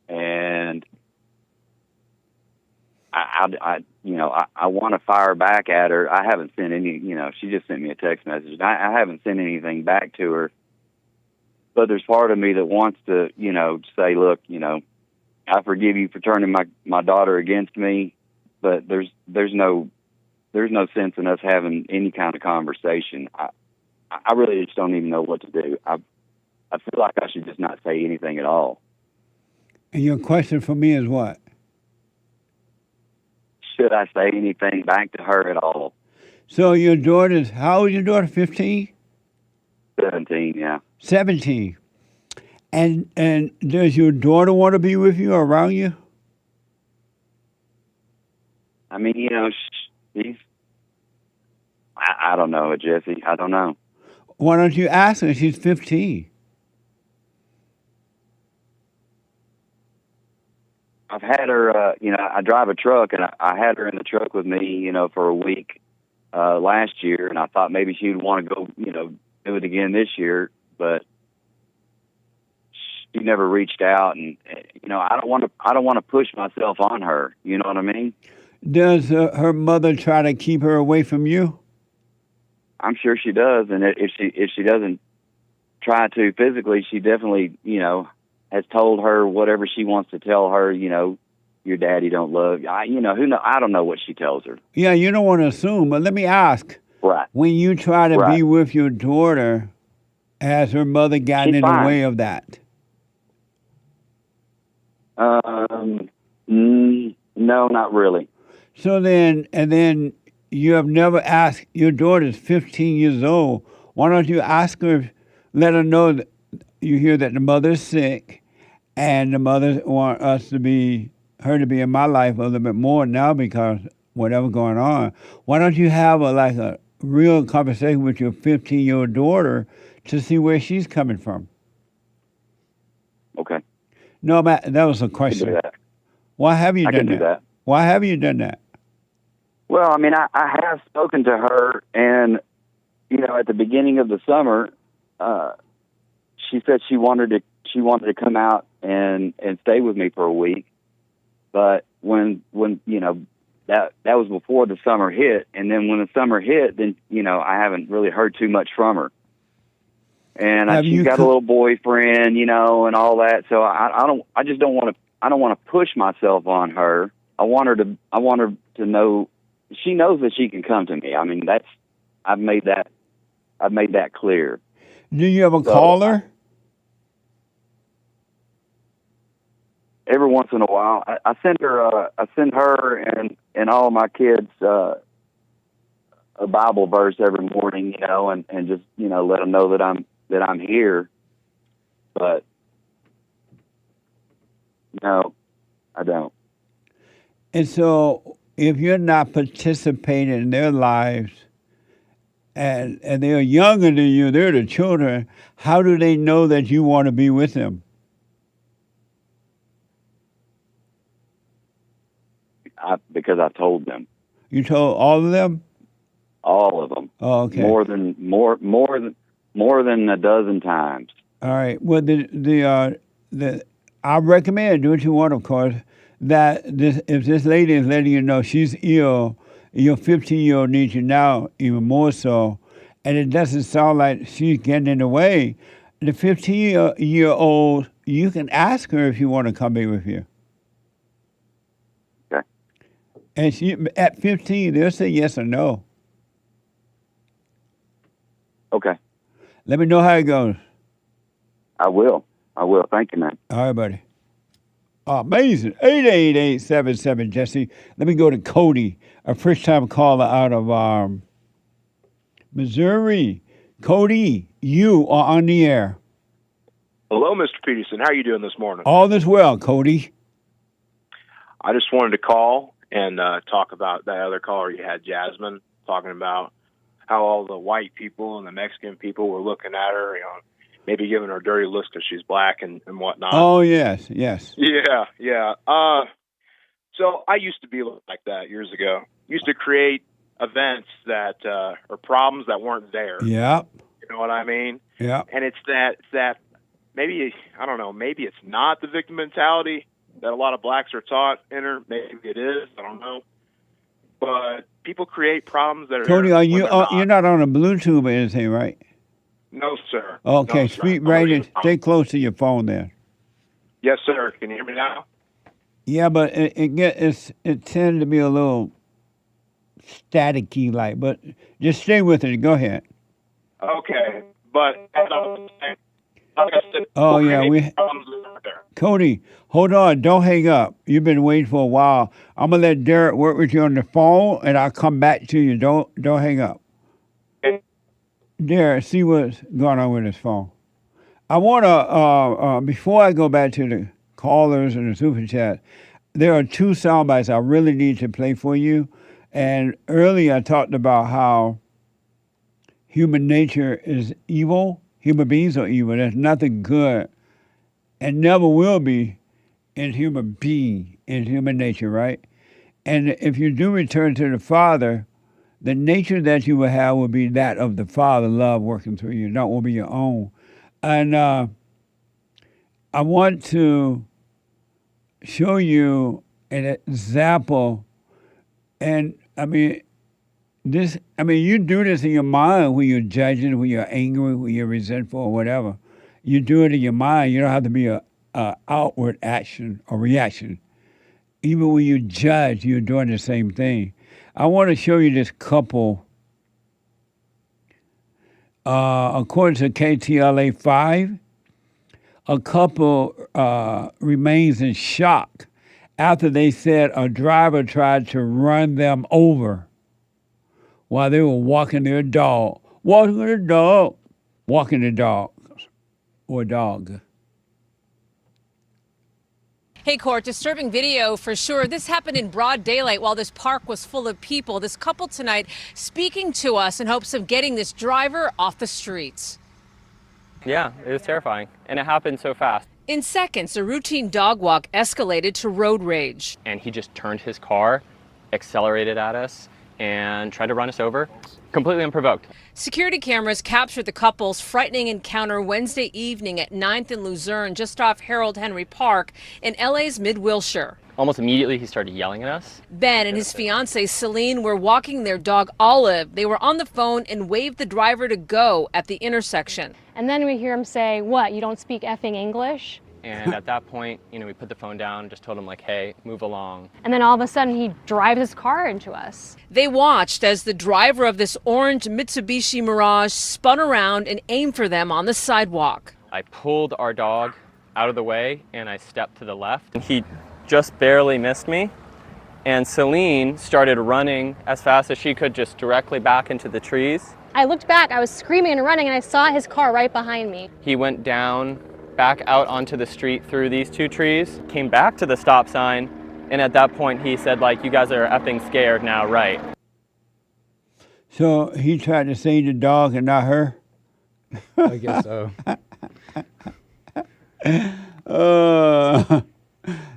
And I want to fire back at her. I haven't sent any, she just sent me a text message. I haven't sent anything back to her, but there's part of me that wants to, say, look, I forgive you for turning my daughter against me, but there's no sense in us having any kind of conversation. I really just don't even know what to do. I feel like I should just not say anything at all. And your question for me is what? Should I say anything back to her at all? So your daughter's, how old is your daughter, 15? 17, yeah. 17. And does your daughter want to be with you or around you? I mean, she's, I don't know, Jesse. I don't know. Why don't you ask her? She's 15. I've had her, I drive a truck, and I had her in the truck with me, for a week last year, and I thought maybe she would want to go, do it again this year, but she never reached out, and I don't want to push myself on her. You know what I mean? Does her mother try to keep her away from you? I'm sure she does, and if she doesn't try to physically, she definitely, has told her whatever she wants to tell her. Your daddy don't love you. I don't know what she tells her. Yeah, you don't want to assume, but let me ask. Right. When you try to be with your daughter, has her mother gotten in the way of that? No, not really. So then you have never asked, your daughter's 15 years old. Why don't you ask her, let her know that you hear that the mother's sick and the mother want her to be in my life a little bit more now because whatever going on. Why don't you have a real conversation with your 15-year-old daughter to see where she's coming from? Okay. No, that was a question. I can do that. Why have you I done can do that? Why have you done that? Well, I mean, I have spoken to her, and at the beginning of the summer, she said she wanted to come out and stay with me for a week, but when that was before the summer hit, and then when the summer hit, then I haven't really heard too much from her, and she's got a little boyfriend, and all that. So I don't want to push myself on her. I want her to know. She knows that she can come to me. I mean, I've made that clear. Do you ever call her? Every once in a while, I send her and all of my kids a Bible verse every morning, and just let them know that I'm here. But no, I don't. And so, if you're not participating in their lives, and they're younger than you, they're the children, how do they know that you want to be with them? Because I told them. You told all of them? All of them. Oh, okay. More than a dozen times. All right. Well, I recommend, do what you want, of course, that if this lady is letting you know she's ill, your 15-year-old needs you now even more so, and it doesn't sound like she's getting in the way, the 15-year-old, you can ask her if you want to come be with you. Okay. And at 15, they'll say yes or no. Okay. Let me know how it goes. I will. Thank you, man. All right, buddy. Amazing. 888-77 Jesse. Let me go to Cody, a first-time caller out of Missouri. Cody, you are on the air. Hello, Mr. Peterson. How are you doing this morning? All is well, Cody. I just wanted to call and talk about that other caller you had, Jasmine, talking about how all the white people and the Mexican people were looking at her, maybe giving her dirty looks because she's black and whatnot. Oh, yes. Yeah. So I used to be like that years ago. Used to create events that or problems that weren't there. Yep. You know what I mean? Yeah. And it's that maybe, I don't know, maybe it's not the victim mentality that a lot of blacks are taught in her. Maybe it is. I don't know. But people create problems that are Cody, there are when you? they're not. You're not on a Bluetooth or anything, right? No, sir. Okay, No, sir. speak I'm right on in. the phone. Stay close to your phone there. Yes, sir. Can you hear me now? Yeah, but it tends to be a little staticky like. But just stay with it. Go ahead. Okay. But as I was saying, like I said, Oh, people yeah, create problems that aren't there. Cody, hold on. Don't hang up. You've been waiting for a while. I'm gonna let Derek work with you on the phone, and I'll come back to you. Don't hang up. Okay. Derek, see what's going on with his phone. I want to, before I go back to the callers and the super chat, there are two sound bites I really need to play for you. And earlier I talked about how human nature is evil. Human beings are evil. There's nothing good and never will be in human being, in human nature, right? And if you do return to the Father, the nature that you will have will be that of the Father, love working through you, not will be your own. And I want to show you an example. And you do this in your mind when you're judging, when you're angry, when you're resentful or whatever. You do it in your mind. You don't have to be a outward action or reaction. Even when you judge, you're doing the same thing. I want to show you this couple. According to KTLA 5, a couple remains in shock after they said a driver tried to run them over while they were walking their dog. Walking the dog. Or dog. Hey, Court, disturbing video for sure. This happened in broad daylight while this park was full of people. This couple tonight speaking to us in hopes of getting this driver off the streets. Yeah, it was terrifying, and it happened so fast. In seconds, a routine dog walk escalated to road rage. And he just turned his car, accelerated at us, and tried to run us over, completely unprovoked. Security cameras captured the couple's frightening encounter Wednesday evening at 9th and Luzerne, just off Harold Henry Park in LA's Mid-Wilshire. Almost immediately, he started yelling at us. Ben and his fiancee Celine were walking their dog Olive. They were on the phone and waved the driver to go at the intersection. And then we hear him say, "What, you don't speak effing English?" And at that point, we put the phone down, just told him like, hey, move along. And then all of a sudden he drives his car into us. They watched as the driver of this orange Mitsubishi Mirage spun around and aimed for them on the sidewalk. I pulled our dog out of the way and I stepped to the left. And he just barely missed me. And Celine started running as fast as she could, just directly back into the trees. I looked back, I was screaming and running, and I saw his car right behind me. He went down, back out onto the street through these two trees, came back to the stop sign, and at that point he said, like, you guys are effing scared now, right? So he tried to save the dog and not her? I guess so.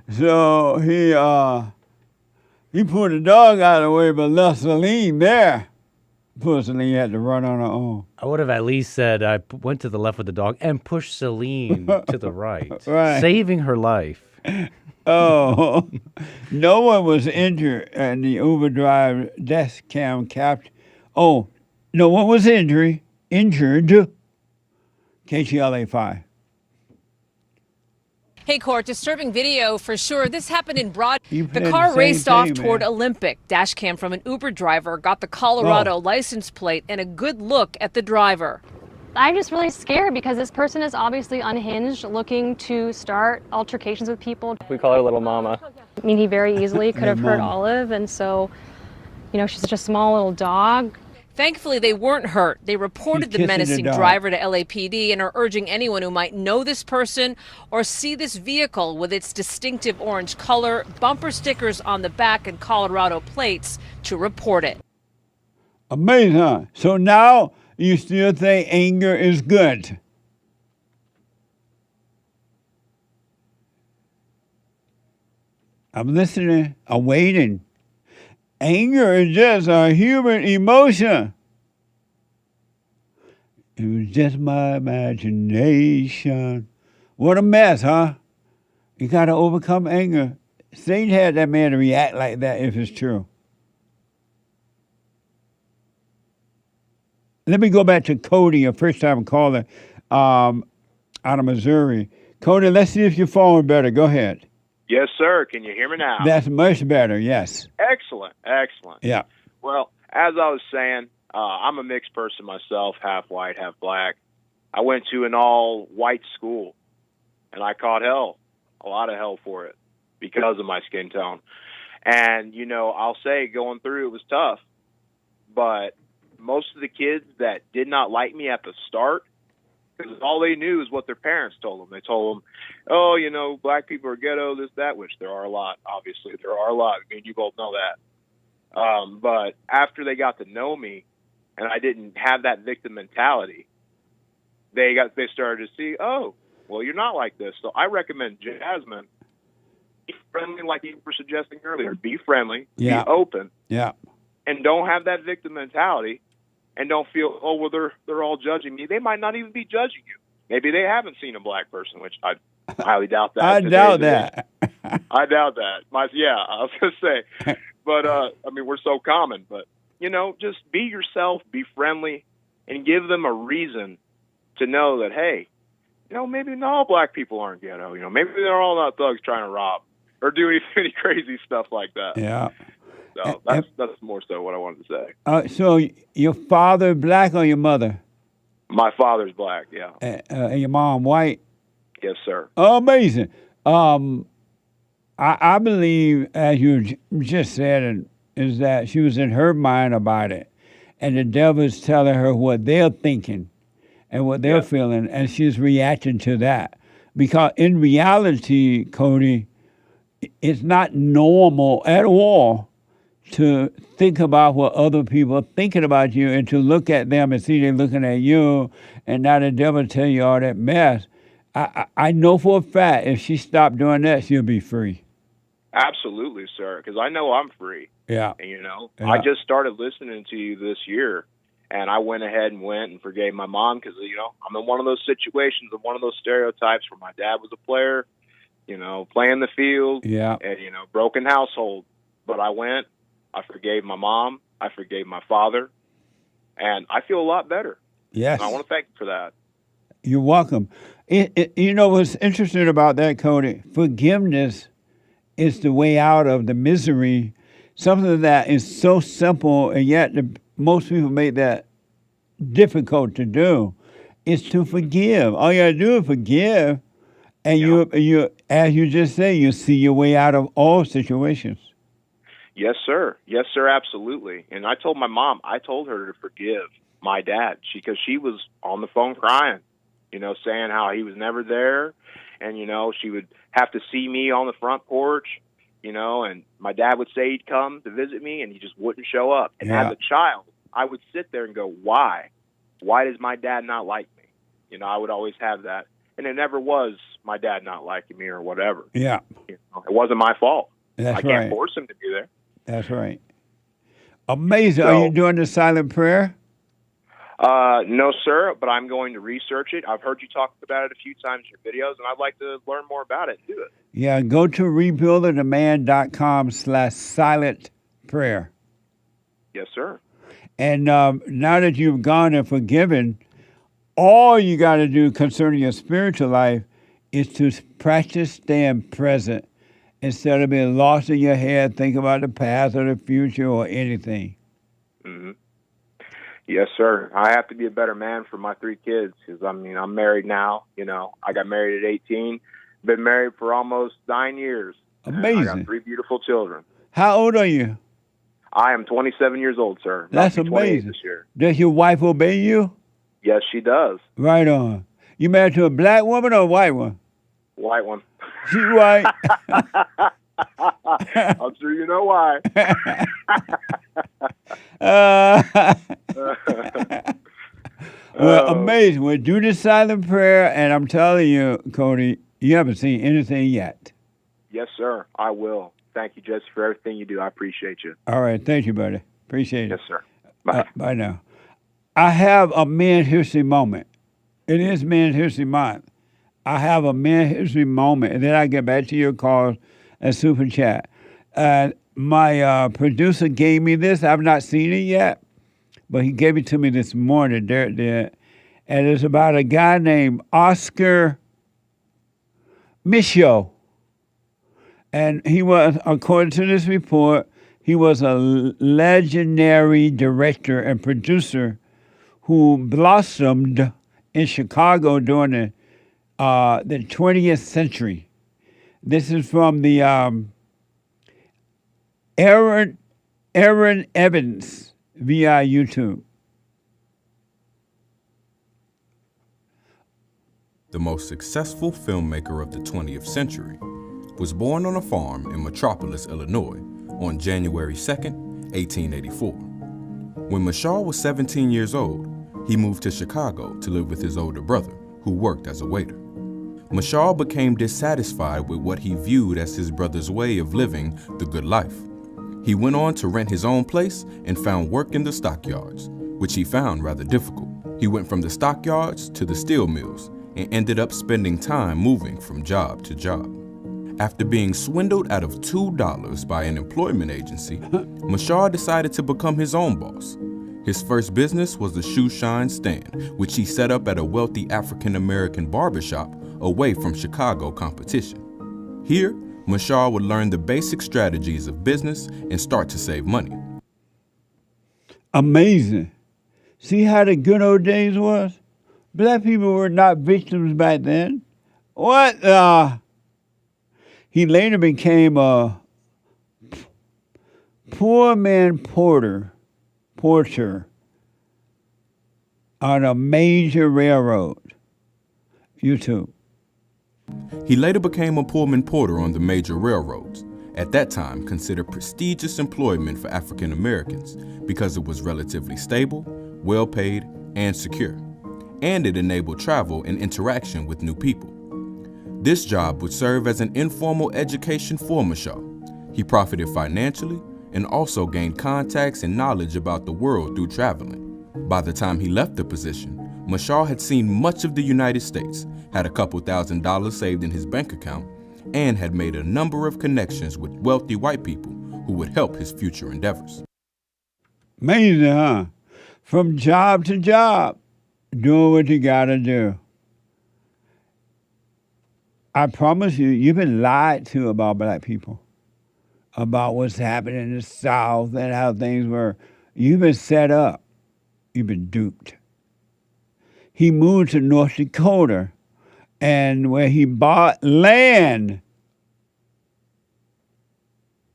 So he put the dog out of the way, but left Celine there. Poor Celine had to run on her own. I would have at least said I went to the left with the dog and pushed Celine to the right, Right. saving her life. Oh, no one was injured and the Uber driver death cam captured. Oh, no one was injured. KTLA 5. Hey, Court, disturbing video for sure. This happened in broad. You The played car the same raced off thing, toward man. Olympic. Dash cam from an Uber driver got the Colorado license plate and a good look at the driver. I'm just really scared because this person is obviously unhinged, looking to start altercations with people. We call her Little Mama. I mean, he very easily could have Little hurt Mama. Olive, and so, you know, she's such a small little dog. Thankfully, they weren't hurt. They reported the kissing the menacing dog. driver to LAPD and are urging anyone who might know this person or see this vehicle with its distinctive orange color, bumper stickers on the back, and Colorado plates to report it. Amazing, huh? So now you still think anger is good? I'm listening. I'm waiting. Anger is just a human emotion. It was just my imagination. What a mess, huh? You got to overcome anger. Satan had that man to react like that if it's true. Let me go back to Cody, a first-time caller out of Missouri. Cody, let's see if your phone better. Go ahead. Yes, sir. Can you hear me now? That's much better, yes. Excellent. Excellent. Yeah. Well, as I was saying, I'm a mixed person myself, half white, half black. I went to an all-white school, and I caught hell, a lot of hell for it, because of my skin tone. And, you know, I'll say going through it was tough, but most of the kids that did not like me at the start, because all they knew is what their parents told them. They told them, oh, you know, black people are ghetto, this, that, which there are a lot, obviously. There are a lot. I mean, you both know that. But after they got to know me and I didn't have that victim mentality, they started to see, oh, well, you're not like this. So I recommend Jasmine, be friendly like you were suggesting earlier. Be friendly, Yeah. be open, Yeah. and don't have that victim mentality. And don't feel, oh, well, they're all judging me. They might not even be judging you. Maybe they haven't seen a black person, which I highly doubt that. I doubt that. I doubt that. Yeah, I was going to say. But, I mean, we're so common. But, you know, just be yourself, be friendly, and give them a reason to know that, hey, you know, maybe not all black people aren't ghetto. You know, maybe they're all not thugs trying to rob or do any crazy stuff like that. Yeah. So that's more so what I wanted to say. So your father black or your mother? My father's black, yeah. And your mom white? Yes, sir. Amazing. I believe, as you just said, is that she was in her mind about it. And the devil's telling her what they're thinking and what they're feeling. And she's reacting to that. Because in reality, Cody, it's not normal at all to think about what other people are thinking about you and to look at them and see they're looking at you and now the devil tell you all that mess. I know for a fact if she stopped doing that, she'll be free. Absolutely, sir, because I know I'm free. Yeah. And, you know, Yeah. I just started listening to you this year, and I went ahead and went and forgave my mom because, you know, I'm in one of those situations of one of those stereotypes where my dad was a player, you know, playing the field, Yeah. and, you know, broken household. But I went, I forgave my mom, I forgave my father, and I feel a lot better. Yes. And I want to thank you for that. You're welcome. You know what's interesting about that, Cody? Forgiveness is the way out of the misery. Something that is so simple, and yet most people make that difficult to do. Is to forgive. All you gotta do is forgive, and you, as you just say, you see your way out of all situations. Yes, sir. Yes, sir, absolutely. And I told my mom, I told her to forgive my dad because she was on the phone crying, you know, saying how he was never there. And, you know, she would have to see me on the front porch, you know, and my dad would say he'd come to visit me and he just wouldn't show up. And as a child, I would sit there and go, why? Why does my dad not like me? You know, I would always have that. And it never was my dad not liking me or whatever. Yeah. You know, it wasn't my fault. That's I can't right. force him to be there. That's right. Amazing. So- Are you doing the silent prayer? No, sir, but I'm going to research it. I've heard you talk about it a few times in your videos, and I'd like to learn more about it and do it. Yeah, go to rebuildingtheman.com/silent prayer. Yes, sir. And now that you've gone and forgiven, all you got to do concerning your spiritual life is to practice staying present instead of being lost in your head, thinking about the past or the future or anything. Mm-hmm. Yes, sir. I have to be a better man for my 3 kids because, I mean, I'm married now. You know, I got married at 18. Been married for almost 9 years. Amazing. I got 3 beautiful children. How old are you? I am 27 years old, sir. That's About to be 28 amazing. this year. Does your wife obey you? Yes, she does. Right on. You married to a black woman or a white one? White one. She's white. I'm sure you know why. Well, amazing. Well, do the silent prayer, and I'm telling you, Cody, you haven't seen anything yet. Yes, sir. I will. Thank you, Jesse, for everything you do. I appreciate you. All right. Thank you, buddy. Appreciate it. Yes, sir. Bye. Bye now. I have a men's history moment. It is Men's History Month. I have a men's history moment, and then I get back to your calls and super chat. My producer gave me this. I've not seen it yet, but he gave it to me this morning. Derek did. And it's about a guy named Oscar Micheaux. And he was, according to this report, he was a legendary director and producer who blossomed in Chicago during the 20th century. This is from the Aaron Evans via YouTube. The most successful filmmaker of the 20th century was born on a farm in Metropolis, Illinois on January 2nd, 1884. When Micheaux was 17 years old, he moved to Chicago to live with his older brother, who worked as a waiter. Micheaux became dissatisfied with what he viewed as his brother's way of living the good life. He went on to rent his own place and found work in the stockyards, which he found rather difficult. He went from the stockyards to the steel mills and ended up spending time moving from job to job. After being swindled out of $2 by an employment agency, Micheaux decided to become his own boss. His first business was the shoe shine stand, which he set up at a wealthy African-American barbershop away from Chicago competition. Here, Micheaux would learn the basic strategies of business and start to save money. Amazing. See how the good old days was? Black people were not victims back then. What? He later became a poor man porter on a major railroad. YouTube. He later became a Pullman porter on the major railroads, at that time considered prestigious employment for African Americans because it was relatively stable, well paid, and secure, and it enabled travel and interaction with new people. This job would serve as an informal education for Micheaux. He profited financially and also gained contacts and knowledge about the world through traveling. By the time he left the position, Micheaux had seen much of the United States, had a couple $1,000s saved in his bank account, and had made a number of connections with wealthy white people who would help his future endeavors. Amazing, huh? From job to job, doing what you gotta do. I promise you, you've been lied to about black people, about what's happening in the South and how things were. You've been set up. You've been duped. He moved to North Dakota, and where he bought land.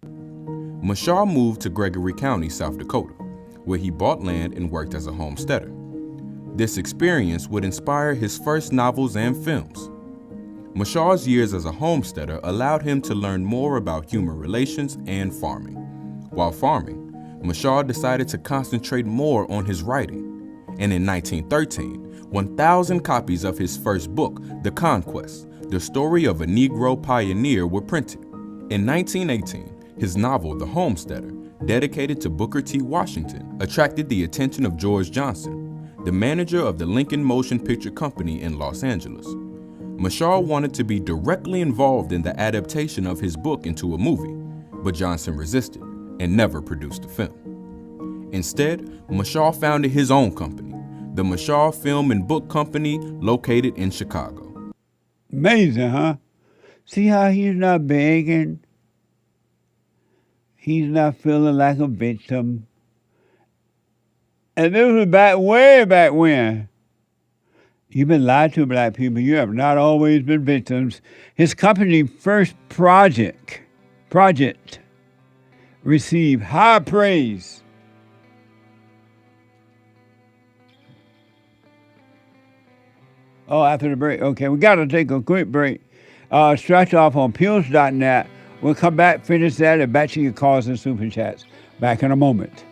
Micheaux moved to Gregory County, South Dakota, where he bought land and worked as a homesteader. This experience would inspire his first novels and films. Micheaux's years as a homesteader allowed him to learn more about human relations and farming. While farming, Micheaux decided to concentrate more on his writing, and in 1913, 1,000 copies of his first book, The Conquest, the story of a Negro pioneer, were printed. In 1918, his novel, The Homesteader, dedicated to Booker T. Washington, attracted the attention of George Johnson, the manager of the Lincoln Motion Picture Company in Los Angeles. Micheaux wanted to be directly involved in the adaptation of his book into a movie, but Johnson resisted and never produced a film. Instead, Micheaux founded his own company, the Micheaux Film and Book Company, located in Chicago. Amazing, huh? See how he's not begging? He's not feeling like a victim. And this was way back when. You've been lied to, black people. You have not always been victims. His company first project received high praise. Oh, after the break. Okay, we got to take a quick break. Stretch off on pills.net. We'll come back, finish that, and back to your calls and super chats. Back in a moment.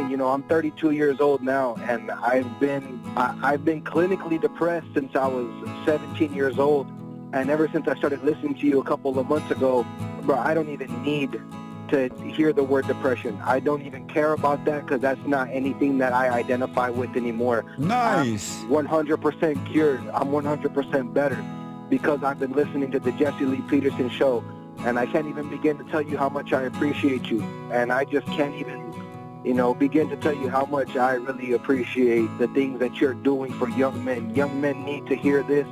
You know, I'm 32 years old now, and I've been clinically depressed since I was 17 years old, and ever since I started listening to you a couple of months ago, bro, I don't even need to hear the word depression. I don't even care about that because that's not anything that I identify with anymore. Nice. I'm 100% cured. I'm 100% better because I've been listening to the Jesse Lee Peterson show, and I can't even begin to tell you how much I appreciate you, and I just can't even begin to tell you how much I really appreciate the things that you're doing for young men. Young men need to hear this,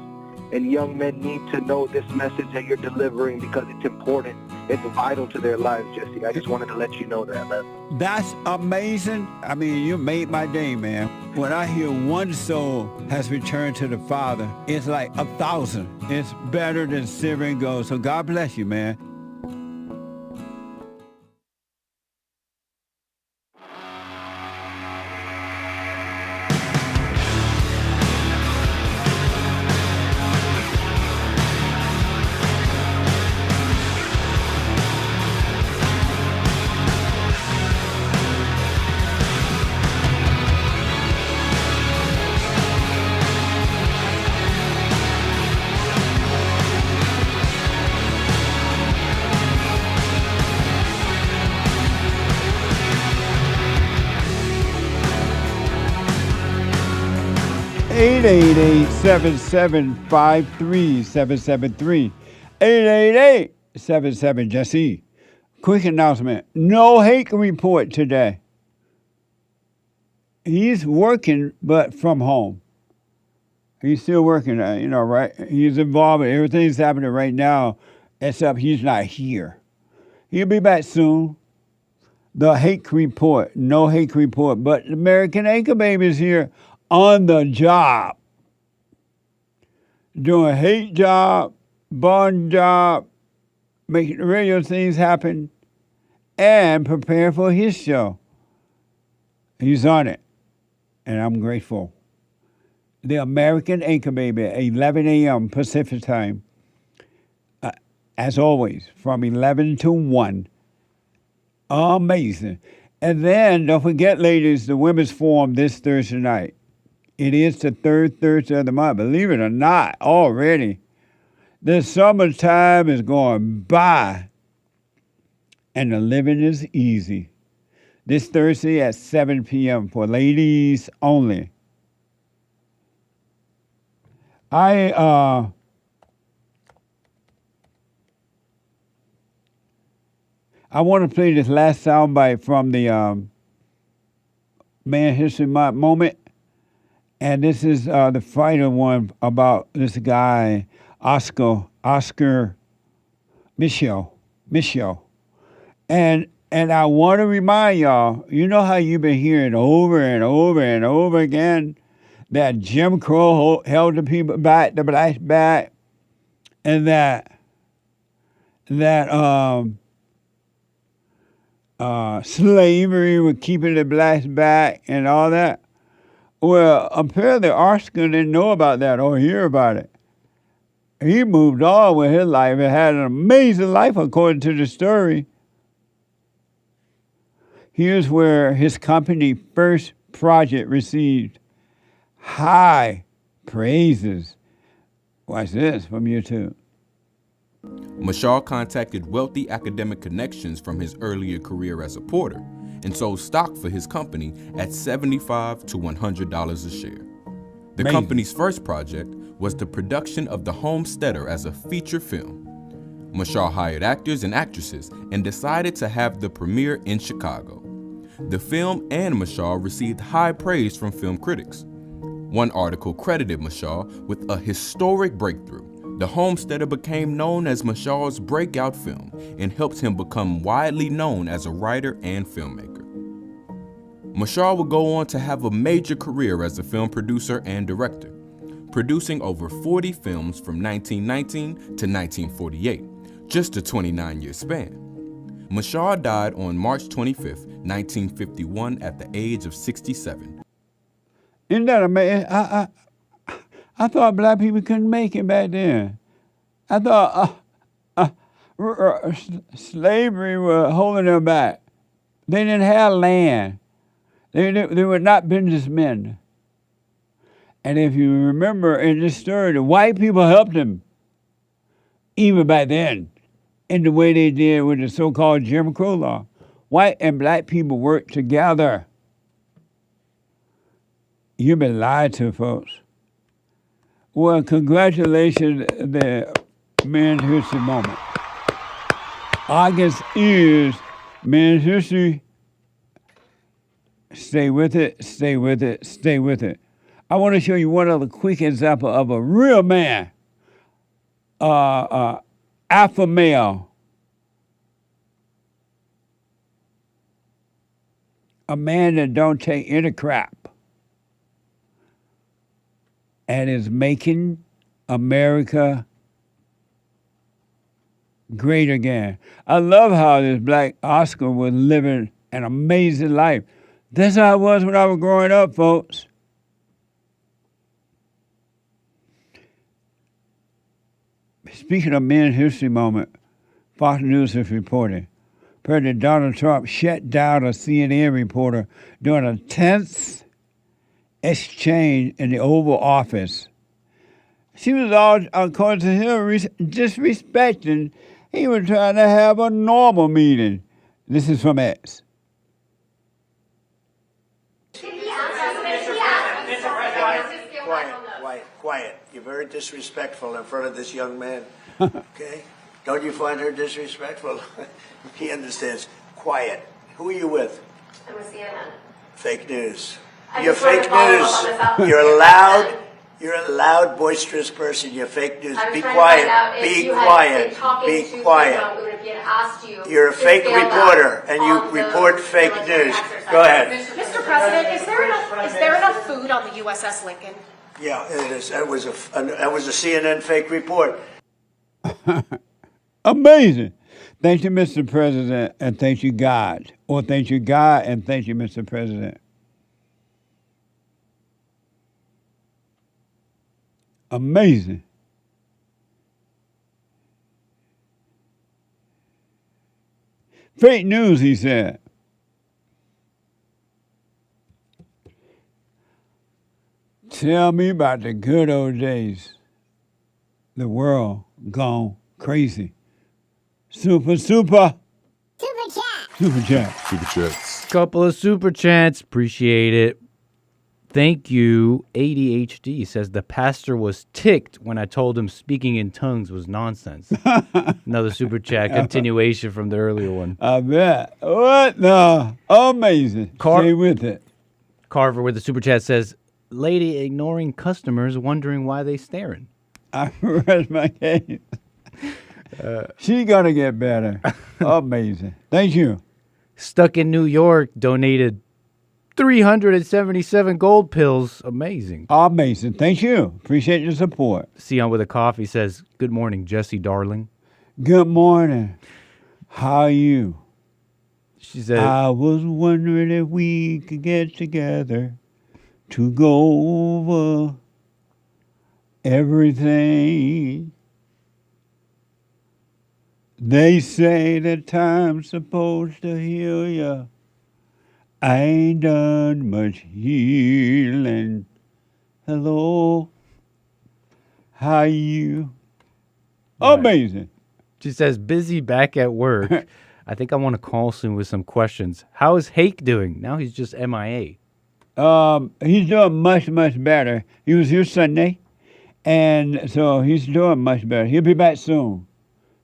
and young men need to know this message that you're delivering because it's important. It's vital to their lives, Jesse. I just wanted to let you know that, man. That's amazing. I mean, you made my day, man. When I hear one soul has returned to the Father, it's like 1,000. It's better than silver and gold. So God bless you, man. Eight 888-775-3773. 888-77-JESSE. Quick announcement. No hate report today. He's working, but from home. He's still working, right? He's involved in everything's happening right now, except he's not here. He'll be back soon. The hate report. No hate report. But American Anchor Baby is here on the job. Doing hate job, bond job, making the radio things happen, and prepare for his show. He's on it, and I'm grateful. The American Anchor Baby, 11 a.m. Pacific time. As always, from 11 to 1. Amazing. And then, don't forget, ladies, the Women's Forum this Thursday night. It is the third Thursday of the month. Believe it or not, already. The summertime is going by, and the living is easy. This Thursday at 7 p.m. for ladies only. I want to play this last soundbite from the Man History Month moment. And this is the fighter one about this guy, Oscar Micheaux. And I want to remind y'all, you know how you've been hearing over and over and over again that Jim Crow held the people back, the blacks back, and that slavery was keeping the blacks back and all that. Well, apparently Oscar didn't know about that or hear about it. He moved on with his life and had an amazing life according to the story. Here's where his company first project received high praises. Watch this from YouTube. Micheaux contacted wealthy academic connections from his earlier career as a porter and sold stock for his company at $75 to $100 a share. The Amazing. company's first project was the production of The Homesteader as a feature film. Micheaux hired actors and actresses and decided to have the premiere in Chicago. The film and Micheaux received high praise from film critics. One article credited Micheaux with a historic breakthrough. The Homesteader became known as Micheaux's breakout film and helped him become widely known as a writer and filmmaker. Micheaux would go on to have a major career as a film producer and director, producing over 40 films from 1919 to 1948, just a 29-year span. Micheaux died on March 25, 1951 at the age of 67. Isn't that amazing? I thought black people couldn't make it back then. I thought slavery was holding them back. They didn't have land. They were not businessmen. And if you remember in this story, the white people helped them, even back then, in the way they did with the so-called Jim Crow law. White and black people worked together. You've been lied to, folks. Well, congratulations, the Men's History Moment. August is Men's History. Stay with it, stay with it, stay with it. I want to show you one other quick example of a real man, alpha male, a man that don't take any crap and is making America great again. I love how this black Oscar was living an amazing life. That's how it was when I was growing up, folks. Speaking of Men's History Moment, Fox News is reporting President Donald Trump shut down a CNN reporter during a tense exchange in the Oval Office. She was all, according to him, disrespecting. He was trying to have a normal meeting. This is from X. Quiet. You're very disrespectful in front of this young man. Okay? Don't you find her disrespectful? He understands. Quiet. Who are you with? I'm with CNN. Fake news. You're fake news. You're a loud, boisterous person. You're fake news. Be quiet. Be quiet. Be quiet. You're a fake reporter, and you report fake news. Go ahead. Mr. President, is there enough food on the USS Lincoln? Yeah, it is. That was a CNN fake report. Amazing. Thank you, Mr. President, and thank you, God. Or thank you, God, and thank you, Mr. President. Amazing. Fake news, he said. Tell me about the good old days. The world gone crazy. Super. Super chat. Super chats. Couple of super chats. Appreciate it. Thank you. ADHD says the pastor was ticked when I told him speaking in tongues was nonsense. Another super chat. Continuation from the earlier one. I bet. What the? Amazing. Stay with it. Carver with the super chat says, lady ignoring customers wondering why they staring. I rest my case. She gonna get better. Amazing. Thank you. Stuck in New York donated 377 gold pills. Amazing. Amazing. Thank you. Appreciate your support. Sion with a coffee says, good morning, Jesse darling. Good morning. How are you? She said, I was wondering if we could get together to go over everything. They say that time's supposed to heal ya. I ain't done much healing. Hello. How you? Right. Amazing. She says, busy back at work. I think I want to call soon with some questions. How is Hake doing? Now he's just MIA. He's doing much, much better. He was here Sunday, and so he's doing much better. He'll be back soon.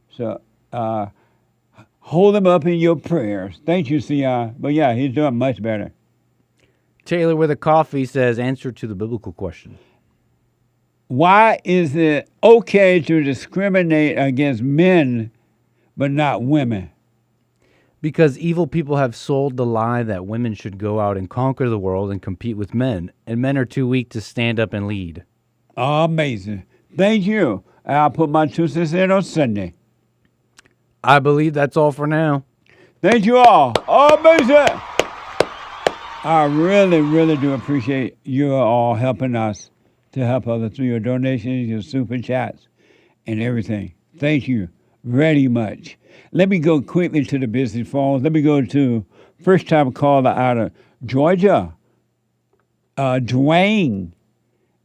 So hold him up in your prayers. Thank you, C.I. But yeah, he's doing much better. Taylor with a coffee says, answer to the biblical question. Why is it okay to discriminate against men but not women? Because evil people have sold the lie that women should go out and conquer the world and compete with men, and men are too weak to stand up and lead. Amazing. Thank you. I'll put my 2 cents in on Sunday. I believe that's all for now. Thank you all. Amazing. I really, really do appreciate you all helping us to help others through your donations, your super chats, and everything. Thank you very much. Let me go quickly to the business phones. Let me go to first-time caller out of Georgia, Dwayne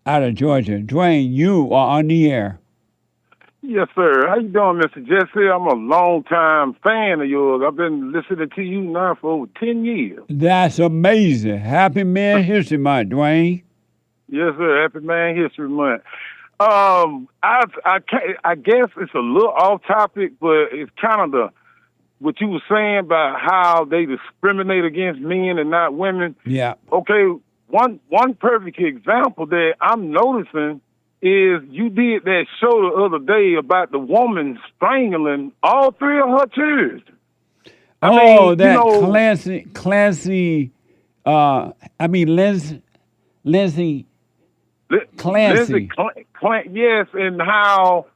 out of Georgia. Dwayne, you are on the air. Yes, sir. How you doing, Mr. Jesse? I'm a long-time fan of yours. I've been listening to you now for over 10 years. That's amazing. Happy Man History Month, Dwayne. Yes, sir. Happy Man History Month. I guess it's a little off topic, but it's kind of what you were saying about how they discriminate against men and not women. Yeah. Okay, one perfect example that I'm noticing is you did that show the other day about the woman strangling all 3 of her children. Lindsay Clancy. Yes, and how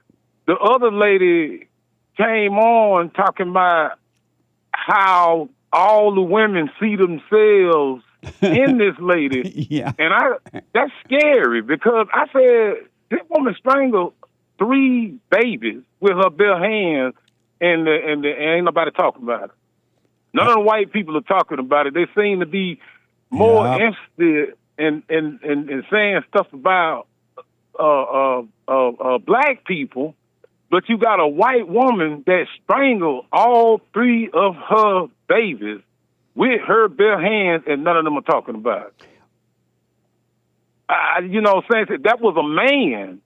the other lady came on talking about how all the women see themselves in this lady. Yeah. And that's scary because I said, this woman strangled 3 babies with her bare hands and ain't nobody talking about it. None of the white people are talking about it. They seem to be more interested in saying stuff about black people, but you got a white woman that strangled all 3 of her babies with her bare hands, and none of them are talking about it. Saying that was a man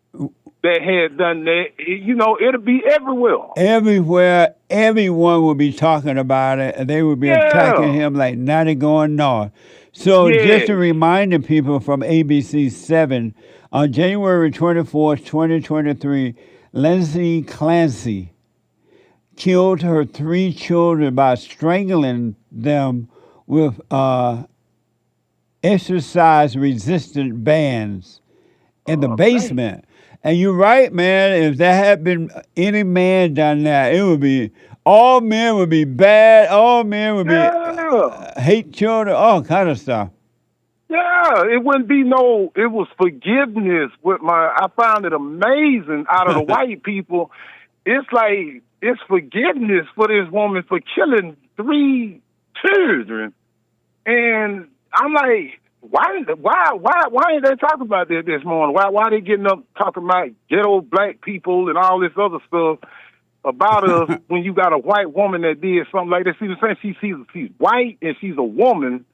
that had done that. It'll be everywhere. Everywhere, everyone will be talking about it, and they will be attacking him like Natty going north. So just to remind the people from ABC 7, on January 24th, 2023, Lindsay Clancy killed her 3 children by strangling them with exercise-resistant bands in the basement. And you're right, man. If there had been any man done that, it would be all men would be bad. All men would be hate children, all kind of stuff. Yeah, it wouldn't be it was forgiveness. I found it amazing out of the white people. It's like, it's forgiveness for this woman for killing 3 children. And I'm like, why ain't they talking about this morning? Why they getting up talking about ghetto black people and all this other stuff about us when you got a white woman that did something like that? See what I'm saying? She's white and she's a woman.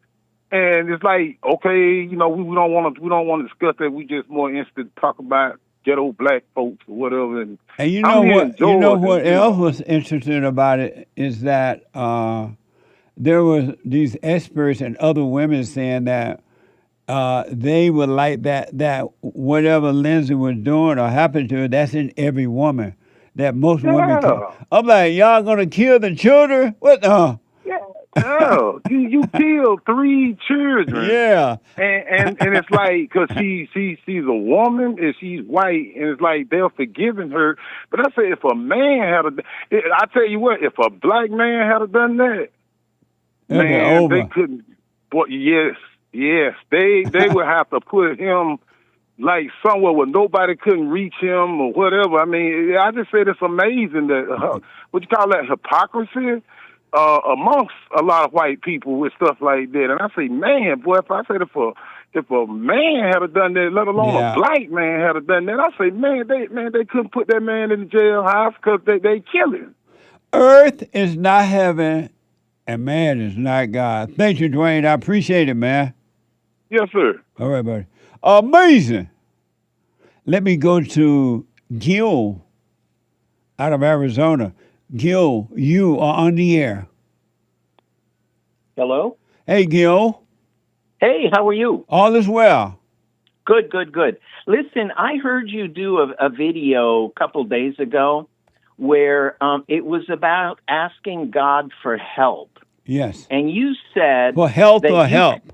And it's like, okay, we don't want to discuss that. We just more interested to talk about ghetto black folks or whatever. And you know what else was interesting about it is that there was these experts and other women saying that they would like that whatever Lindsay was doing or happened to her, that's in every woman. That most women can. I'm like, y'all gonna kill the children? What the? No, you killed 3 children. Yeah, and it's like, because she's a woman and she's white, and it's like they're forgiving her. But I say, if a man I tell you what, if a black man had done that, man, they couldn't. But yes, they would have to put him like somewhere where nobody couldn't reach him or whatever. I mean, I just said it's amazing that what you call that, hypocrisy. Amongst a lot of white people with stuff like that. And I say, man, boy, if a man had done that, let alone a black man had done that, I say, man, they couldn't put that man in the jailhouse because they kill him. Earth is not heaven, and man is not God. Thank you, Dwayne. I appreciate it, man. Yes, sir. All right, buddy. Amazing. Let me go to Gil out of Arizona. Gil, you are on the air. Hello? Hey, Gil. Hey, how are you? All is well. Good, good, good. Listen, I heard you do a video a couple days ago where it was about asking God for help. Yes. And you said... For health or help?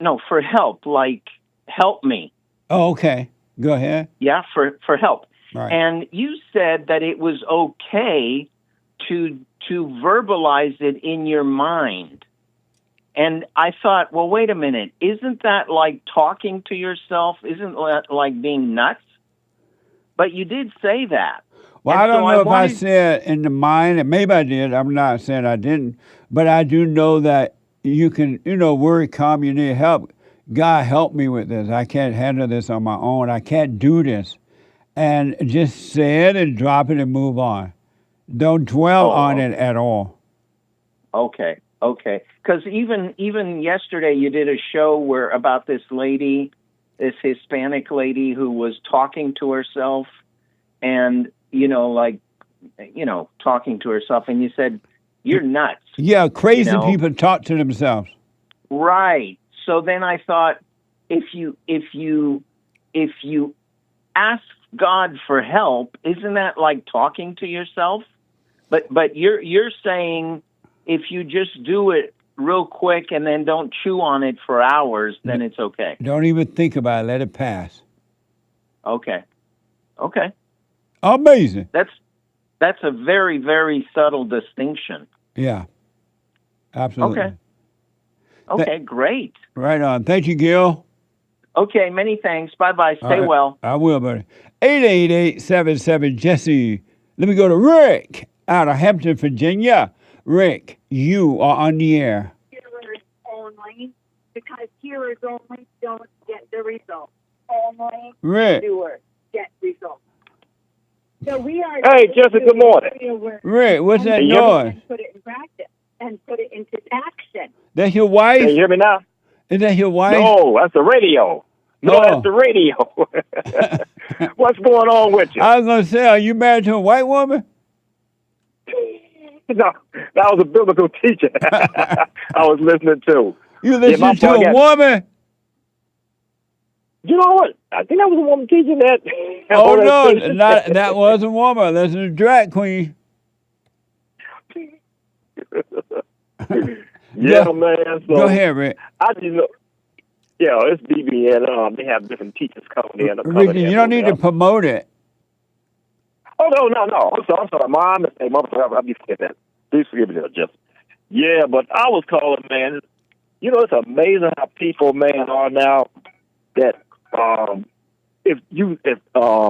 No, for help, like help me. Oh, okay. Go ahead. Yeah, for help. Right. And you said that it was okay to verbalize it in your mind. And I thought, well, wait a minute. Isn't that like talking to yourself? Isn't that like being nuts? But you did say that. Well, I don't know if I said in the mind, and maybe I did. I'm not saying I didn't. But I do know that you can, worry, calm, you need help. God, help me with this. I can't handle this on my own. I can't do this. And just say it and drop it and move on. Don't dwell on it at all. Okay. Because even yesterday you did a show where about this lady, this Hispanic lady who was talking to herself and, talking to herself. And you said, you're nuts. Yeah, crazy people talk to themselves. Right. So then I thought, if you ask God for help, isn't that like talking to yourself? But you're saying if you just do it real quick and then don't chew on it for hours, then it's okay. Don't even think about it. Let it pass. Okay. Amazing. That's a very, very subtle distinction. Yeah. Absolutely. Okay, great. Right on. Thank you, Gil. Okay, many thanks. Bye-bye. Stay well. I will, buddy. 888-77-JESSE. Let me go to Rick out of Hampton, Virginia. Rick, you are on the air. Hearers only, because hearers only don't get the result. Only Rick. doers get results. So we are... Hey, Jesse, good morning. Rick, what's that noise? Put it in practice and put it into action. That's your wife? Can you hear me now? Is that your wife? No, that's the radio. No, that's the radio. What's going on with you? I was going to say, are you married to a white woman? No, that was a biblical teacher I was listening to. You listening to a woman? You know what? I think that was a woman teaching that. Oh, no, that was a woman. That's a drag queen. Yeah, man. So go ahead, Rick. I just know. Yeah, it's BBN. They have different teachers coming in. Rick, you don't need to promote it. Oh, no. I'm sorry. Mom, I'll be forgetting that. Please forgive me, Jeff. Yeah, but I was calling, man. It's amazing how people, man, are now that if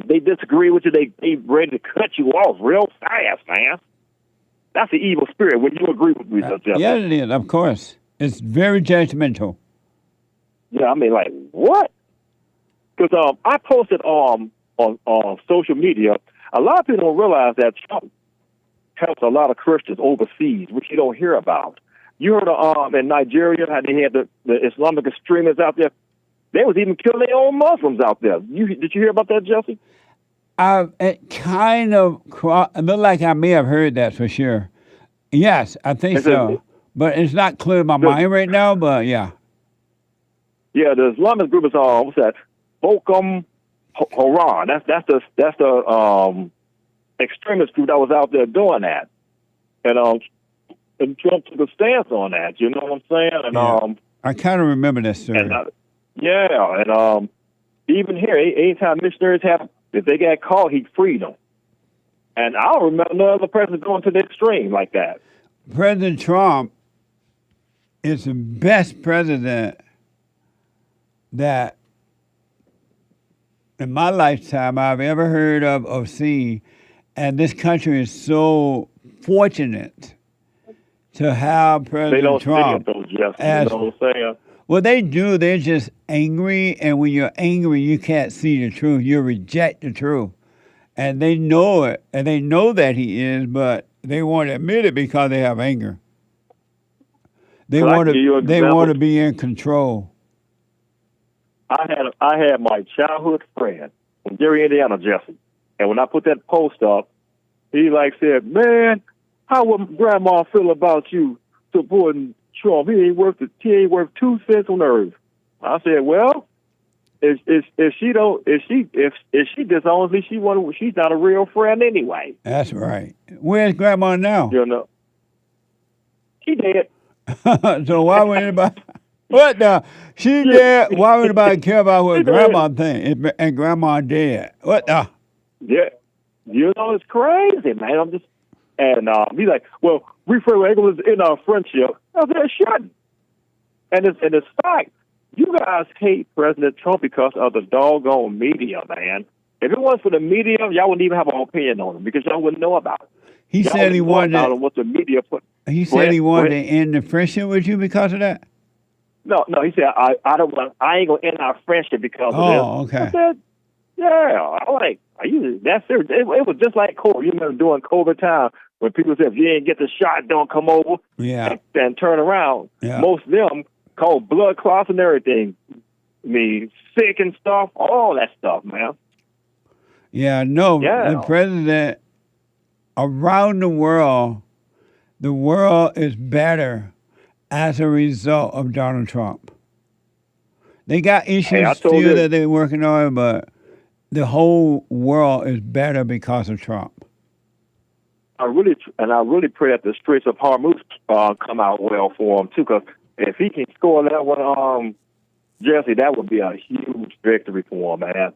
they disagree with you, they ready to cut you off real fast, man. That's the evil spirit when you agree with me, Jeff. Yeah, it is, of course. It's very judgmental. Yeah, I mean, like, what? Because I posted on social media, a lot of people don't realize that Trump helps a lot of Christians overseas, which you don't hear about. You heard in Nigeria how they had the Islamic extremists out there. They was even killing their own Muslims out there. Did you hear about that, Jesse? It kind of looked like I may have heard that for sure. Yes, I think so. But it's not clear in my mind right now, but yeah. Yeah, the Islamic group is what's that? Boko Haram. That's the extremist group that was out there doing that. And Trump took a stance on that, you know what I'm saying? And I kind of remember that story. And even here, anytime missionaries if they got caught, he freed them. And I don't remember no other president going to the extreme like that. President Trump is the best president that in my lifetime I've ever heard of or seen. And this country is so fortunate to have President Trump. They don't say it, though, Jeff. You know what I'm saying? Well, they do. They're just angry. And when you're angry, you can't see the truth. You reject the truth. And they know it. And they know that he is, but They won't admit it because they have anger. They Could I want give you to. an They example? want to be in control. I had my childhood friend from Gary, Indiana, Jesse, and when I put that post up, he like said, "Man, how would Grandma feel about you supporting Trump? He ain't worth 2 cents on earth." I said, "Well, if she disowns me, she's not a real friend anyway." That's right. Where's Grandma now? You know, she dead. So why would anybody? What the? She dead. Why would anybody care about what Grandma think? And Grandma dead. What the? Yeah, you know, it's crazy, man. I'm just, and he's like, "Well, reframe was in our friendship." I said, "Shouldn't." And it's fact. You guys hate President Trump because of the doggone media, man. If it wasn't for the media, y'all wouldn't even have an opinion on him because y'all wouldn't know about it. He Y'all said he wouldn't know wanted. about what the media put. He Go said he ahead, wanted go to ahead. end the friendship with you because of that. No, he said I don't want. I ain't gonna end our friendship because of Oh, this. okay. I said, yeah. I like. Are you? That's serious. It was just like COVID. You remember during COVID time when people said if you ain't get the shot, don't come over. Yeah. And turn around. Yeah. Most of them called blood clots and everything. I mean, sick and stuff. All that stuff, man. Yeah. No. Yeah. The president around the world is better as a result of Donald Trump. They got issues I told still you. that they're working on, but the whole world is better because of Trump. I really pray that the streets of Hormuz come out well for him too. Because if he can score that one, Jesse, that would be a huge victory for him, man.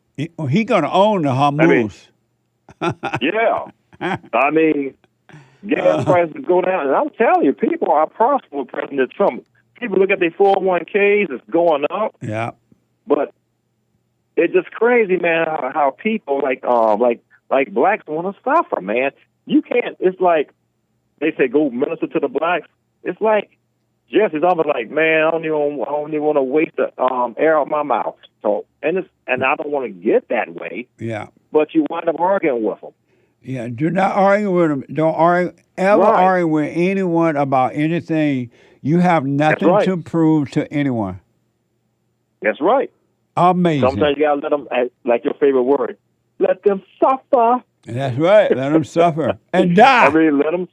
He gonna own the Hormuz. Yeah. I mean, gas prices go down, and I'm telling you, people are prosperous with President Trump. People look at their 401ks; it's going up. Yeah. But it's just crazy, man, how people like blacks want to suffer, man. You can't. It's like they say, go minister to the blacks. It's like Jesse's almost like, man, I don't even want to waste the air out my mouth. So and I don't want to get that way. Yeah. But you wind up arguing with them. Yeah. Do not argue with them. Don't ever argue with anyone about anything. You have nothing to prove to anyone. That's right. Amazing. Sometimes you gotta let them, like your favorite word, let them suffer. That's right. Let them suffer and die. I mean, let them.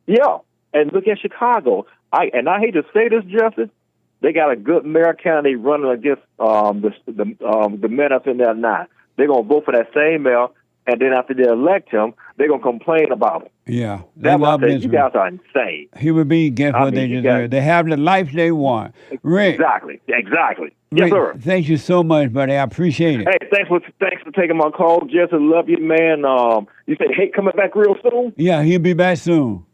Yeah, and look at Chicago. I hate to say this, Justice. They got a good mayor candidate running against the men that's in there now. They're gonna vote for that same mayor, and then after they elect him, they're gonna complain about him. Yeah. That's why I say you guys are insane. Human beings get what they deserve. They have the life they want. Rick. Exactly. Yes, Rick, sir. thank you so much, buddy. I appreciate it. Hey, thanks for taking my call, Jesse. Love you, man. You say Hate coming back real soon? Yeah, he'll be back soon.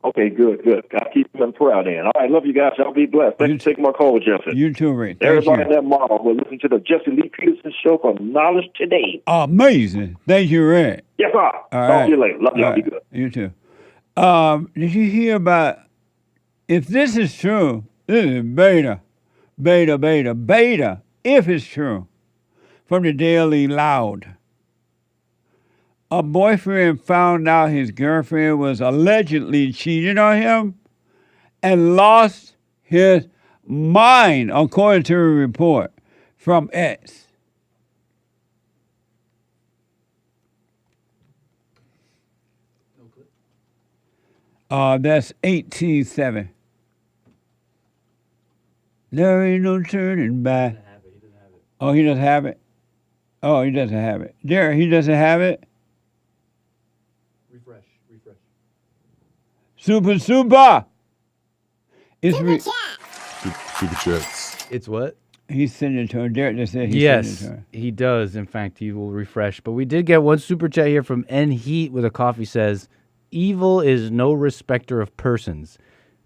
Okay, good. I'll keep him in prayer then. All right, love you guys. Y'all be blessed. Thanks for taking my call, Jesse. You too, Rick. Thank Everybody you. in that model will listen to the Jesse Lee Peterson Show for Knowledge Today. Amazing. Thank you, Rick. Yes, sir. All Talk right. to you later. Love y'all. All Be right. good. You too. Did you hear about, if this is true, this is beta, if it's true, from the Daily Loud. A boyfriend found out his girlfriend was allegedly cheating on him and lost his mind, according to a report from X. That's 18.7. There ain't no turning back. Oh, he doesn't have it? Oh, he doesn't have it. There, he doesn't have it? Refresh. Super. It's Super chats. It's what? He's sending it to her. Derek just said he's sending it Yes, to her. he does. In fact, he will refresh. But we did get one super chat here from N Heat with a coffee says, evil is no respecter of persons.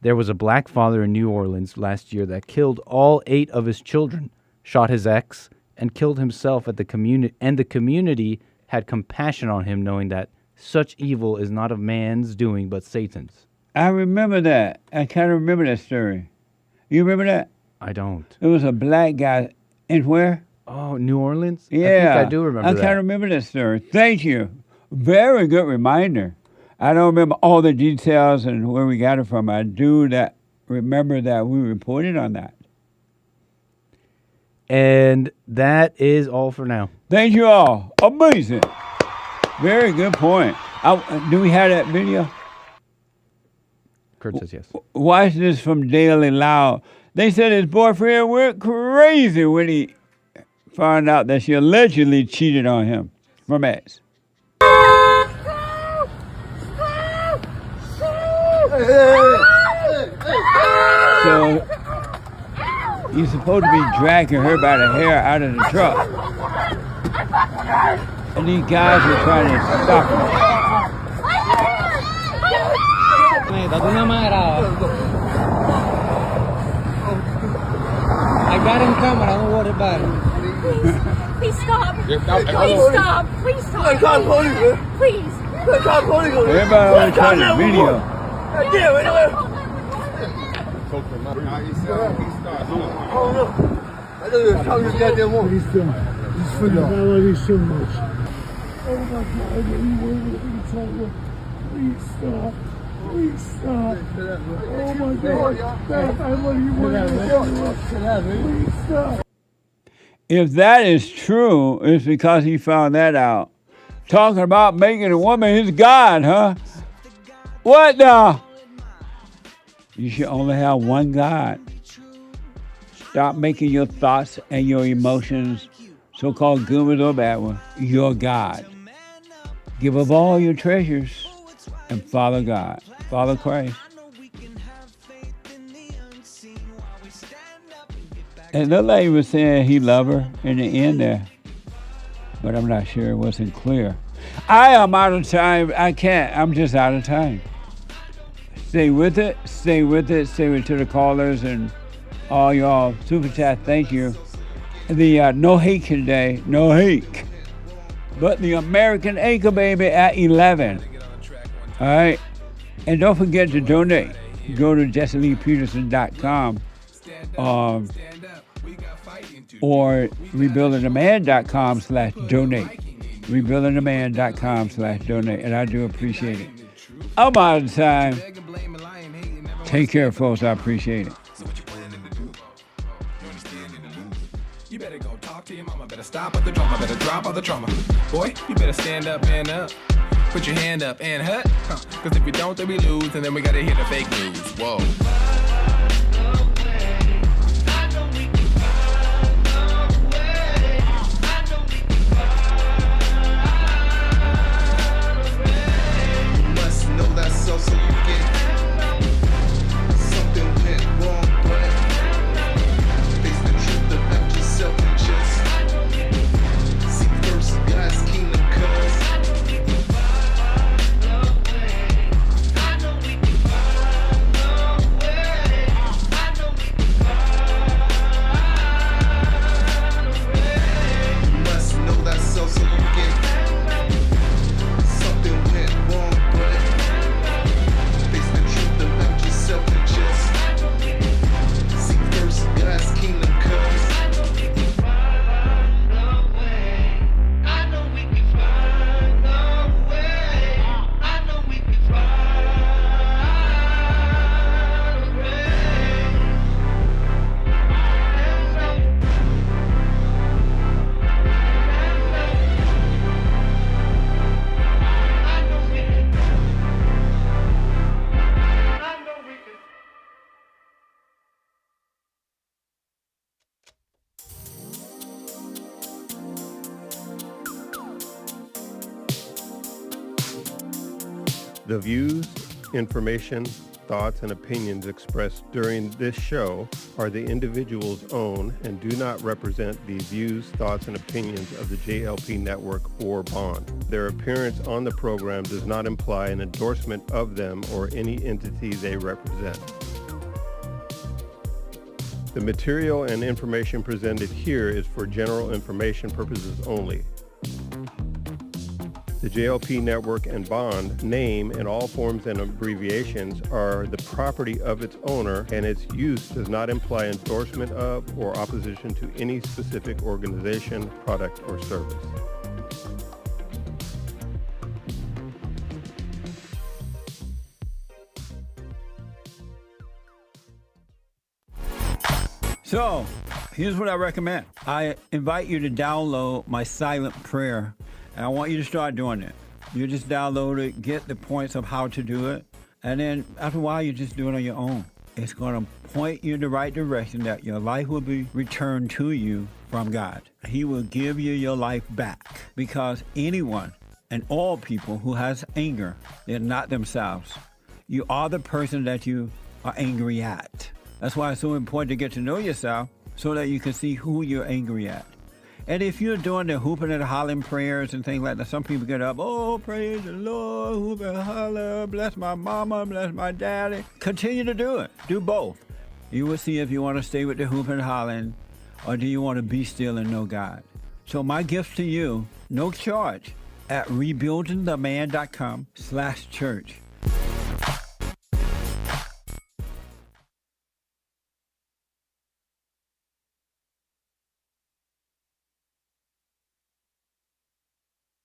There was a black father in New Orleans last year that killed all 8 of his children, shot his ex, and killed himself at the community. And the community had compassion on him, knowing that such evil is not of man's doing, but Satan's. I remember that. I kind of remember that story. You remember that? I don't. It was a black guy. In where? Oh, New Orleans? Yeah. I think I do remember I that. kind of remember that story. Thank you. Very good reminder. I don't remember all the details and where we got it from. I do remember that we reported on that. And that is all for now. Thank you all. Amazing. Very good point. Do we have that video? Kurt says yes. Watch this from Daily Loud. They said his boyfriend went crazy when he found out that she allegedly cheated on him from ex. So he's supposed to be dragging her by the hair out of the truck. And these guys are trying to stop him. I got him camera, don't worry about it. Please stop. Please stop. Please stop. Please. Everybody always trying to video. So much. Oh my God, I really wanted to tell you. Please stop. Please stop. Oh my God. Beth, I really wanted to tell you. Please stop. If that is true, it's because he found that out. Talking about making a woman his God, huh? What the? You should only have one God. Stop making your thoughts and your emotions, so-called good ones or bad ones, your God. Give up all your treasures and follow God. Follow Christ. And the lady was saying he loved her in the end there. But I'm not sure. It wasn't clear. I am out of time. I can't. I'm just out of time. Stay with it. Stay with it. Stay with to the callers and all y'all. Super chat. Thank you. The no hate today. No hate. But the American Anchor Baby at 11. All right. And don't forget to donate. Go to JessieLeePeterson.com or rebuildingtheman.com/donate. Rebuildingtheman.com/donate. And I do appreciate it. I'm out of time. Take care, folks. I appreciate it. You better go talk to your mama. Better stop at the drama. Better drop all the trauma. Boy, you better stand up, man up. Put your hand up and hut. Cause if we don't, then we lose. And then we gotta hear the fake news. Whoa. The views, information, thoughts, and opinions expressed during this show are the individual's own and do not represent the views, thoughts, and opinions of the JLP Network or Bond. Their appearance on the program does not imply an endorsement of them or any entity they represent. The material and information presented here is for general information purposes only. The JLP Network and Bond name and all forms and abbreviations are the property of its owner, and its use does not imply endorsement of or opposition to any specific organization, product, or service. So, here's what I recommend. I invite you to download my silent prayer, and I want you to start doing it. You just download it, get the points of how to do it, and then after a while, you just do it on your own. It's going to point you in the right direction that your life will be returned to you from God. He will give you your life back, because anyone and all people who has anger, they're not themselves. You are the person that you are angry at. That's why it's so important to get to know yourself so that you can see who you're angry at. And if you're doing the hooping and hollering prayers and things like that, some people get up, oh, praise the Lord, hoop and holler, bless my mama, bless my daddy. Continue to do it. Do both. You will see if you want to stay with the hooping and hollering, or do you want to be still and know God. So my gift to you, no charge, at rebuildingtheman.com/church.